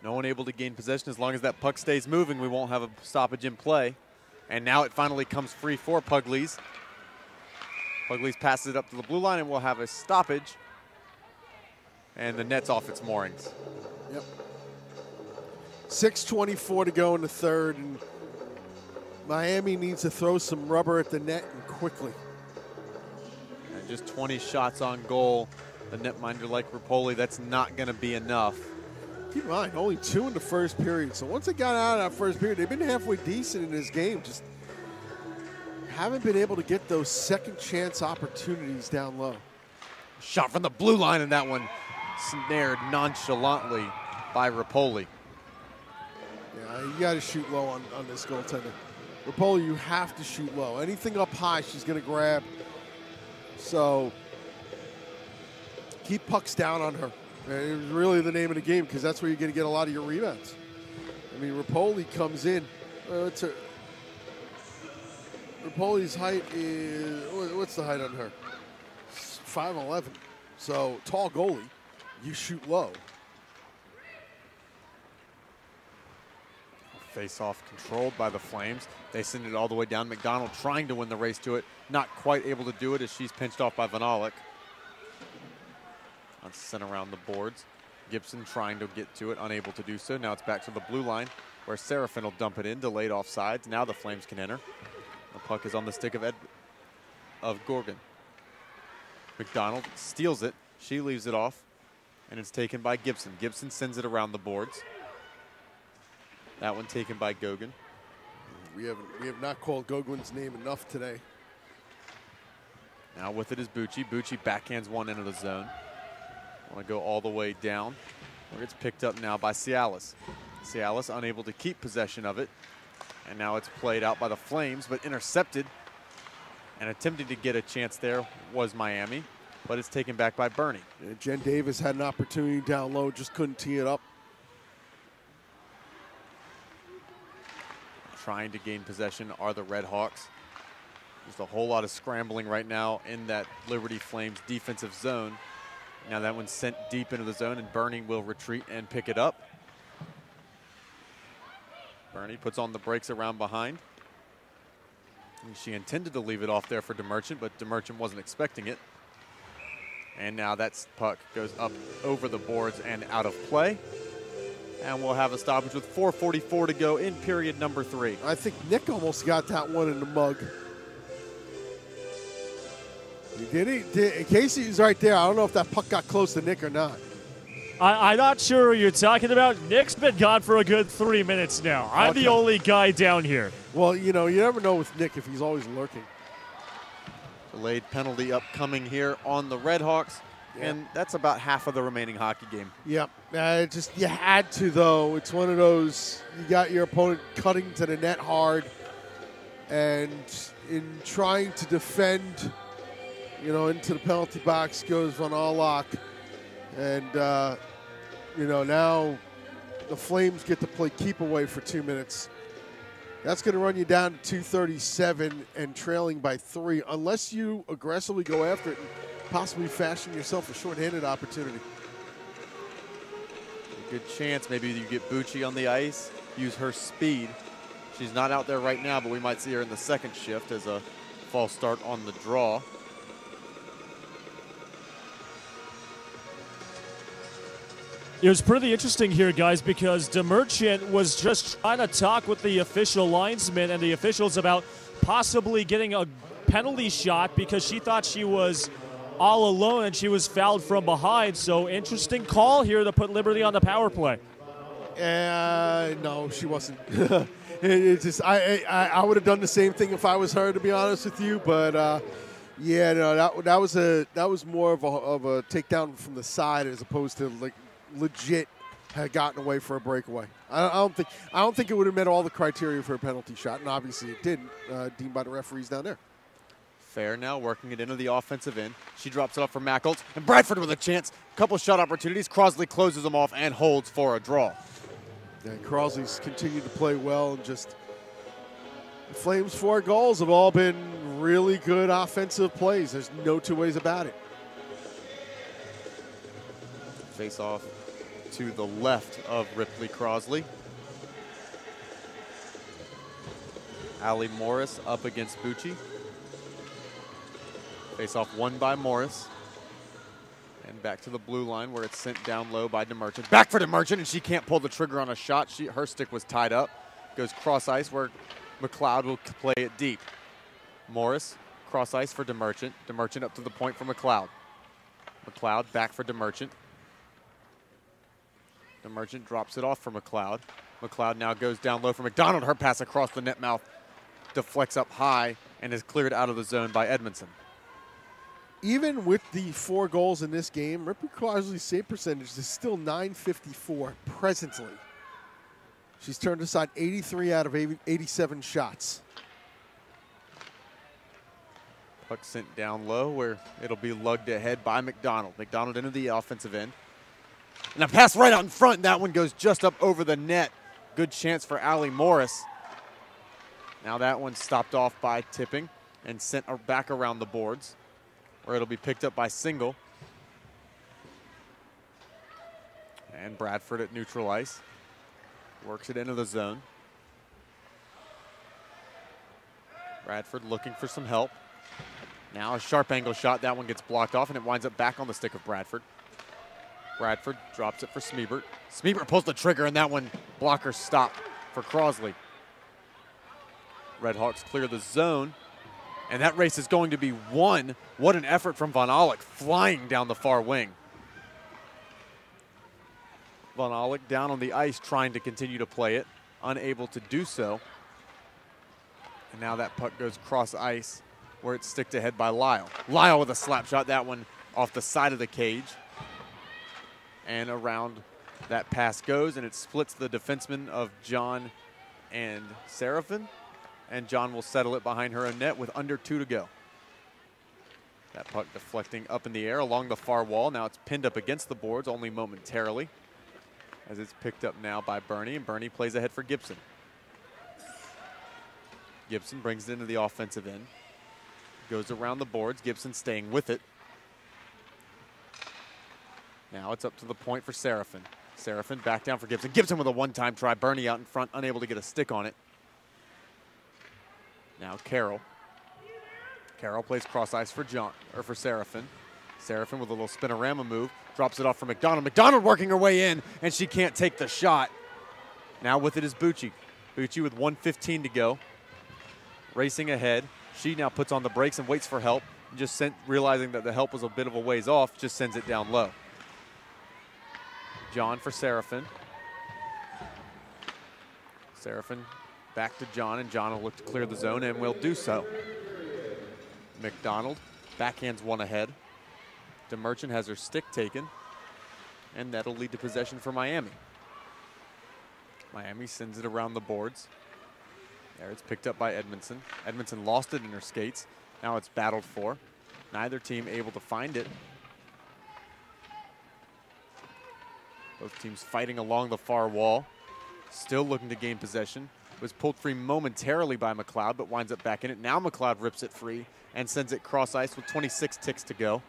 No one able to gain possession. As long as that puck stays moving, we won't have a stoppage in play. And now it finally comes free for Pugliese. Pugliese passes it up to the blue line, and we'll have a stoppage. And the net's off its moorings. Yep. 6:24 to go in the third, and Miami needs to throw some rubber at the net and quickly. And just 20 shots on goal. The netminder like Rapoli, that's not going to be enough. Keep in mind, only 2 in the first period. So once they got out of that first period, they've been halfway decent in this game. Just haven't been able to get those second chance opportunities down low. Shot from the blue line, and that one snared nonchalantly by Rapoli. Yeah, you got to shoot low on this goaltender. Rapoli, you have to shoot low. Anything up high, she's going to grab. So keep pucks down on her. It was really the name of the game, because that's where you're going to get a lot of your rebounds. I mean, Rapoli comes in. Rapoli's height is, what's the height on her? 5'11". So tall goalie, you shoot low. Face-off controlled by the Flames. They send it all the way down. McDonald trying to win the race to it. Not quite able to do it as she's pinched off by Vanalik. That's sent around the boards. Gibson trying to get to it, unable to do so. Now it's back to the blue line where Serafin will dump it in, delayed offsides. Now the Flames can enter. The puck is on the stick of Gorgon. McDonald steals it. She leaves it off, and it's taken by Gibson. Gibson sends it around the boards. That one taken by Gogan. We have not called Gogan's name enough today. Now with it is Bucci. Bucci backhands one into the zone. Want to go all the way down. Where it's picked up now by Cialis. Cialis unable to keep possession of it. And now it's played out by the Flames, but intercepted. And attempting to get a chance there was Miami, but it's taken back by Bernie. Yeah, Jen Davis had an opportunity down low, just couldn't tee it up. Trying to gain possession are the Red Hawks. There's a whole lot of scrambling right now in that Liberty Flames defensive zone. Now that one's sent deep into the zone, and Bernie will retreat and pick it up. Bernie puts on the brakes around behind. And she intended to leave it off there for DeMerchant, but DeMerchant wasn't expecting it. And now that puck goes up over the boards and out of play. And we'll have a stoppage with 4:44 to go in period number 3. I think Nick almost got that one in the mug. Did he? Casey's right there. I don't know if that puck got close to Nick or not. I'm not sure what you're talking about. Nick's been gone for a good 3 minutes now. I'm the only guy down here. Well, you know, you never know with Nick if he's always lurking. Delayed penalty upcoming here on the Red Hawks. Yeah. And that's about half of the remaining hockey game. Yep. Just you had to, though. It's one of those, you got your opponent cutting to the net hard. And in trying to defend, you know, into the penalty box goes Van Allock. And, you know, now the Flames get to play keep away for 2 minutes. That's going to run you down to 237 and trailing by 3, unless you aggressively go after it and possibly fashion yourself a shorthanded opportunity. A good chance. Maybe you get Bucci on the ice, use her speed. She's not out there right now, but we might see her in the second shift as a false start on the draw. It was pretty interesting here, guys, because DeMerchant was just trying to talk with the official linesman and the officials about possibly getting a penalty shot because she thought she was all alone and she was fouled from behind. So interesting call here to put Liberty on the power play. No, she wasn't. It's just I would have done the same thing if I was her, to be honest with you. But yeah, no, that was more of a takedown from the side as opposed to like legit had gotten away for a breakaway. I don't think it would have met all the criteria for a penalty shot, and obviously it didn't, deemed by the referees down there. Fair now, working it into the offensive end. She drops it off for Mackles, and Bradford with a chance. Couple shot opportunities. Crosley closes them off and holds for a draw. Yeah, Crosley's continued to play well, and just the Flames' 4 goals have all been really good offensive plays. There's no two ways about it. Face off to the left of Ripley Crosley. Allie Morris up against Bucci. Face off won by Morris. And back to the blue line where it's sent down low by DeMerchant. Back for DeMerchant, and she can't pull the trigger on a shot. Her stick was tied up. Goes cross ice where McLeod will play it deep. Morris, cross ice for DeMerchant. DeMerchant up to the point for McLeod. McLeod back for DeMerchant. DeMerchant drops it off for McLeod. McLeod now goes down low for McDonald. Her pass across the net mouth deflects up high and is cleared out of the zone by Edmondson. Even with the 4 goals in this game, Ripley Crosley's save percentage is still .954 presently. She's turned aside 83 out of 87 shots. Puck sent down low where it'll be lugged ahead by McDonald. McDonald into the offensive end. And a pass right out in front. That one goes just up over the net. Good chance for Allie Morris. Now that one's stopped off by Tipping and sent back around the boards, where it'll be picked up by Single. And Bradford at neutral ice. Works it into the zone. Bradford looking for some help. Now a sharp angle shot. That one gets blocked off, and it winds up back on the stick of Bradford. Bradford drops it for Smeebert. Smeebert pulls the trigger, and that one blocker stop for Crosley. Redhawks clear the zone, and that race is going to be won. What an effort from Von Aulich, flying down the far wing. Von Aulich down on the ice trying to continue to play it, unable to do so. And now that puck goes cross ice where it's sticked ahead by Lyle. Lyle with a slap shot, that one off the side of the cage. And around that pass goes, and it splits the defensemen of John and Seraphin. And John will settle it behind her own net with under 2 to go. That puck deflecting up in the air along the far wall. Now it's pinned up against the boards only momentarily, as it's picked up now by Bernie, and Bernie plays ahead for Gibson. Gibson brings it into the offensive end. Goes around the boards, Gibson staying with it. Now it's up to the point for Seraphin. Seraphin back down for Gibson. Gibson with a one-time try. Bernie out in front, unable to get a stick on it. Now Carroll. Carroll plays cross ice for Seraphin. Seraphin with a little spinorama move. Drops it off for McDonald. McDonald working her way in, and she can't take the shot. Now with it is Bucci. Bucci with 1:15 to go. Racing ahead. She now puts on the brakes and waits for help. Just realizing that the help was a bit of a ways off, just sends it down low. John for Seraphin. Seraphin back to John, and John will look to clear the zone and will do so. McDonald backhands one ahead. DeMerchant has her stick taken, and that'll lead to possession for Miami. Miami sends it around the boards. There, it's picked up by Edmondson. Edmondson lost it in her skates. Now it's battled for. Neither team able to find it. Both teams fighting along the far wall. Still looking to gain possession. Was pulled free momentarily by McLeod, but winds up back in it. Now McLeod rips it free and sends it cross ice with 26 ticks to go.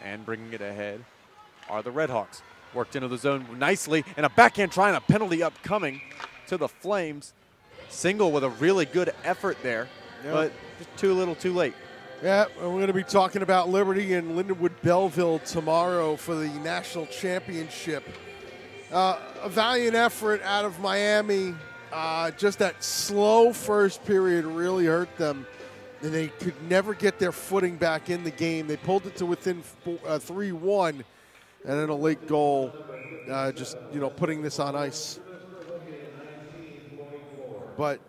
And bringing it ahead are the Redhawks. Worked into the zone nicely, and a backhand try and a penalty upcoming to the Flames. Single with a really good effort there, but just too little too late. Yeah, we're going to be talking about Liberty and Lindenwood Belleville tomorrow for the national championship. A valiant effort out of Miami. Just that slow first period really hurt them, and they could never get their footing back in the game. They pulled it to within 3-1, and then a late goal, just putting this on ice. But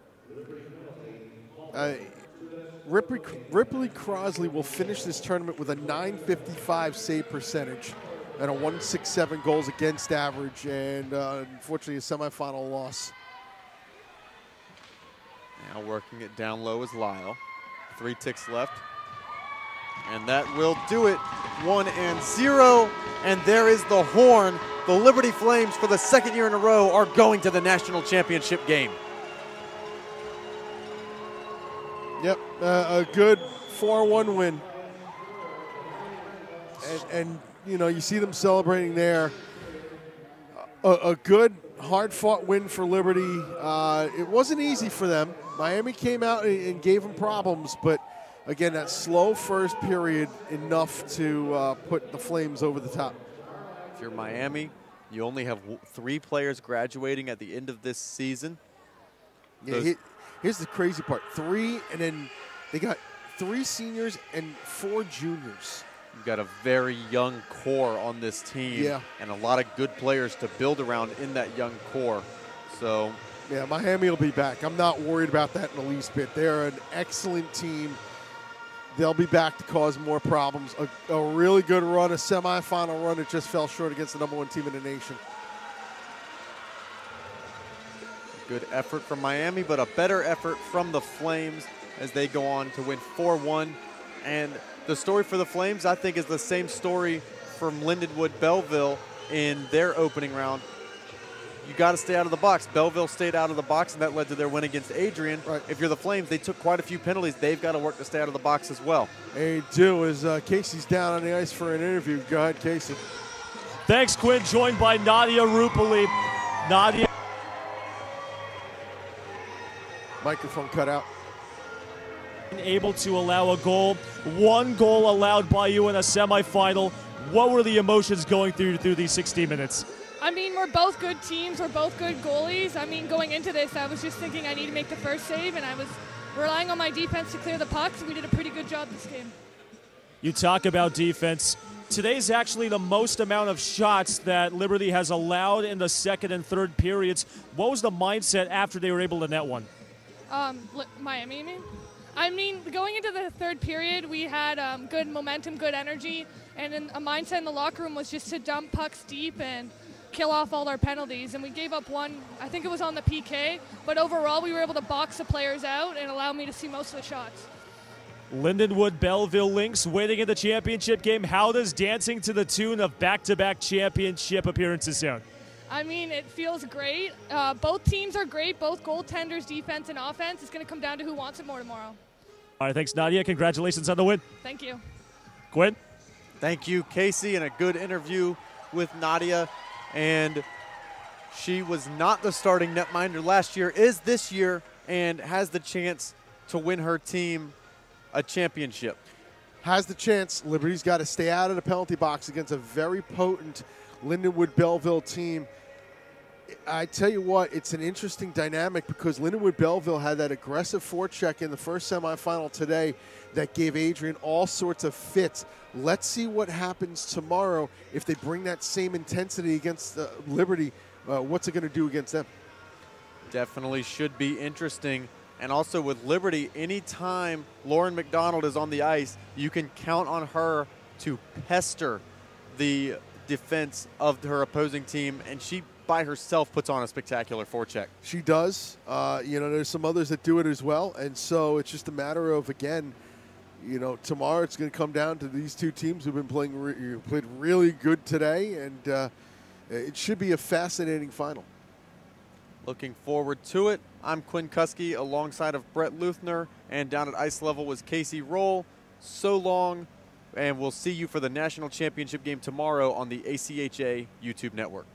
Ripley Crosley will finish this tournament with a .955 save percentage and a .167 goals against average, and unfortunately a semifinal loss. Now working it down low is Lyle. 3 ticks left. And that will do it. 1-0. And there is the horn. The Liberty Flames, for the second year in a row, are going to the national championship game. Yep, a good 4-1 win. And you see them celebrating there. A good, hard-fought win for Liberty. It wasn't easy for them. Miami came out and gave them problems, but again, that slow first period, enough to put the Flames over the top. If you're Miami, you only have 3 players graduating at the end of this season. Yeah, here's the crazy part. 3, and then they got 3 seniors and 4 juniors. You've got a very young core on this team, yeah, and a lot of good players to build around in that young core. So, yeah, Miami will be back. I'm not worried about that in the least bit. They're an excellent team. They'll be back to cause more problems. A really good run, a semifinal run. It just fell short against the #1 team in the nation. Good effort from Miami, but a better effort from the Flames as they go on to win 4-1. And the story for the Flames, I think, is the same story from Lindenwood Belleville in their opening round. You got to stay out of the box. Belleville stayed out of the box, and that led to their win against Adrian. Right. If you're the Flames, they took quite a few penalties. They've got to work to stay out of the box as well. They do, as Casey's down on the ice for an interview. Go ahead, Casey. Thanks, Quinn. Joined by Nadia Rupali. Nadia. Microphone cut out. Able to allow a goal. 1 goal allowed by you in a semifinal. What were the emotions going through these 60 minutes? I mean, we're both good teams. We're both good goalies. I mean, going into this, I was just thinking I need to make the first save, and I was relying on my defense to clear the pucks. We did a pretty good job this game. You talk about defense. Today's actually the most amount of shots that Liberty has allowed in the second and third periods. What was the mindset after they were able to net one? Miami, you mean? I mean, going into the third period, we had good momentum, good energy, and a mindset in the locker room was just to dump pucks deep and kill off all our penalties. And we gave up one, I think it was on the PK, but overall we were able to box the players out and allow me to see most of the shots. Lindenwood Belleville Lynx waiting in the championship game. How does dancing to the tune of back-to-back championship appearances sound? I mean, it feels great. Both teams are great, both goaltenders, defense and offense. It's going to come down to who wants it more tomorrow. All right, thanks, Nadia. Congratulations on the win. Thank you. Gwen? Thank you, Casey, and a good interview with Nadia. And she was not the starting netminder last year, is this year, and has the chance to win her team a championship. Has the chance. Liberty's got to stay out of the penalty box against a very potent Lindenwood Belleville team. I tell you what, it's an interesting dynamic because Lindenwood Belleville had that aggressive forecheck in the first semifinal today that gave Adrian all sorts of fits. Let's see what happens tomorrow if they bring that same intensity against Liberty. What's it going to do against them? Definitely should be interesting. And also with Liberty, anytime Lauren McDonald is on the ice, you can count on her to pester the defense of her opposing team, and she by herself puts on a spectacular forecheck. She does. There's some others that do it as well, and so it's just a matter of, again, tomorrow it's going to come down to these two teams who've been played really good today, and it should be a fascinating final. Looking forward to it. I'm Quinn Kuski alongside of Brett Luthner, and down at ice level was Casey Roll. So long, and we'll see you for the national championship game tomorrow on the ACHA YouTube network.